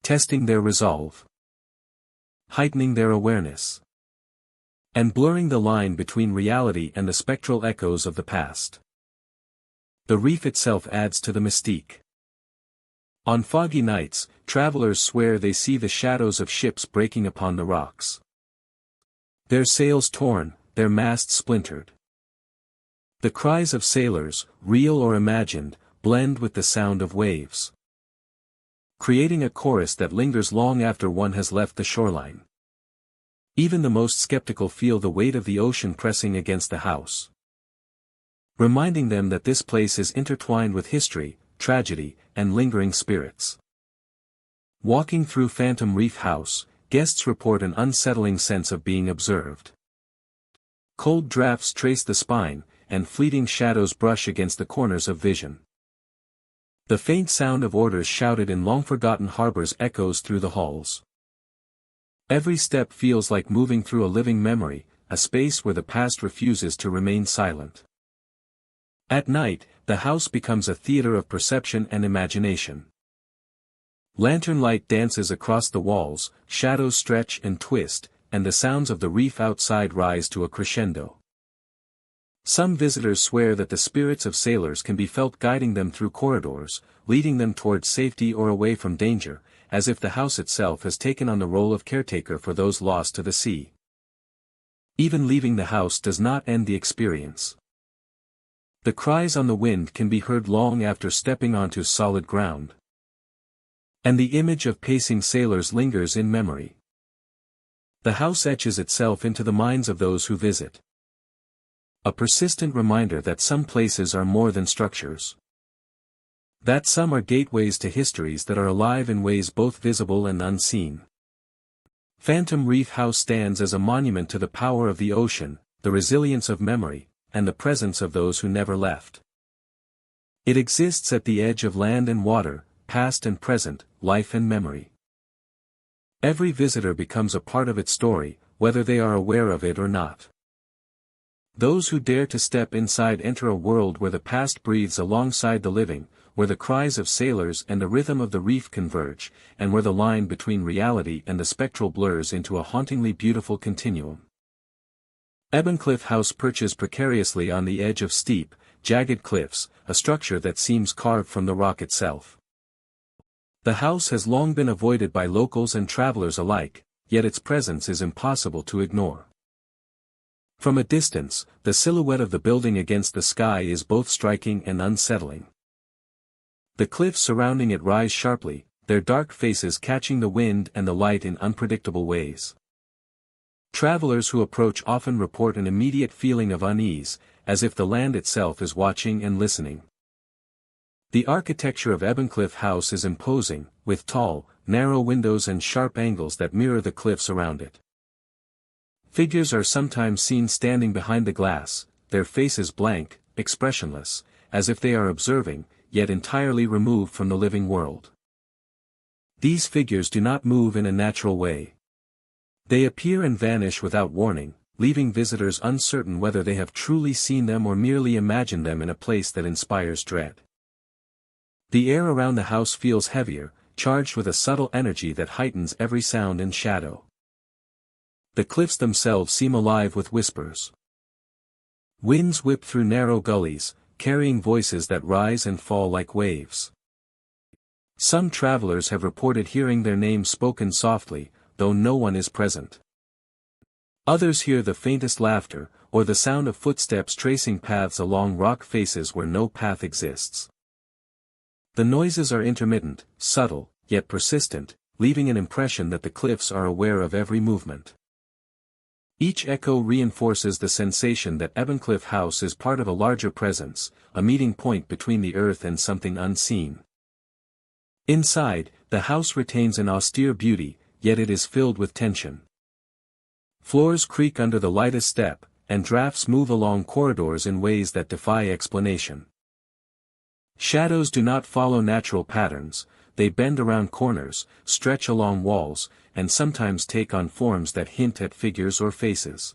A: testing their resolve, heightening their awareness, and blurring the line between reality and the spectral echoes of the past. The reef itself adds to the mystique. On foggy nights, travelers swear they see the shadows of ships breaking upon the rocks, their sails torn, their masts splintered. The cries of sailors, real or imagined, blend with the sound of waves, creating a chorus that lingers long after one has left the shoreline. Even the most skeptical feel the weight of the ocean pressing against the house, reminding them that this place is intertwined with history, tragedy, and lingering spirits. Walking through Phantom Reef House, guests report an unsettling sense of being observed. Cold drafts trace the spine, and fleeting shadows brush against the corners of vision. The faint sound of orders shouted in long-forgotten harbors echoes through the halls. Every step feels like moving through a living memory, a space where the past refuses to remain silent. At night, the house becomes a theater of perception and imagination. Lantern light dances across the walls, shadows stretch and twist, and the sounds of the reef outside rise to a crescendo. Some visitors swear that the spirits of sailors can be felt guiding them through corridors, leading them towards safety or away from danger, as if the house itself has taken on the role of caretaker for those lost to the sea. Even leaving the house does not end the experience. The cries on the wind can be heard long after stepping onto solid ground, and the image of pacing sailors lingers in memory. The house etches itself into the minds of those who visit, a persistent reminder that some places are more than structures, that some are gateways to histories that are alive in ways both visible and unseen. Phantom Reef House stands as a monument to the power of the ocean, the resilience of memory, and the presence of those who never left. It exists at the edge of land and water, past and present, life and memory. Every visitor becomes a part of its story, whether they are aware of it or not. Those who dare to step inside enter a world where the past breathes alongside the living, where the cries of sailors and the rhythm of the reef converge, and where the line between reality and the spectral blurs into a hauntingly beautiful continuum. Ebboncliff House perches precariously on the edge of steep, jagged cliffs, a structure that seems carved from the rock itself. The house has long been avoided by locals and travelers alike, yet its presence is impossible to ignore. From a distance, the silhouette of the building against the sky is both striking and unsettling. The cliffs surrounding it rise sharply, their dark faces catching the wind and the light in unpredictable ways. Travelers who approach often report an immediate feeling of unease, as if the land itself is watching and listening. The architecture of Ebboncliff House is imposing, with tall, narrow windows and sharp angles that mirror the cliffs around it. Figures are sometimes seen standing behind the glass, their faces blank, expressionless, as if they are observing, yet entirely removed from the living world. These figures do not move in a natural way. They appear and vanish without warning, leaving visitors uncertain whether they have truly seen them or merely imagined them in a place that inspires dread. The air around the house feels heavier, charged with a subtle energy that heightens every sound and shadow. The cliffs themselves seem alive with whispers. Winds whip through narrow gullies, carrying voices that rise and fall like waves. Some travelers have reported hearing their names spoken softly, though no one is present. Others hear the faintest laughter, or the sound of footsteps tracing paths along rock faces where no path exists. The noises are intermittent, subtle, yet persistent, leaving an impression that the cliffs are aware of every movement. Each echo reinforces the sensation that Ebboncliff House is part of a larger presence, a meeting point between the earth and something unseen. Inside, the house retains an austere beauty, yet it is filled with tension. Floors creak under the lightest step, and drafts move along corridors in ways that defy explanation. Shadows do not follow natural patterns, they bend around corners, stretch along walls, and sometimes take on forms that hint at figures or faces.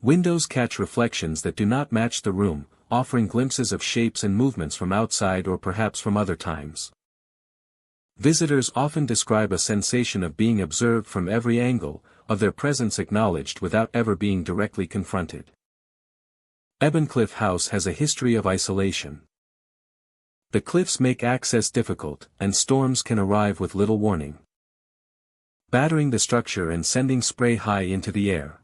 A: Windows catch reflections that do not match the room, offering glimpses of shapes and movements from outside or perhaps from other times. Visitors often describe a sensation of being observed from every angle, of their presence acknowledged without ever being directly confronted. Ebboncliff House has a history of isolation. The cliffs make access difficult, and storms can arrive with little warning, battering the structure and sending spray high into the air.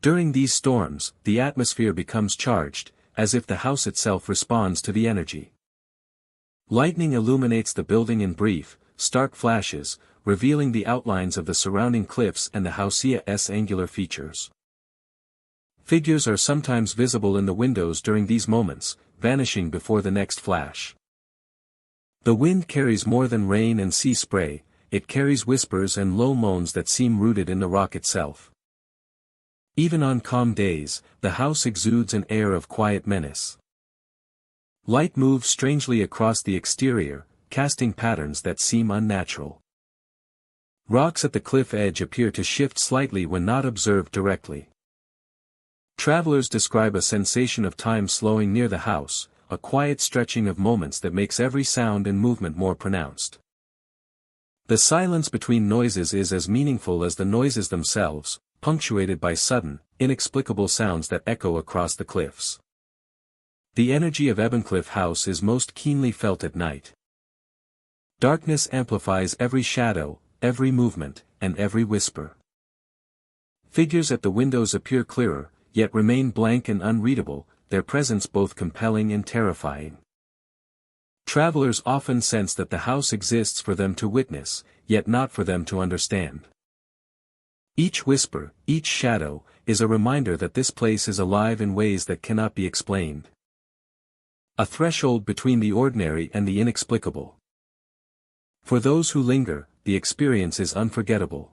A: During these storms, the atmosphere becomes charged, as if the house itself responds to the energy. Lightning illuminates the building in brief, stark flashes, revealing the outlines of the surrounding cliffs and the house's angular features. Figures are sometimes visible in the windows during these moments, vanishing before the next flash. The wind carries more than rain and sea spray, it carries whispers and low moans that seem rooted in the rock itself. Even on calm days, the house exudes an air of quiet menace. Light moves strangely across the exterior, casting patterns that seem unnatural. Rocks at the cliff edge appear to shift slightly when not observed directly. Travelers describe a sensation of time slowing near the house, a quiet stretching of moments that makes every sound and movement more pronounced. The silence between noises is as meaningful as the noises themselves, punctuated by sudden, inexplicable sounds that echo across the cliffs. The energy of Ebboncliff House is most keenly felt at night. Darkness amplifies every shadow, every movement, and every whisper. Figures at the windows appear clearer, yet remain blank and unreadable, their presence both compelling and terrifying. Travelers often sense that the house exists for them to witness, yet not for them to understand. Each whisper, each shadow, is a reminder that this place is alive in ways that cannot be explained. A threshold between the ordinary and the inexplicable. For those who linger, the experience is unforgettable.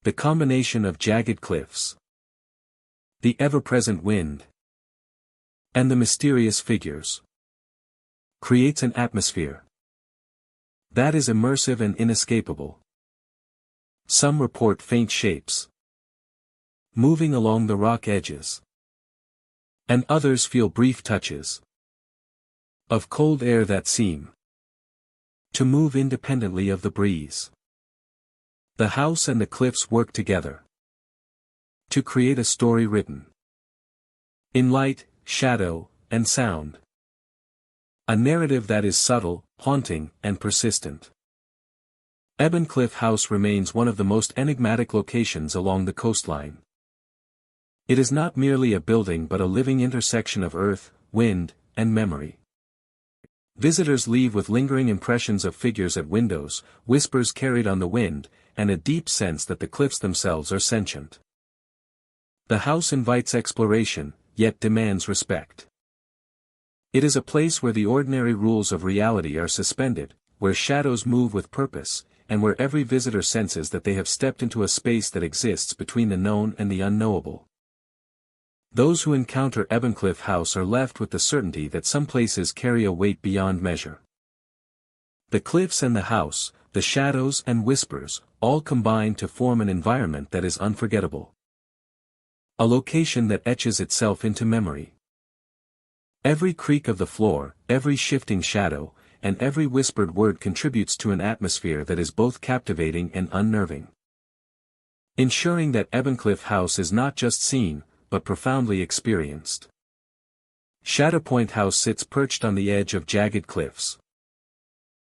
A: The combination of jagged cliffs, the ever-present wind, and the mysterious figures creates an atmosphere that is immersive and inescapable. Some report faint shapes moving along the rock edges, and others feel brief touches of cold air that seem to move independently of the breeze. The house and the cliffs work together to create a story written in light, shadow, and sound. A narrative that is subtle, haunting, and persistent. Cliff House remains one of the most enigmatic locations along the coastline. It is not merely a building but a living intersection of earth, wind, and memory. Visitors leave with lingering impressions of figures at windows, whispers carried on the wind, and a deep sense that the cliffs themselves are sentient. The house invites exploration, yet demands respect. It is a place where the ordinary rules of reality are suspended, where shadows move with purpose, and where every visitor senses that they have stepped into a space that exists between the known and the unknowable. Those who encounter Cliff House are left with the certainty that some places carry a weight beyond measure. The cliffs and the house, the shadows and whispers, all combine to form an environment that is unforgettable. A location that etches itself into memory. Every creak of the floor, every shifting shadow, and every whispered word contributes to an atmosphere that is both captivating and unnerving. Ensuring that Cliff House is not just seen, but profoundly experienced. Shadow Point House sits perched on the edge of jagged cliffs.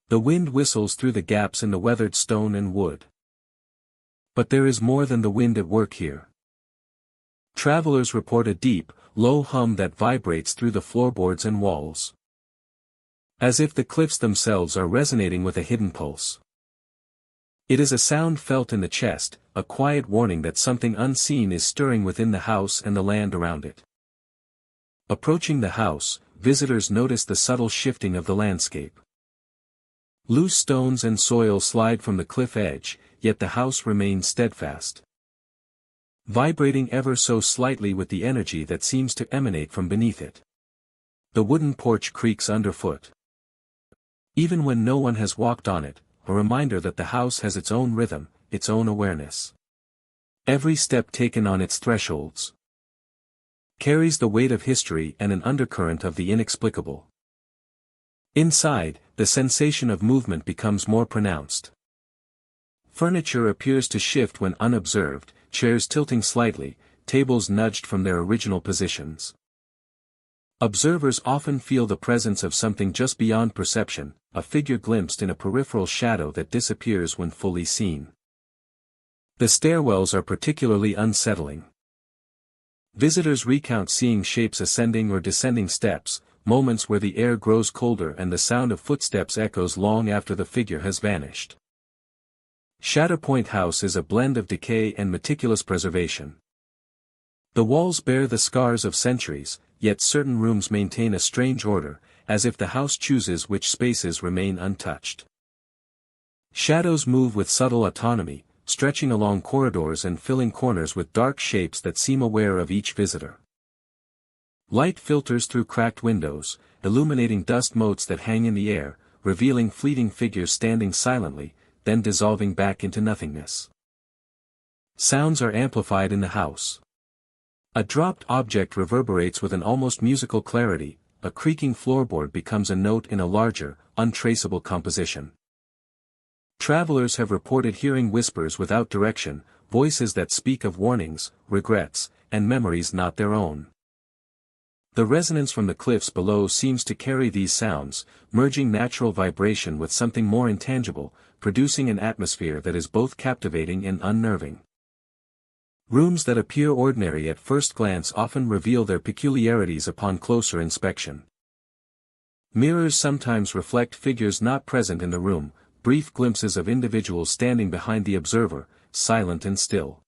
A: The wind whistles through the gaps in the weathered stone and wood. But there is more than the wind at work here. Travelers report a deep, low hum that vibrates through the floorboards and walls. As if the cliffs themselves are resonating with a hidden pulse. It is a sound felt in the chest, a quiet warning that something unseen is stirring within the house and the land around it. Approaching the house, visitors notice the subtle shifting of the landscape. Loose stones and soil slide from the cliff edge, yet the house remains steadfast. Vibrating ever so slightly with the energy that seems to emanate from beneath it. The wooden porch creaks underfoot. Even when no one has walked on it, a reminder that the house has its own rhythm, its own awareness. Every step taken on its thresholds carries the weight of history and an undercurrent of the inexplicable. Inside, the sensation of movement becomes more pronounced. Furniture appears to shift when unobserved, chairs tilting slightly, tables nudged from their original positions. Observers often feel the presence of something just beyond perception, a figure glimpsed in a peripheral shadow that disappears when fully seen. The stairwells are particularly unsettling. Visitors recount seeing shapes ascending or descending steps, moments where the air grows colder and the sound of footsteps echoes long after the figure has vanished. Shadow Point House is a blend of decay and meticulous preservation. The walls bear the scars of centuries, yet certain rooms maintain a strange order, as if the house chooses which spaces remain untouched. Shadows move with subtle autonomy, stretching along corridors and filling corners with dark shapes that seem aware of each visitor. Light filters through cracked windows, illuminating dust motes that hang in the air, revealing fleeting figures standing silently, then dissolving back into nothingness. Sounds are amplified in the house. A dropped object reverberates with an almost musical clarity, a creaking floorboard becomes a note in a larger, untraceable composition. Travelers have reported hearing whispers without direction, voices that speak of warnings, regrets, and memories not their own. The resonance from the cliffs below seems to carry these sounds, merging natural vibration with something more intangible, producing an atmosphere that is both captivating and unnerving. Rooms that appear ordinary at first glance often reveal their peculiarities upon closer inspection. Mirrors sometimes reflect figures not present in the room, brief glimpses of individuals standing behind the observer, silent and still.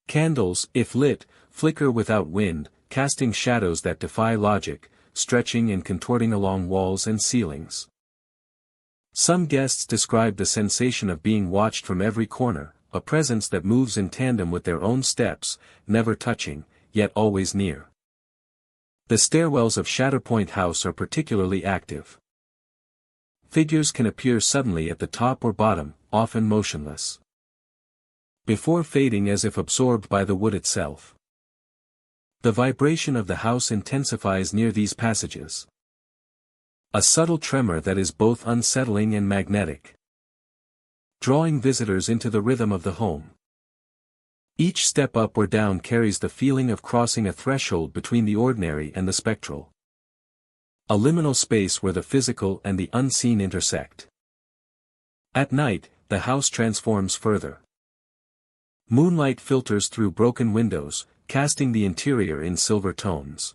A: Candles, if lit, flicker without wind, casting shadows that defy logic, stretching and contorting along walls and ceilings. Some guests describe the sensation of being watched from every corner, a presence that moves in tandem with their own steps, never touching, yet always near. The stairwells of Shatterpoint House are particularly active. Figures can appear suddenly at the top or bottom, often motionless, before fading as if absorbed by the wood itself. The vibration of the house intensifies near these passages. A subtle tremor that is both unsettling and magnetic, drawing visitors into the rhythm of the home. Each step up or down carries the feeling of crossing a threshold between the ordinary and the spectral. A liminal space where the physical and the unseen intersect. At night, the house transforms further. Moonlight filters through broken windows, casting the interior in silver tones.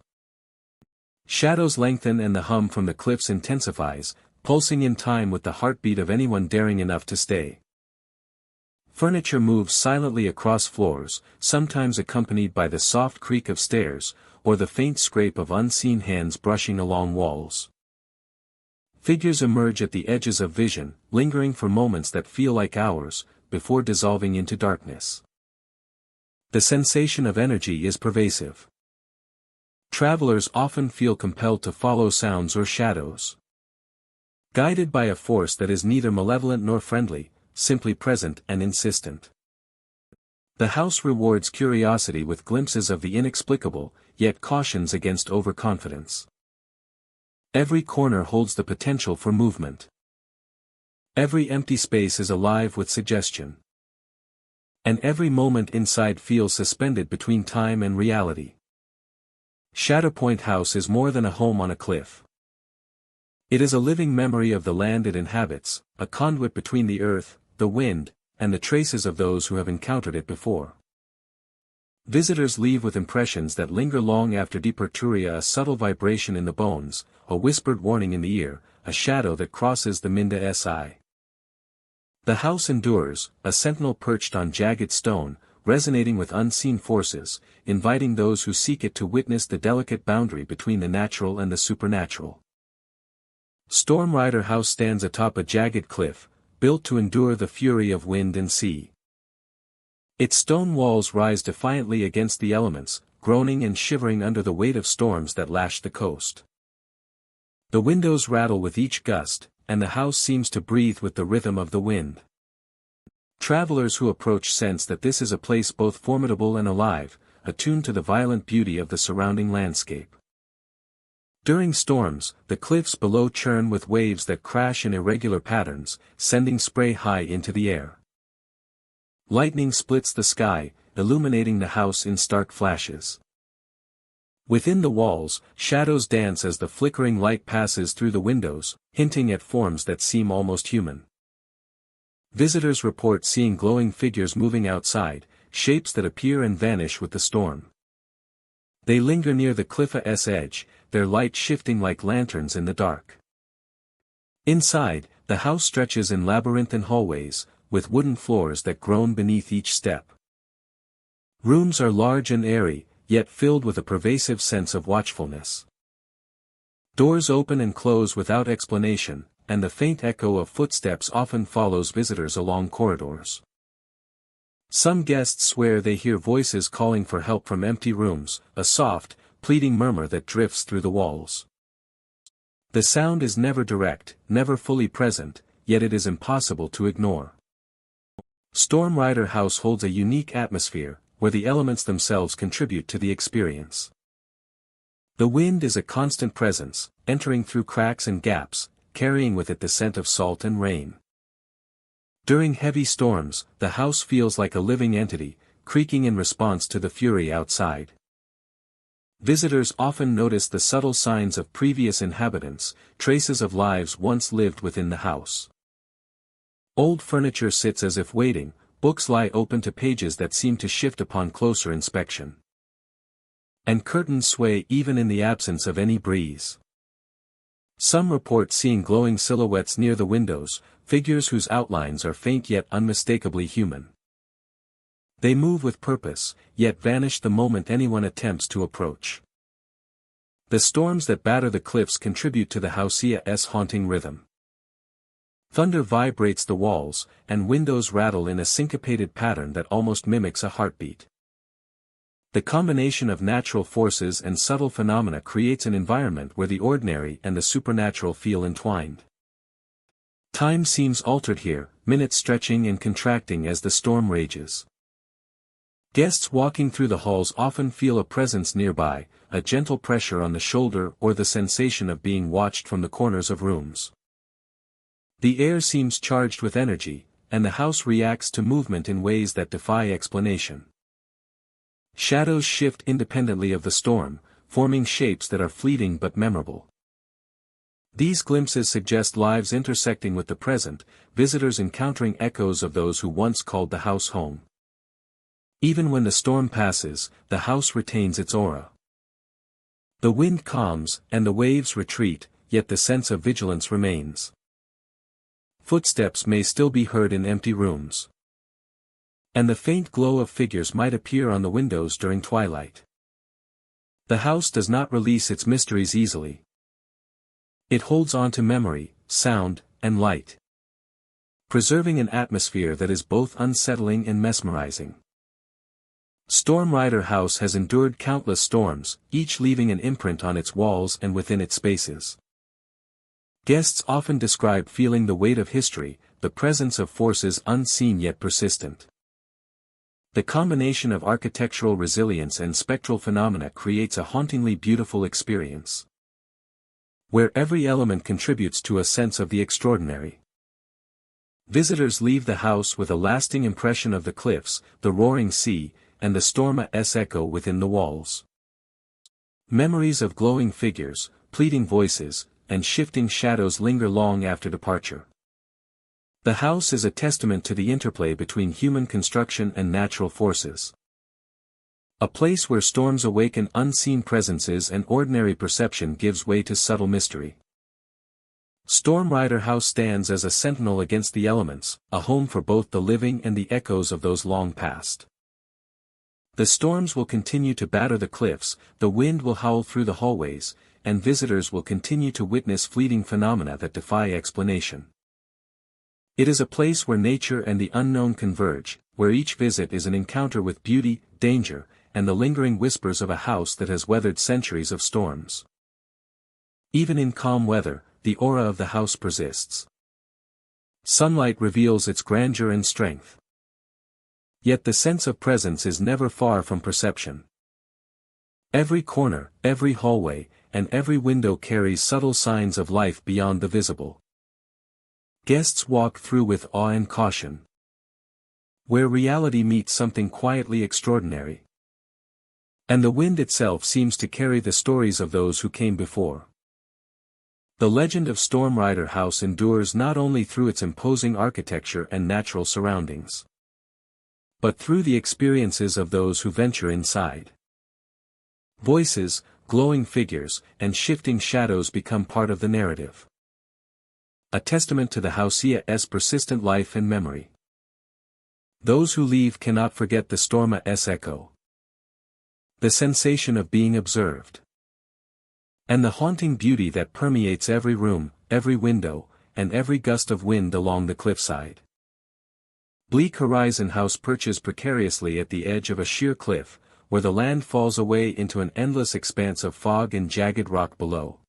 A: Shadows lengthen and the hum from the cliffs intensifies, pulsing in time with the heartbeat of anyone daring enough to stay. Furniture moves silently across floors, sometimes accompanied by the soft creak of stairs, or the faint scrape of unseen hands brushing along walls. Figures emerge at the edges of vision, lingering for moments that feel like hours, before dissolving into darkness. The sensation of energy is pervasive. Travelers often feel compelled to follow sounds or shadows, guided by a force that is neither malevolent nor friendly, simply present and insistent. The house rewards curiosity with glimpses of the inexplicable, yet cautions against overconfidence. Every corner holds the potential for movement. Every empty space is alive with suggestion. And every moment inside feels suspended between time and reality. Shatterpoint House is more than a home on a cliff. It is a living memory of the land it inhabits, a conduit between the earth, the wind, and the traces of those who have encountered it before. Visitors leave with impressions that linger long after departure, a subtle vibration in the bones, a whispered warning in the ear, a shadow that crosses the mind's eye. The house endures, a sentinel perched on jagged stone, resonating with unseen forces, inviting those who seek it to witness the delicate boundary between the natural and the supernatural. Storm Rider House stands atop a jagged cliff, built to endure the fury of wind and sea. Its stone walls rise defiantly against the elements, groaning and shivering under the weight of storms that lash the coast. The windows rattle with each gust, and the house seems to breathe with the rhythm of the wind. Travelers who approach sense that this is a place both formidable and alive, attuned to the violent beauty of the surrounding landscape. During storms, the cliffs below churn with waves that crash in irregular patterns, sending spray high into the air. Lightning splits the sky, illuminating the house in stark flashes. Within the walls, shadows dance as the flickering light passes through the windows, hinting at forms that seem almost human. Visitors report seeing glowing figures moving outside, shapes that appear and vanish with the storm. They linger near the cliff's edge, their light shifting like lanterns in the dark. Inside, the house stretches in labyrinthine hallways, with wooden floors that groan beneath each step. Rooms are large and airy, yet filled with a pervasive sense of watchfulness. Doors open and close without explanation, and the faint echo of footsteps often follows visitors along corridors. Some guests swear they hear voices calling for help from empty rooms, a soft, pleading murmur that drifts through the walls. The sound is never direct, never fully present, yet it is impossible to ignore. Storm Rider House holds a unique atmosphere, where the elements themselves contribute to the experience. The wind is a constant presence, entering through cracks and gaps, carrying with it the scent of salt and rain. During heavy storms, the house feels like a living entity, creaking in response to the fury outside. Visitors often notice the subtle signs of previous inhabitants, traces of lives once lived within the house. Old furniture sits as if waiting, books lie open to pages that seem to shift upon closer inspection. And curtains sway even in the absence of any breeze. Some report seeing glowing silhouettes near the windows, figures whose outlines are faint yet unmistakably human. They move with purpose, yet vanish the moment anyone attempts to approach. The storms that batter the cliffs contribute to the house's haunting rhythm. Thunder vibrates the walls, and windows rattle in a syncopated pattern that almost mimics a heartbeat. The combination of natural forces and subtle phenomena creates an environment where the ordinary and the supernatural feel entwined. Time seems altered here, minutes stretching and contracting as the storm rages. Guests walking through the halls often feel a presence nearby, a gentle pressure on the shoulder or the sensation of being watched from the corners of rooms. The air seems charged with energy, and the house reacts to movement in ways that defy explanation. Shadows shift independently of the storm, forming shapes that are fleeting but memorable. These glimpses suggest lives intersecting with the present, visitors encountering echoes of those who once called the house home. Even when the storm passes, the house retains its aura. The wind calms, and the waves retreat, yet the sense of vigilance remains. Footsteps may still be heard in empty rooms. And the faint glow of figures might appear on the windows during twilight. The house does not release its mysteries easily. It holds on to memory, sound, and light, preserving an atmosphere that is both unsettling and mesmerizing. Storm Rider House has endured countless storms, each leaving an imprint on its walls and within its spaces. Guests often describe feeling the weight of history, the presence of forces unseen yet persistent. The combination of architectural resilience and spectral phenomena creates a hauntingly beautiful experience, where every element contributes to a sense of the extraordinary. Visitors leave the house with a lasting impression of the cliffs, the roaring sea, and the storm's echo within the walls. Memories of glowing figures, pleading voices, and shifting shadows linger long after departure. The house is a testament to the interplay between human construction and natural forces. A place where storms awaken unseen presences and ordinary perception gives way to subtle mystery. Storm Rider House stands as a sentinel against the elements, a home for both the living and the echoes of those long past. The storms will continue to batter the cliffs, the wind will howl through the hallways, and visitors will continue to witness fleeting phenomena that defy explanation. It is a place where nature and the unknown converge, where each visit is an encounter with beauty, danger, and the lingering whispers of a house that has weathered centuries of storms. Even in calm weather, the aura of the house persists. Sunlight reveals its grandeur and strength. Yet the sense of presence is never far from perception. Every corner, every hallway, and every window carries subtle signs of life beyond the visible. Guests walk through with awe and caution, where reality meets something quietly extraordinary. And the wind itself seems to carry the stories of those who came before. The legend of Storm Rider House endures not only through its imposing architecture and natural surroundings, but through the experiences of those who venture inside. Voices, glowing figures, and shifting shadows become part of the narrative, a testament to the house's persistent life and memory. Those who leave cannot forget the storm's echo, the sensation of being observed, and the haunting beauty that permeates every room, every window, and every gust of wind along the cliffside. Bleak Horizon House perches precariously at the edge of a sheer cliff, where the land falls away into an endless expanse of fog and jagged rock below.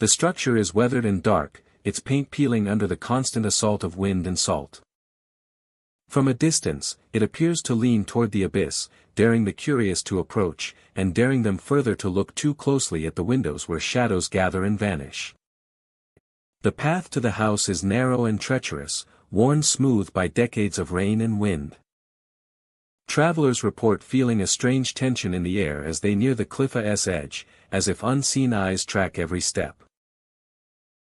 A: The structure is weathered and dark, its paint peeling under the constant assault of wind and salt. From a distance, it appears to lean toward the abyss, daring the curious to approach, and daring them further to look too closely at the windows where shadows gather and vanish. The path to the house is narrow and treacherous, worn smooth by decades of rain and wind. Travelers report feeling a strange tension in the air as they near the cliff's edge, as if unseen eyes track every step.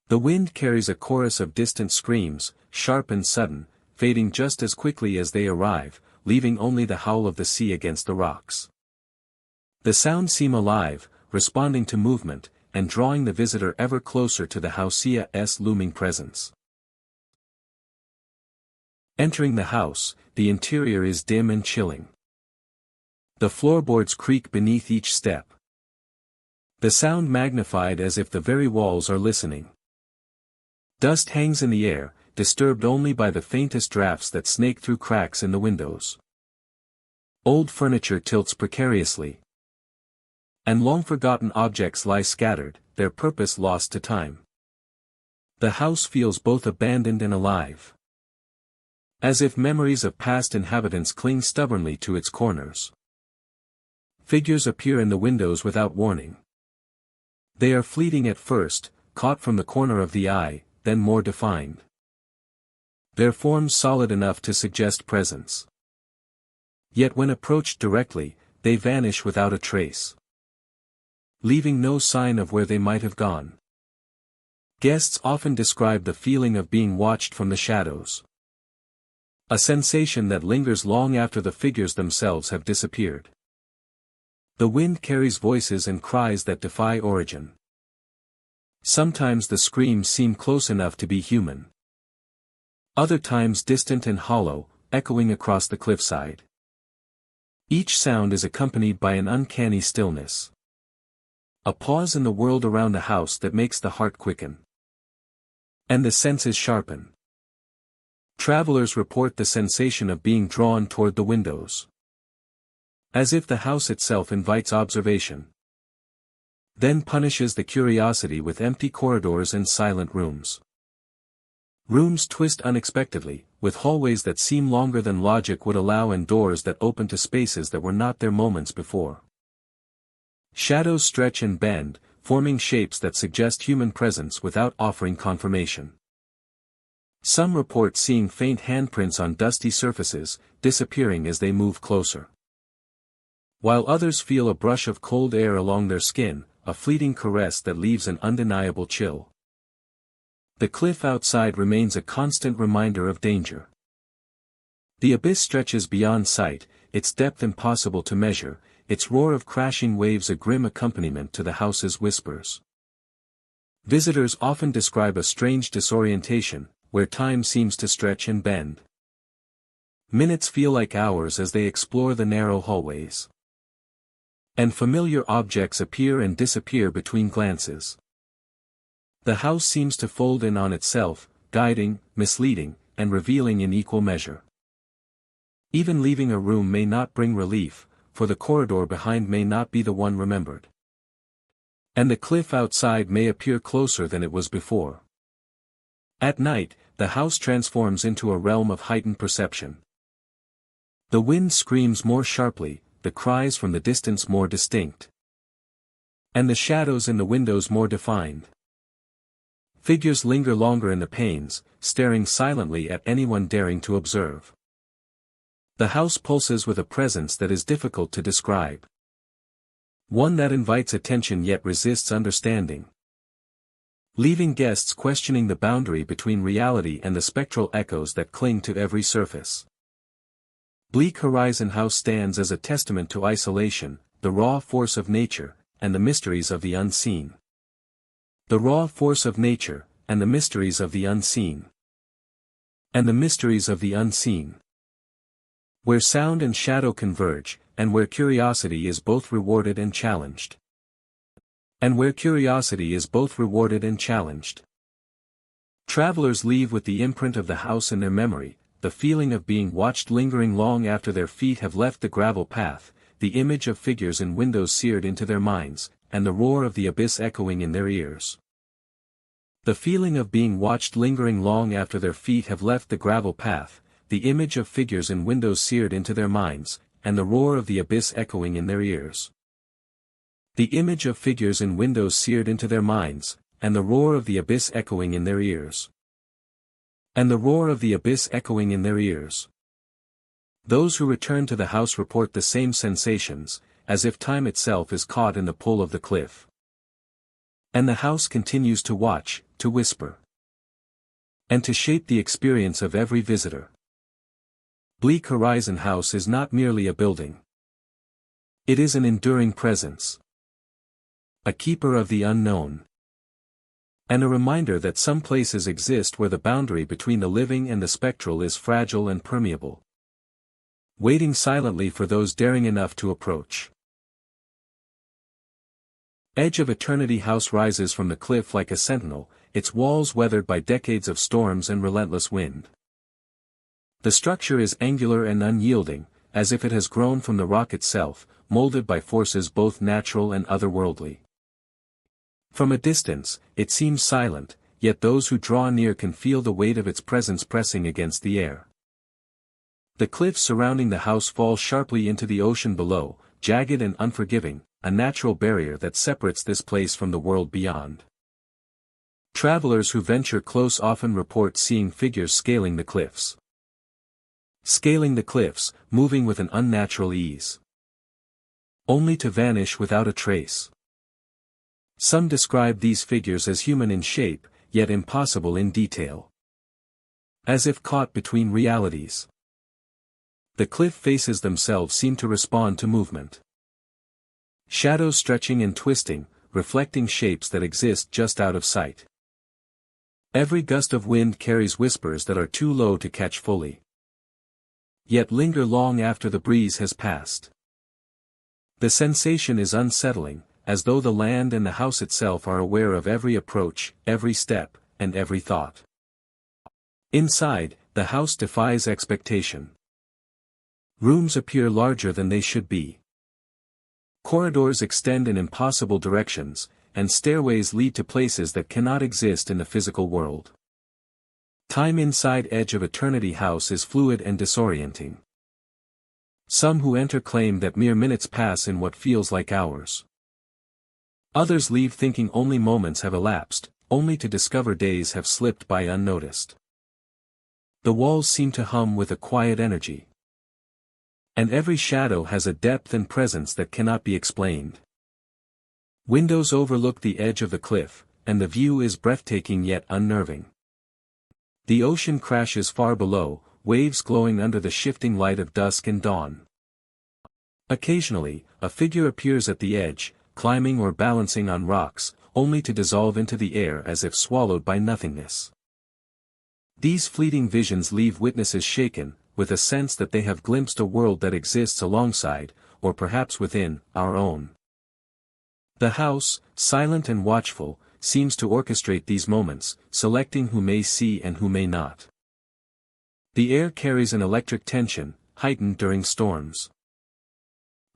A: The wind carries a chorus of distant screams, sharp and sudden, fading just as quickly as they arrive, leaving only the howl of the sea against the rocks. The sounds seem alive, responding to movement, and drawing the visitor ever closer to the house's looming presence. Entering the house, the interior is dim and chilling. The floorboards creak beneath each step, the sound magnified as if the very walls are listening. Dust hangs in the air, disturbed only by the faintest drafts that snake through cracks in the windows. Old furniture tilts precariously. And long-forgotten objects lie scattered, their purpose lost to time. The house feels both abandoned and alive. As if memories of past inhabitants cling stubbornly to its corners. Figures appear in the windows without warning. They are fleeting at first, caught from the corner of the eye, then more defined. Their forms solid enough to suggest presence. Yet when approached directly, they vanish without a trace. Leaving no sign of where they might have gone. Guests often describe the feeling of being watched from the shadows. A sensation that lingers long after the figures themselves have disappeared. The wind carries voices and cries that defy origin. Sometimes the screams seem close enough to be human. Other times distant and hollow, echoing across the cliffside. Each sound is accompanied by an uncanny stillness. A pause in the world around the house that makes the heart quicken. And the senses sharpen. Travelers report the sensation of being drawn toward the windows. As if the house itself invites observation. Then punishes the curiosity with empty corridors and silent rooms. Rooms twist unexpectedly, with hallways that seem longer than logic would allow and doors that open to spaces that were not there moments before. Shadows stretch and bend, forming shapes that suggest human presence without offering confirmation. Some report seeing faint handprints on dusty surfaces, disappearing as they move closer. While others feel a brush of cold air along their skin, a fleeting caress that leaves an undeniable chill. The cliff outside remains a constant reminder of danger. The abyss stretches beyond sight, its depth impossible to measure, its roar of crashing waves a grim accompaniment to the house's whispers. Visitors often describe a strange disorientation, where time seems to stretch and bend. Minutes feel like hours as they explore the narrow hallways. And familiar objects appear and disappear between glances. The house seems to fold in on itself, guiding, misleading, and revealing in equal measure. Even leaving a room may not bring relief, for the corridor behind may not be the one remembered. And the cliff outside may appear closer than it was before. At night, the house transforms into a realm of heightened perception. The wind screams more sharply, the cries from the distance more distinct. And the shadows in the windows more defined. Figures linger longer in the panes, staring silently at anyone daring to observe. The house pulses with a presence that is difficult to describe. One that invites attention yet resists understanding. Leaving guests questioning the boundary between reality and the spectral echoes that cling to every surface. Bleak Horizon House stands as a testament to isolation, the raw force of nature, and the mysteries of the unseen. The raw force of nature, and the mysteries of the unseen. And the mysteries of the unseen. Where sound and shadow converge, and where curiosity is both rewarded and challenged. And where curiosity is both rewarded and challenged. Travelers leave with the imprint of the house in their memory, the feeling of being watched lingering long after their feet have left the gravel path, the image of figures in windows seared into their minds, and the roar of the abyss echoing in their ears. The feeling of being watched lingering long after their feet have left the gravel path, the image of figures in windows seared into their minds, and the roar of the abyss echoing in their ears. The image of figures in windows seared into their minds, and the roar of the abyss echoing in their ears. And the roar of the abyss echoing in their ears. Those who return to the house report the same sensations, as if time itself is caught in the pull of the cliff. And the house continues to watch, to whisper. And to shape the experience of every visitor. Bleak Horizon House is not merely a building. It is an enduring presence. A keeper of the unknown. And a reminder that some places exist where the boundary between the living and the spectral is fragile and permeable. Waiting silently for those daring enough to approach. Edge of Eternity House rises from the cliff like a sentinel, its walls weathered by decades of storms and relentless wind. The structure is angular and unyielding, as if it has grown from the rock itself, molded by forces both natural and otherworldly. From a distance, it seems silent, yet those who draw near can feel the weight of its presence pressing against the air. The cliffs surrounding the house fall sharply into the ocean below, jagged and unforgiving, a natural barrier that separates this place from the world beyond. Travelers who venture close often report seeing figures scaling the cliffs. Scaling the cliffs, moving with an unnatural ease. Only to vanish without a trace. Some describe these figures as human in shape, yet impossible in detail. As if caught between realities. The cliff faces themselves seem to respond to movement. Shadows stretching and twisting, reflecting shapes that exist just out of sight. Every gust of wind carries whispers that are too low to catch fully. Yet linger long after the breeze has passed. The sensation is unsettling, as though the land and the house itself are aware of every approach, every step, and every thought. Inside, the house defies expectation. Rooms appear larger than they should be. Corridors extend in impossible directions, and stairways lead to places that cannot exist in the physical world. Time inside Edge of Eternity House is fluid and disorienting. Some who enter claim that mere minutes pass in what feels like hours. Others leave thinking only moments have elapsed, only to discover days have slipped by unnoticed. The walls seem to hum with a quiet energy. And every shadow has a depth and presence that cannot be explained. Windows overlook the edge of the cliff, and the view is breathtaking yet unnerving. The ocean crashes far below, waves glowing under the shifting light of dusk and dawn. Occasionally, a figure appears at the edge, climbing or balancing on rocks, only to dissolve into the air as if swallowed by nothingness. These fleeting visions leave witnesses shaken, with a sense that they have glimpsed a world that exists alongside, or perhaps within, our own. The house, silent and watchful, seems to orchestrate these moments, selecting who may see and who may not. The air carries an electric tension, heightened during storms.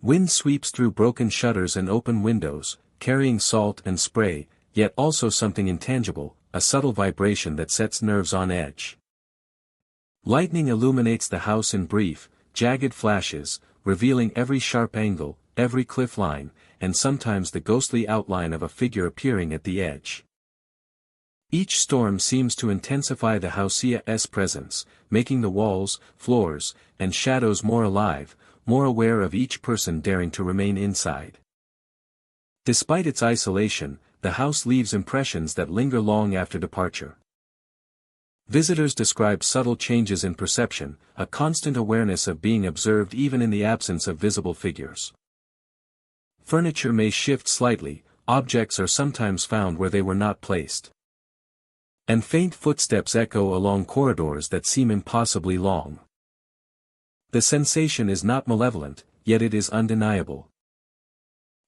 A: Wind sweeps through broken shutters and open windows, carrying salt and spray, yet also something intangible, a subtle vibration that sets nerves on edge. Lightning illuminates the house in brief, jagged flashes, revealing every sharp angle, every cliff line, and sometimes the ghostly outline of a figure appearing at the edge. Each storm seems to intensify the house's presence, making the walls, floors, and shadows more alive, more aware of each person daring to remain inside. Despite its isolation, the house leaves impressions that linger long after departure. Visitors describe subtle changes in perception, a constant awareness of being observed even in the absence of visible figures. Furniture may shift slightly, objects are sometimes found where they were not placed. And faint footsteps echo along corridors that seem impossibly long. The sensation is not malevolent, yet it is undeniable.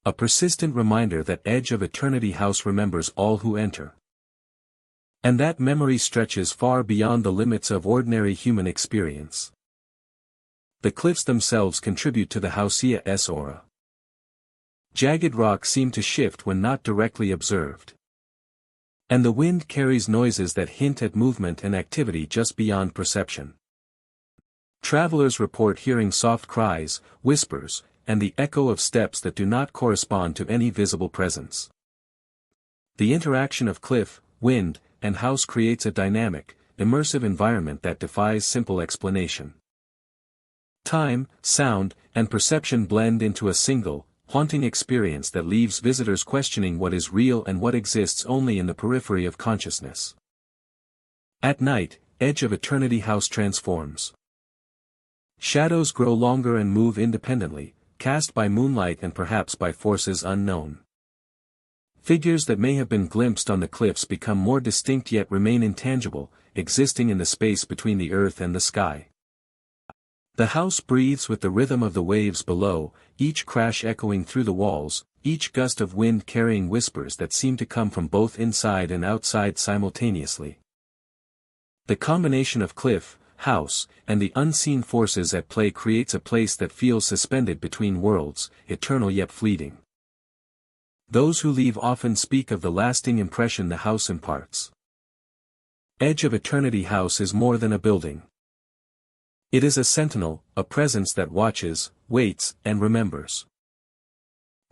A: A persistent reminder that Edge of Eternity House remembers all who enter. And that memory stretches far beyond the limits of ordinary human experience. The cliffs themselves contribute to the house's aura. Jagged rocks seem to shift when not directly observed. And the wind carries noises that hint at movement and activity just beyond perception. Travelers report hearing soft cries, whispers, and the echo of steps that do not correspond to any visible presence. The interaction of cliff, wind, and house creates a dynamic, immersive environment that defies simple explanation. Time, sound, and perception blend into a single, haunting experience that leaves visitors questioning what is real and what exists only in the periphery of consciousness. At night, Edge of Eternity House transforms. Shadows grow longer and move independently, cast by moonlight and perhaps by forces unknown. Figures that may have been glimpsed on the cliffs become more distinct yet remain intangible, existing in the space between the earth and the sky. The house breathes with the rhythm of the waves below, each crash echoing through the walls, each gust of wind carrying whispers that seem to come from both inside and outside simultaneously. The combination of cliff, house, and the unseen forces at play creates a place that feels suspended between worlds, eternal yet fleeting. Those who leave often speak of the lasting impression the house imparts. Edge of Eternity House is more than a building. It is a sentinel, a presence that watches, waits, and remembers.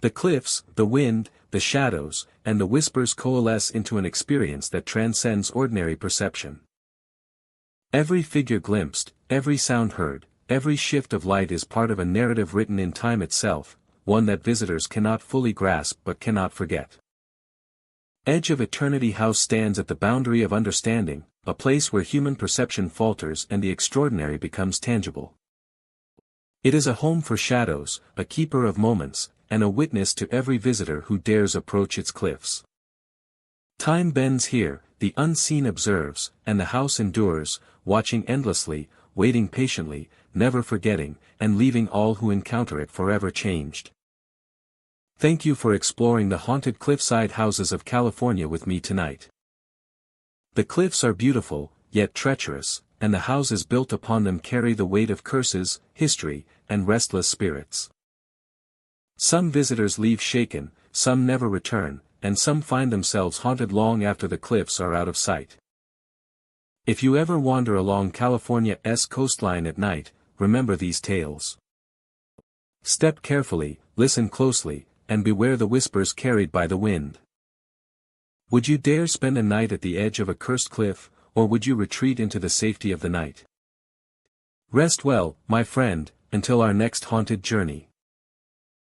A: The cliffs, the wind, the shadows, and the whispers coalesce into an experience that transcends ordinary perception. Every figure glimpsed, every sound heard, every shift of light is part of a narrative written in time itself, one that visitors cannot fully grasp but cannot forget. Edge of Eternity House stands at the boundary of understanding, a place where human perception falters and the extraordinary becomes tangible. It is a home for shadows, a keeper of moments, and a witness to every visitor who dares approach its cliffs. Time bends here, the unseen observes, and the house endures, watching endlessly, waiting patiently, never forgetting, and leaving all who encounter it forever changed. Thank you for exploring the haunted cliffside houses of California with me tonight. The cliffs are beautiful, yet treacherous, and the houses built upon them carry the weight of curses, history, and restless spirits. Some visitors leave shaken, some never return, and some find themselves haunted long after the cliffs are out of sight. If you ever wander along California's coastline at night, remember these tales. Step carefully, listen closely, and beware the whispers carried by the wind. Would you dare spend a night at the edge of a cursed cliff, or would you retreat into the safety of the night? Rest well, my friend, until our next haunted journey.